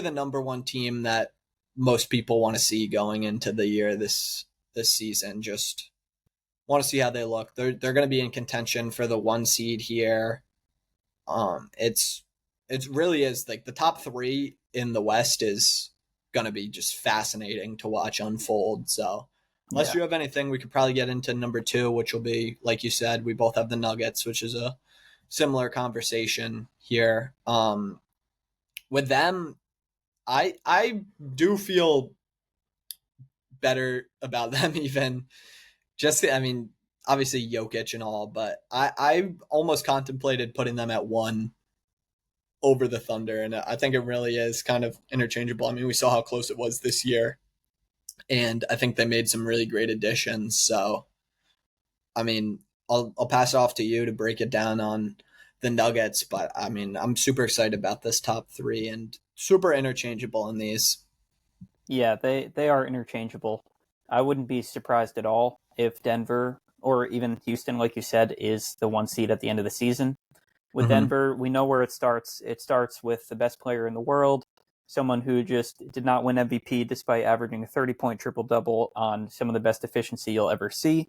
the number one team that most people want to see going into the year this season. Just want to see how they look. They're going to be in contention for the one seed here. It's really is like the top three in the West is going to be just fascinating to watch unfold. So unless Yeah. you have anything, we could probably get into number two, which will be like you said, we both have the Nuggets, which is a similar conversation here. With them, I do feel better about them even just I mean obviously Jokic and all, but I almost contemplated putting them at one over the Thunder, and I think it really is kind of interchangeable. I mean, we saw how close it was this year, and I think they made some really great additions. So, I mean, I'll pass it off to you to break it down on the Nuggets, but I mean, I'm super excited about this top three and super interchangeable in these. Yeah, they are interchangeable. I wouldn't be surprised at all if Denver or even Houston, like you said, is the one seed at the end of the season. With Mm-hmm. Denver, we know where it starts. It starts with the best player in the world, someone who just did not win MVP despite averaging a 30-point triple double on some of the best efficiency you'll ever see.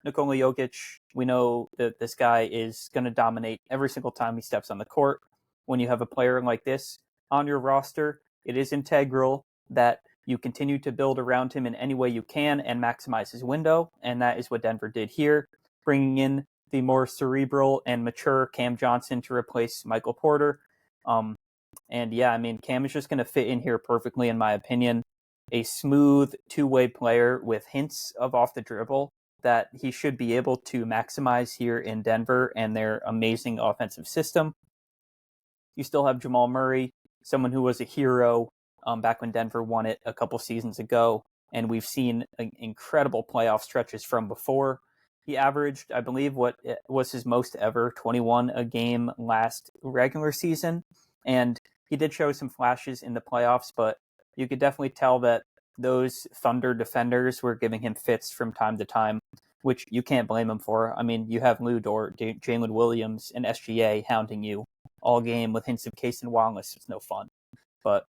Nikola Jokic, we know that this guy is going to dominate every single time he steps on the court. When you have a player like this on your roster, it is integral that you continue to build around him in any way you can and maximize his window. And that is what Denver did here, bringing in the more cerebral and mature Cam Johnson to replace Michael Porter. And yeah, I mean, Cam is just going to fit in here perfectly, in my opinion. A smooth two-way player with hints of off the dribble that he should be able to maximize here in Denver and their amazing offensive system. You still have Jamal Murray, someone who was a hero back when Denver won it a couple seasons ago, and we've seen incredible playoff stretches from before. He averaged, I believe, what was his most ever, 21 a game last regular season, and he did show some flashes in the playoffs, but you could definitely tell that those Thunder defenders were giving him fits from time to time, which you can't blame him for. I mean, you have Lou Dort, Jalen Williams, and SGA hounding you all game with hints of Case and Wallace. It's no fun. But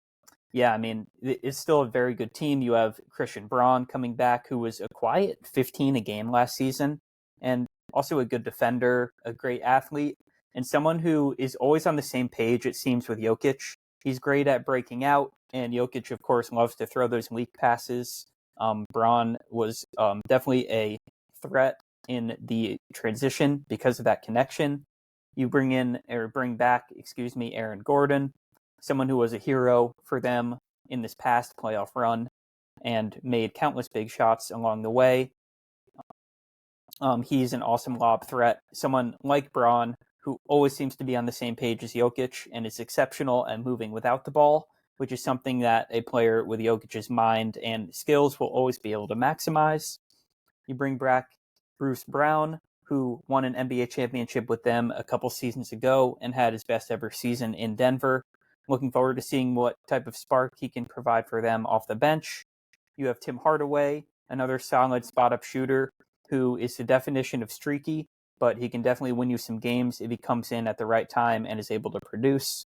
yeah, I mean, it's still a very good team. You have Christian Braun coming back, who was a quiet 15 a game last season, and also a good defender, a great athlete, and someone who is always on the same page, it seems, with Jokic. He's great at breaking out, and Jokic, of course, loves to throw those leak passes. Braun was definitely a threat in the transition because of that connection. You bring back, Aaron Gordon, someone who was a hero for them in this past playoff run and made countless big shots along the way. He's an awesome lob threat, someone like Braun, who always seems to be on the same page as Jokic and is exceptional at moving without the ball, which is something that a player with Jokic's mind and skills will always be able to maximize. You bring back Bruce Brown, who won an NBA championship with them a couple seasons ago and had his best ever season in Denver. Looking forward to seeing what type of spark he can provide for them off the bench. You have Tim Hardaway, another solid spot up shooter who is the definition of streaky, but he can definitely win you some games if he comes in at the right time and is able to produce.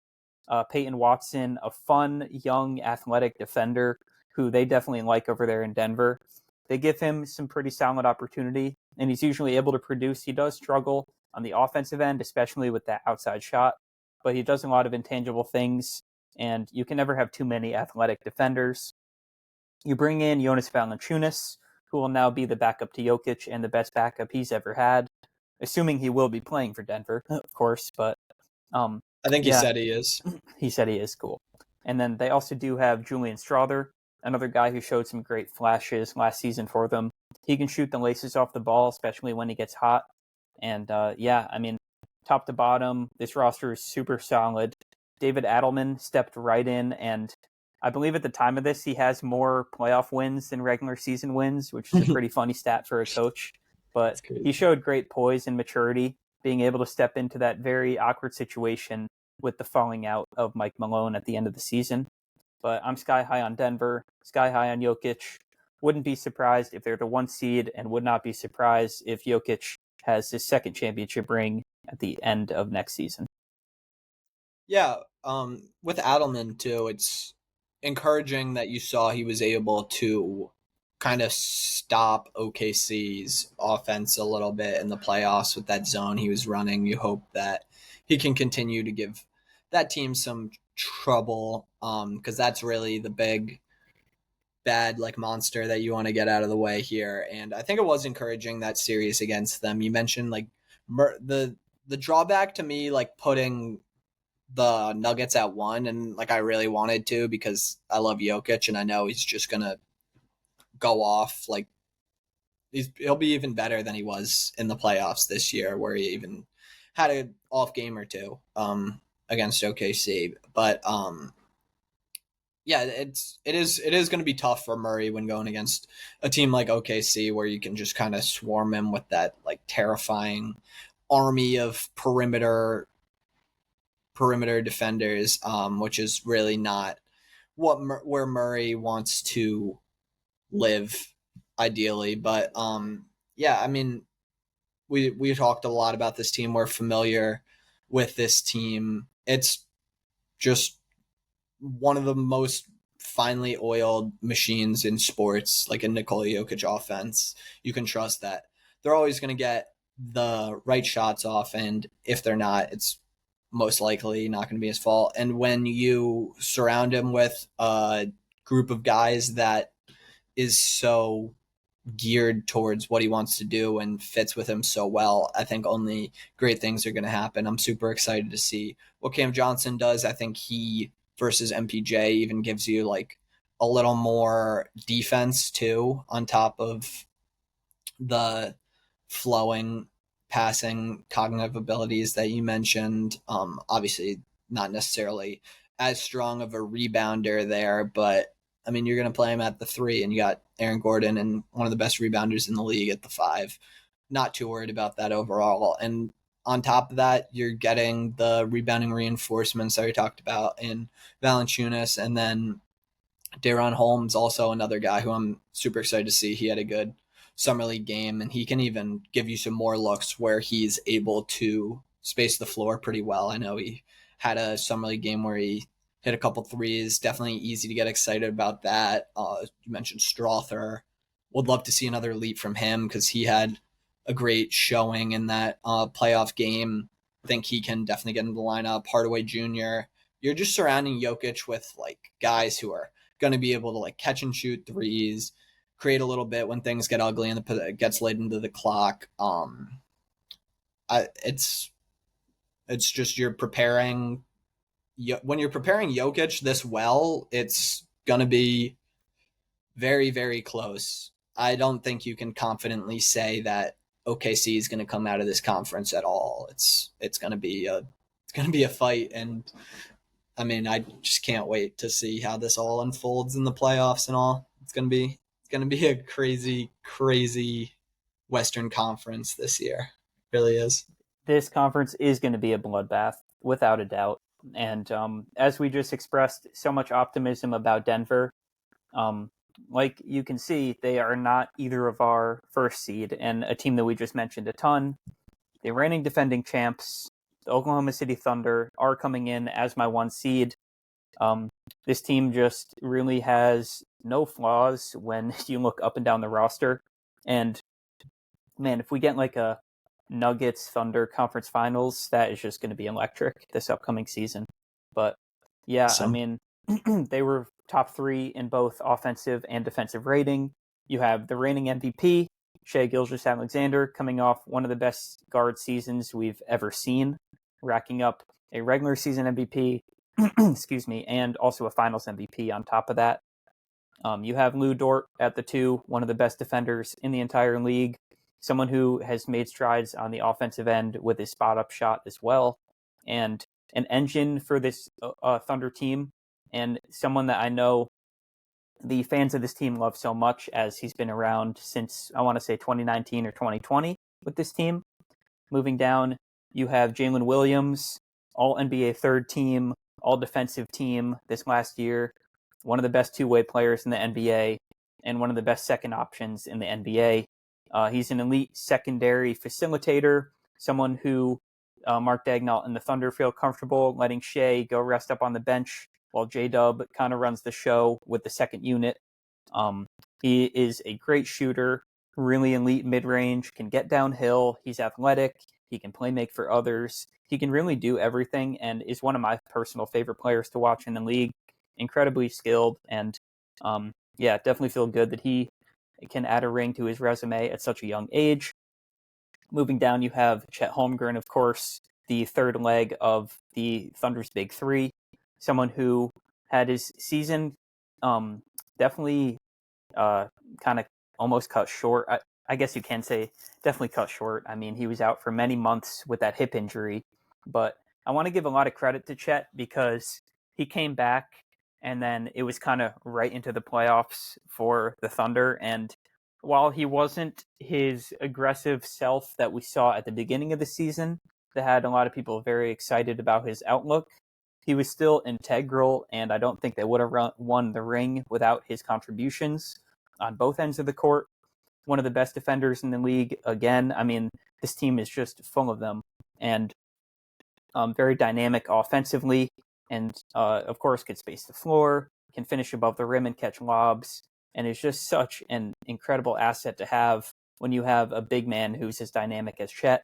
Peyton Watson, a fun, young, athletic defender who they definitely like over there in Denver. They give him some pretty solid opportunity, and he's usually able to produce. He does struggle on the offensive end, especially with that outside shot, but he does a lot of intangible things, and you can never have too many athletic defenders. You bring in Jonas Valanciunas, who will now be the backup to Jokic and the best backup he's ever had, assuming he will be playing for Denver, of course, but um, I think he yeah, said he is. he said he is cool. And then they also do have Julian Strawther, another guy who showed some great flashes last season for them. He can shoot the laces off the ball, especially when he gets hot. And yeah, I mean, top to bottom, this roster is super solid. David Adelman stepped right in, and I believe at the time of this, he has more playoff wins than regular season wins, which is a pretty funny stat for a coach. But That's crazy. he showed great poise and maturity, being able to step into that very awkward situation with the falling out of Mike Malone at the end of the season. But I'm sky high on Denver, sky high on Jokic. Wouldn't be surprised if they're the one seed, and would not be surprised if Jokic has his second championship ring at the end of next season. Yeah, with Adelman too, it's encouraging that you saw he was able to kind of stop OKC's offense a little bit in the playoffs with that zone he was running. You hope that he can continue to give that team some trouble, because that's really the big bad like monster that you want to get out of the way here. And I think it was encouraging that series against them. You mentioned like the drawback to me, like putting the Nuggets at one, and like I really wanted to because I love Jokic and I know he's just gonna go off. Like he'll be even better than he was in the playoffs this year, where he even had an off game or two against OKC. But yeah, it is going to be tough for Murray when going against a team like OKC, where you can just kind of swarm him with that like terrifying army of perimeter defenders, which is really not where Murray wants to live ideally. But yeah, I mean, we talked a lot about this team. We're familiar with this team. It's just one of the most finely oiled machines in sports, like a Nikola Jokic offense. You can trust that they're always going to get the right shots off, and if they're not, it's most likely not going to be his fault. And when you surround him with a group of guys that is so geared towards what he wants to do and fits with him so well, I think only great things are going to happen. I'm super excited to see what Cam Johnson does. I think he versus MPJ even gives you like a little more defense too, on top of the flowing passing cognitive abilities that you mentioned. Obviously, not necessarily as strong of a rebounder there, but I mean, you're going to play him at the three, and you got Aaron Gordon and one of the best rebounders in the league at the five. Not too worried about that overall. And on top of that, you're getting the rebounding reinforcements that we talked about in Valanciunas, and then Daron Holmes, also another guy who I'm super excited to see. He had a good summer league game, and he can even give you some more looks where he's able to space the floor pretty well. I know he had a summer league game where he hit a couple threes. Definitely easy to get excited about that. You mentioned Strother. Would love to see another leap from him because he had a great showing in that playoff game. Think he can definitely get into the lineup. Hardaway Jr. You're just surrounding Jokic with like guys who are going to be able to like catch and shoot threes, create a little bit when things get ugly and it gets late into the clock. It's just you're preparing when you're preparing Jokic this well, it's going to be very, very close. I don't think you can confidently say that OKC is going to come out of this conference at all. It's going to be a fight, and I mean, I just can't wait to see how this all unfolds in the playoffs and all. It's gonna be a crazy, crazy Western Conference this year. It really is. This conference is going to be a bloodbath, without a doubt. And as we just expressed so much optimism about Denver, um, like you can see, they are not either of our first seed, and a team that we just mentioned a ton. The reigning defending champs, the Oklahoma City Thunder, are coming in as my one seed. This team just really has no flaws when you look up and down the roster. And man, if we get like a Nuggets Thunder conference finals, that is just going to be electric this upcoming season. But yeah, I Awesome. mean, they were top three in both offensive and defensive rating. You have the reigning MVP, Shai Gilgeous-Alexander, coming off one of the best guard seasons we've ever seen, racking up a regular season MVP, excuse me, and also a finals MVP on top of that. You have Lou Dort at the two, one of the best defenders in the entire league, someone who has made strides on the offensive end with his spot up shot as well, and an engine for this Thunder team, and someone that I know the fans of this team love so much, as he's been around since, I want to say, 2019 or 2020 with this team. Moving down, you have Jalen Williams, all NBA third team, all defensive team this last year, one of the best two-way players in the NBA, and one of the best second options in the NBA. He's an elite secondary facilitator, someone who Mark Daignault and the Thunder feel comfortable letting Shea go rest up on the bench while J-Dub kind of runs the show with the second unit. He is a great shooter, really elite mid-range, can get downhill. He's athletic. He can play make for others. He can really do everything and is one of my personal favorite players to watch in the league. Incredibly skilled and definitely feel good that he can add a ring to his resume at such a young age. Moving down, you have Chet Holmgren, of course, the third leg of the Thunder's Big Three, someone who had his season definitely kind of almost cut short. I guess you can say definitely cut short. I mean, he was out for many months with that hip injury, but I want to give a lot of credit to Chet because he came back and then it was kind of right into the playoffs for the Thunder. And while he wasn't his aggressive self that we saw at the beginning of the season, that had a lot of people very excited about his outlook, he was still integral, and I don't think they would have won the ring without his contributions on both ends of the court. One of the best defenders in the league. Again, I mean, this team is just full of them, and very dynamic offensively, and of course can space the floor, can finish above the rim and catch lobs, and is just such an incredible asset to have when you have a big man who's as dynamic as Chet.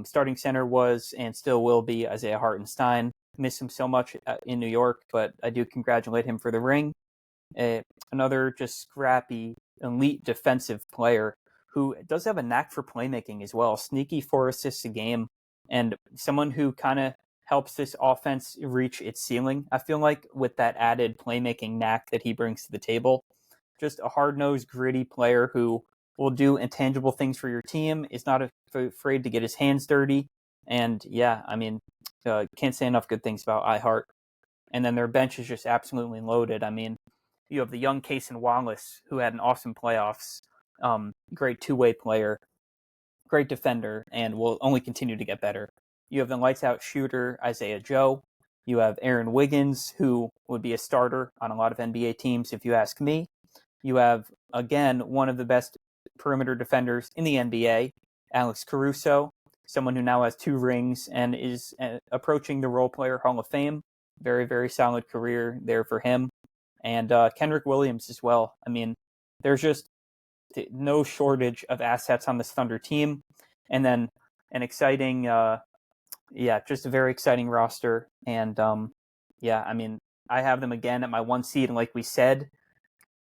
Starting center was and still will be Isaiah Hartenstein. Miss him so much in New York, but I do congratulate him for the ring. Another just scrappy, elite defensive player who does have a knack for playmaking as well. Sneaky 4 assists a game, and someone who kind of helps this offense reach its ceiling, I feel like, with that added playmaking knack that he brings to the table. Just a hard-nosed, gritty player who will do intangible things for your team, is not afraid to get his hands dirty, and can't say enough good things about iHeart. And then their bench is just absolutely loaded. I mean, you have the young Cason Wallace, who had an awesome playoffs, great two-way player, great defender, and will only continue to get better. You have the lights-out shooter, Isaiah Joe. You have Aaron Wiggins, who would be a starter on a lot of NBA teams, if you ask me. You have, again, one of the best perimeter defenders in the NBA, Alex Caruso, someone who now has 2 rings and is approaching the Role Player Hall of Fame. Very, very solid career there for him. And Kendrick Williams as well. I mean, there's just no shortage of assets on this Thunder team. And then an exciting, just a very exciting roster. And I have them again at my 1 seed. And like we said,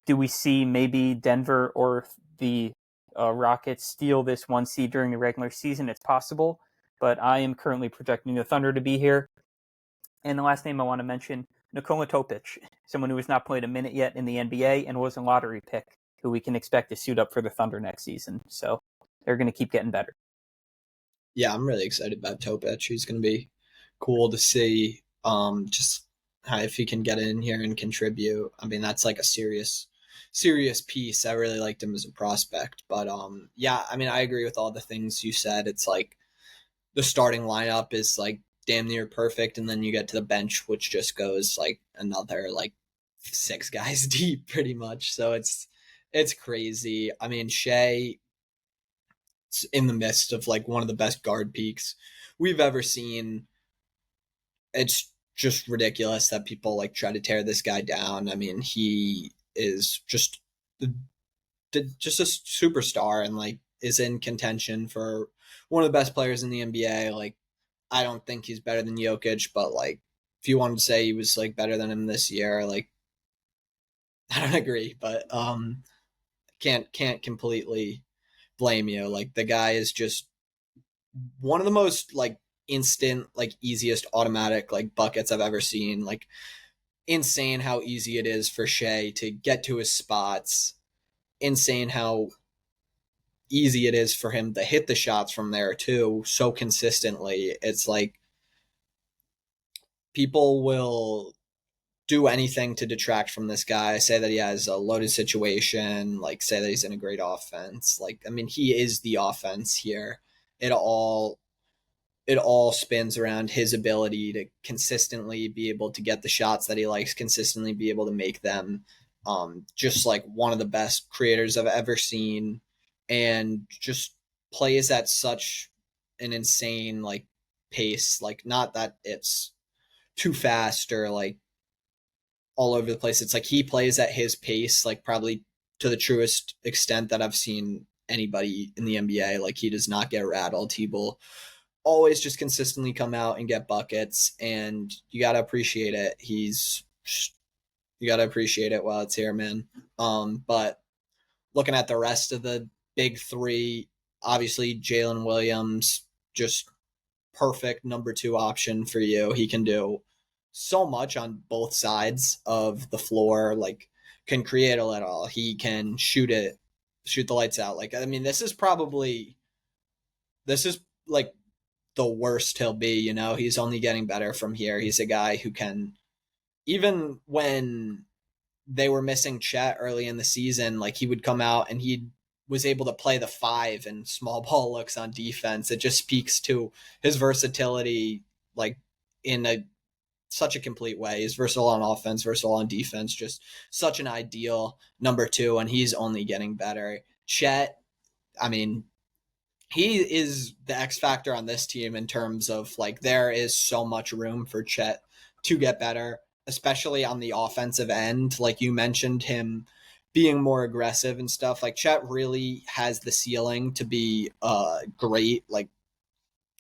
do we see maybe Denver or the Rockets steal this 1 seed during the regular season? It's possible, but I am currently projecting the Thunder to be here. And the last name I want to mention, Nikola Topic, someone who has not played a minute yet in the NBA and was a lottery pick, who we can expect to suit up for the Thunder next season. So they're going to keep getting better. Yeah, I'm really excited about Topic. He's going to be cool to see just if he can get in here and contribute. I mean, that's like a serious piece. I really liked him as a prospect. But I agree with all the things you said. It's like the starting lineup is like damn near perfect, and then you get to the bench, which just goes like another like 6 guys deep pretty much. So it's crazy. I mean, Shea in the midst of like one of the best guard peaks we've ever seen. It's just ridiculous that people like try to tear this guy down. I mean, he is just just a superstar and like is in contention for one of the best players in the NBA. Like, I don't think he's better than Jokic, but like if you wanted to say he was like better than him this year, like I don't agree, but can't completely blame you. Like the guy is just one of the most like instant, like easiest automatic like buckets I've ever seen. Like insane how easy it is for Shea to get to his spots. Insane how easy it is for him to hit the shots from there too, so consistently. It's like people will do anything to detract from this guy, say that he has a loaded situation, like say that he's in a great offense. Like, I mean, he is the offense here. It all spins around his ability to consistently be able to get the shots that he likes, consistently be able to make them. Just like one of the best creators I've ever seen, and just plays at such an insane like pace. Like, not that it's too fast or like all over the place. It's like he plays at his pace, like probably to the truest extent that I've seen anybody in the NBA. Like, he does not get rattled. He will always just consistently come out and get buckets, and you got to appreciate it. You got to appreciate it while it's here, man. But looking at the rest of the big three, obviously Jalen Williams, just perfect number two option for you. He can do so much on both sides of the floor, like can create a little. He can shoot the lights out. Like, I mean, this is like the worst he'll be, you know. He's only getting better from here. He's a guy who can, even when they were missing Chet early in the season, like he would come out and he was able to play the five and small ball looks on defense. It just speaks to his versatility, like in a such a complete way. He's versatile on offense, versatile on defense, just such an ideal number two, and he's only getting better. Chet, I mean, he is the X factor on this team in terms of like there is so much room for Chet to get better, especially on the offensive end. Like you mentioned him being more aggressive and stuff. Like Chet really has the ceiling to be great, like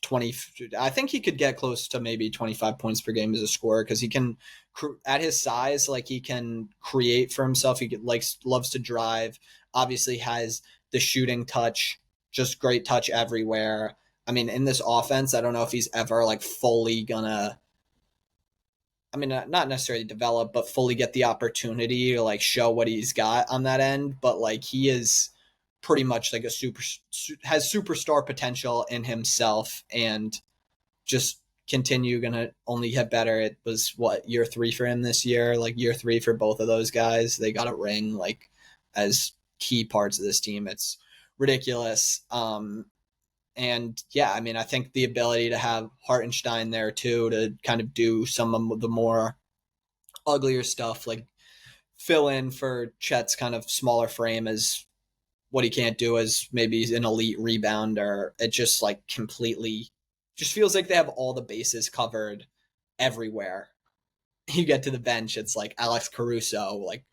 20. I think he could get close to maybe 25 points per game as a scorer because he can at his size, like he can create for himself. He likes loves to drive, obviously has the shooting touch, just great touch everywhere. I mean, in this offense, I don't know if he's ever like fully gonna, I mean, not necessarily develop, but fully get the opportunity to like show what he's got on that end. But like he is pretty much like has superstar potential in himself, and just continue gonna only get better. It was what, year three for him this year, like year three for both of those guys. They got a ring like as key parts of this team. It's ridiculous. And yeah, I mean, I think the ability to have Hartenstein there too to kind of do some of the more uglier stuff, like fill in for Chet's kind of smaller frame as what he can't do as maybe an elite rebounder. It just like completely just feels like they have all the bases covered everywhere. You get to the bench, it's like Alex Caruso, like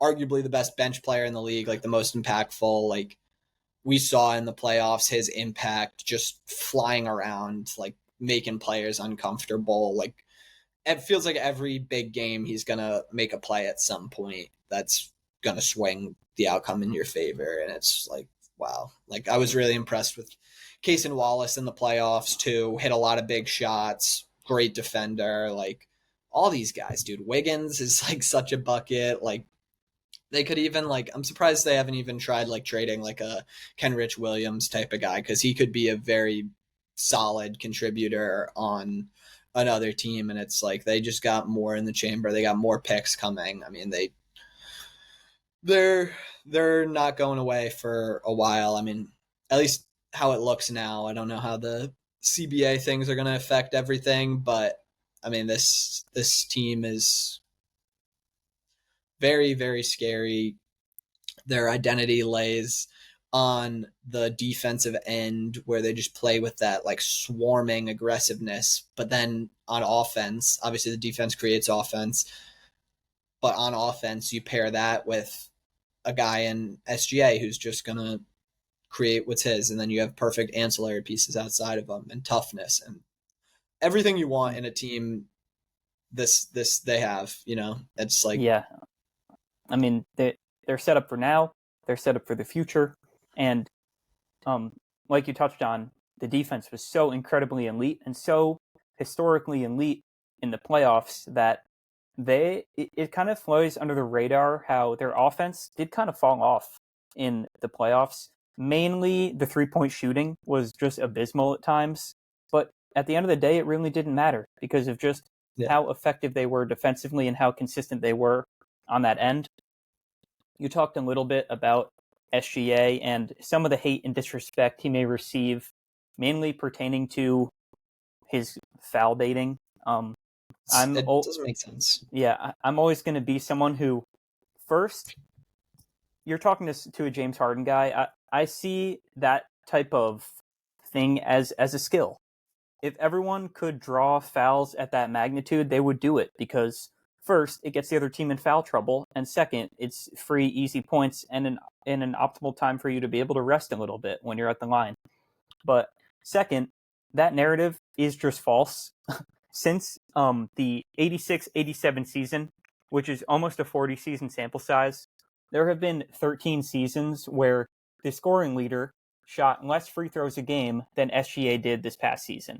arguably the best bench player in the league, like the most impactful. Like we saw in the playoffs his impact just flying around, like making players uncomfortable. Like it feels like every big game he's gonna make a play at some point that's gonna swing the outcome in your favor. And it's like, wow. Like I was really impressed with Cason Wallace in the playoffs too. Hit a lot of big shots, great defender. Like all these guys, dude. Wiggins is like such a bucket. Like they could even like, I'm surprised they haven't even tried like trading like a Kenrich Williams type of guy, because he could be a very solid contributor on another team. And it's like they just got more in the chamber. They got more picks coming. I mean, they're they're not going away for a while. I mean, at least how it looks now. I don't know how the CBA things are going to affect everything, but I mean, this team is very very scary. Their identity lays on the defensive end, where they just play with that like swarming aggressiveness. But then on offense, obviously the defense creates offense, but on offense you pair that with a guy in SGA who's just gonna create what's his, and then you have perfect ancillary pieces outside of them and toughness and everything you want in a team. This they have, you know. It's like, Yeah, I mean they're set up for now. They're set up for the future, and like you touched on, the defense was so incredibly elite and so historically elite in the playoffs that it kind of flies under the radar how their offense did kind of fall off in the playoffs. Mainly the 3-point shooting was just abysmal at times, but at the end of the day, it really didn't matter because of just yeah, how effective they were defensively and how consistent they were on that end. You talked a little bit about SGA and some of the hate and disrespect he may receive, mainly pertaining to his foul baiting. it doesn't make sense. I'm always going to be someone who, first, you're talking to a James Harden guy. I see that type of thing as a skill. if everyone could draw fouls at that magnitude, they would do it because first, it gets the other team in foul trouble, and second, it's free, easy points and an optimal time for you to be able to rest a little bit when you're at the line. But second, that narrative is just false. Since the 86-87 season, which is almost a 40-season sample size, there have been 13 seasons where the scoring leader shot less free throws a game than SGA did this past season.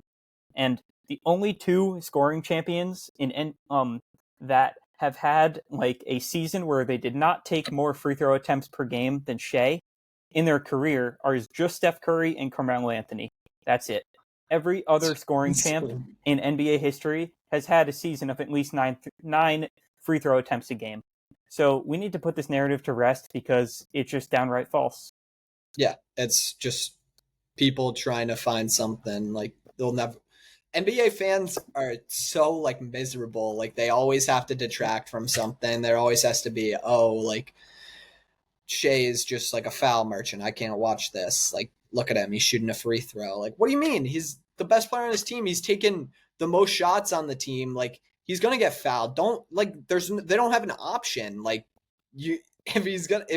And the only two scoring champions that have had like a season where they did not take more free throw attempts per game than Shea in their career are just Steph Curry and Carmelo Anthony. That's it. Every other scoring champ in NBA history has had a season of at least nine free throw attempts a game. So we need to put this narrative to rest because it's just downright false. Yeah, it's just people trying to find something. Like, they'll never. NBA fans are so like miserable. Like, they always have to detract from something. There always has to be, oh, like Shea is just like a foul merchant. I can't watch this. Like, look at him. He's shooting a free throw. Like, what do you mean? He's the best player on his team. He's taken the most shots on the team. Like, he's gonna get fouled. Don't like. They don't have an option. Like, you if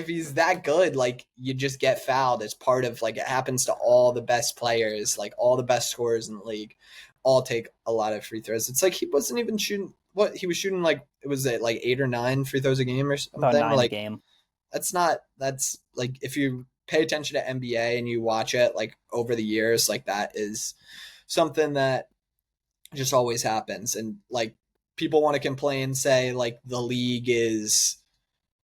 he's that good, like, you just get fouled. It's part of, like, it happens to all the best players. Like, all the best scorers in the league all take a lot of free throws. It's like he wasn't even shooting. What he was shooting, like, it was like 8 or 9 free throws a game or something. About 9 like, a game. That's like, if you pay attention to NBA and you watch it like over the years, like, that is something that just always happens. And like, people want to complain, say like the league is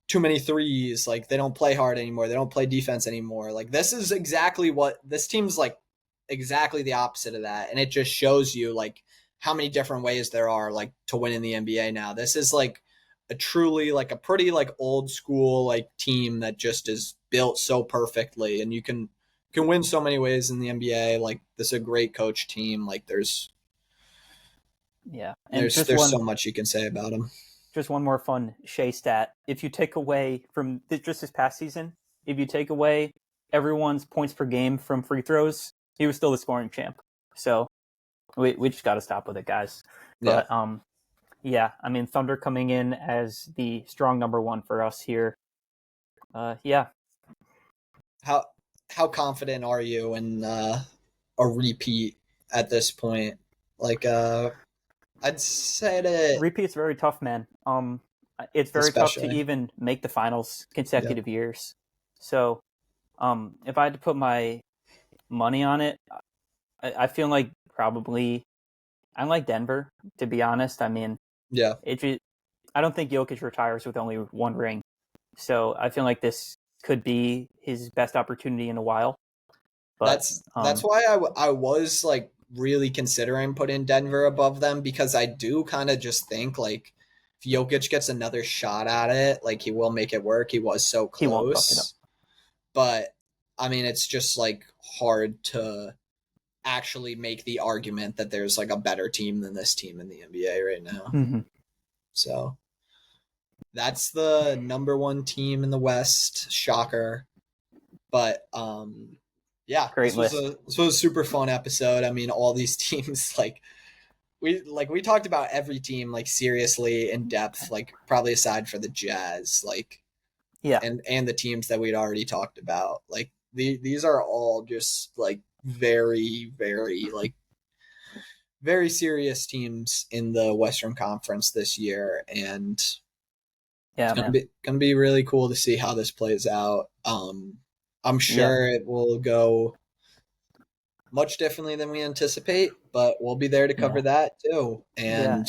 too many threes, like they don't play hard anymore, they don't play defense anymore. Like, this is exactly what this team's like, exactly the opposite of that. And it just shows you like how many different ways there are like to win in the NBA now. This is like a truly like a pretty like old school like team that just is built so perfectly, and you can win so many ways in the NBA. Like, this is a great coach team. Like, there's so much you can say about them. Just one more fun Shea stat. If you take away from just this past season, if you take away everyone's points per game from free throws, he was still the scoring champ. So we just got to stop with it, guys. But yeah, I mean, Thunder coming in as the strong number one for us here. Yeah. How confident are you in a repeat at this point? Like, I'd say that repeat's very tough, man. It's very tough to even make the finals consecutive years. So, if I had to put my money on it, I feel like probably I like Denver, to be honest. I mean, I don't think Jokic retires with only one ring. So I feel like this could be his best opportunity in a while. But that's why I was like really considering putting Denver above them, because I do kind of just think like if Jokic gets another shot at it, like, he will make it work. He was so close. He won't fuck it up. But I mean, it's just like hard to actually make the argument that there's like a better team than this team in the NBA right now. Mm-hmm. So that's the number one team in the West. Shocker. But yeah, this was a super fun episode. I mean, all these teams, like we talked about every team like seriously in depth, like probably aside for the Jazz, like and the teams that we'd already talked about. Like these are all just like very, very like very serious teams in the Western Conference this year, and it's gonna be really cool to see how this plays out. I'm sure it will go much differently than we anticipate, but we'll be there to cover that too. And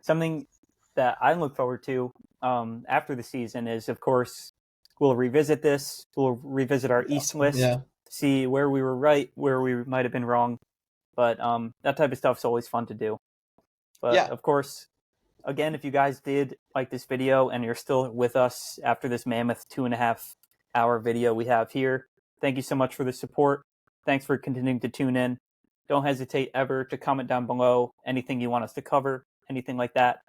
something that I look forward to after the season is, of course, we'll revisit this. We'll revisit our East list, see where we were right, where we might have been wrong. But that type of stuff is always fun to do. But of course, again, if you guys did like this video and you're still with us after this mammoth 2.5-hour video we have here, thank you so much for the support. Thanks for continuing to tune in. Don't hesitate ever to comment down below anything you want us to cover, anything like that.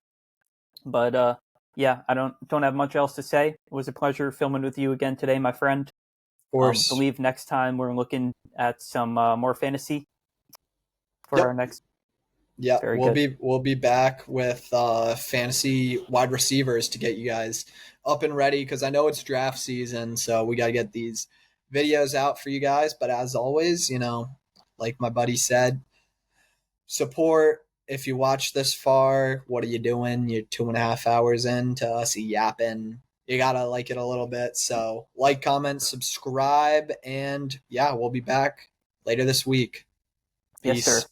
But yeah, I don't have much else to say. It was a pleasure filming with you again today, my friend. Of course. I believe next time we're looking at some more fantasy. for our Yep. next. Yeah, Very we'll good. be back with fantasy wide receivers to get you guys up and ready because I know it's draft season, so we got to get these videos out for you guys. But as always, like my buddy said, support. If you watch this far, what are you doing? You're 2.5 hours into us yapping. You gotta like it a little bit. So like, comment, subscribe, and yeah, we'll be back later this week. Yes, sir. Peace.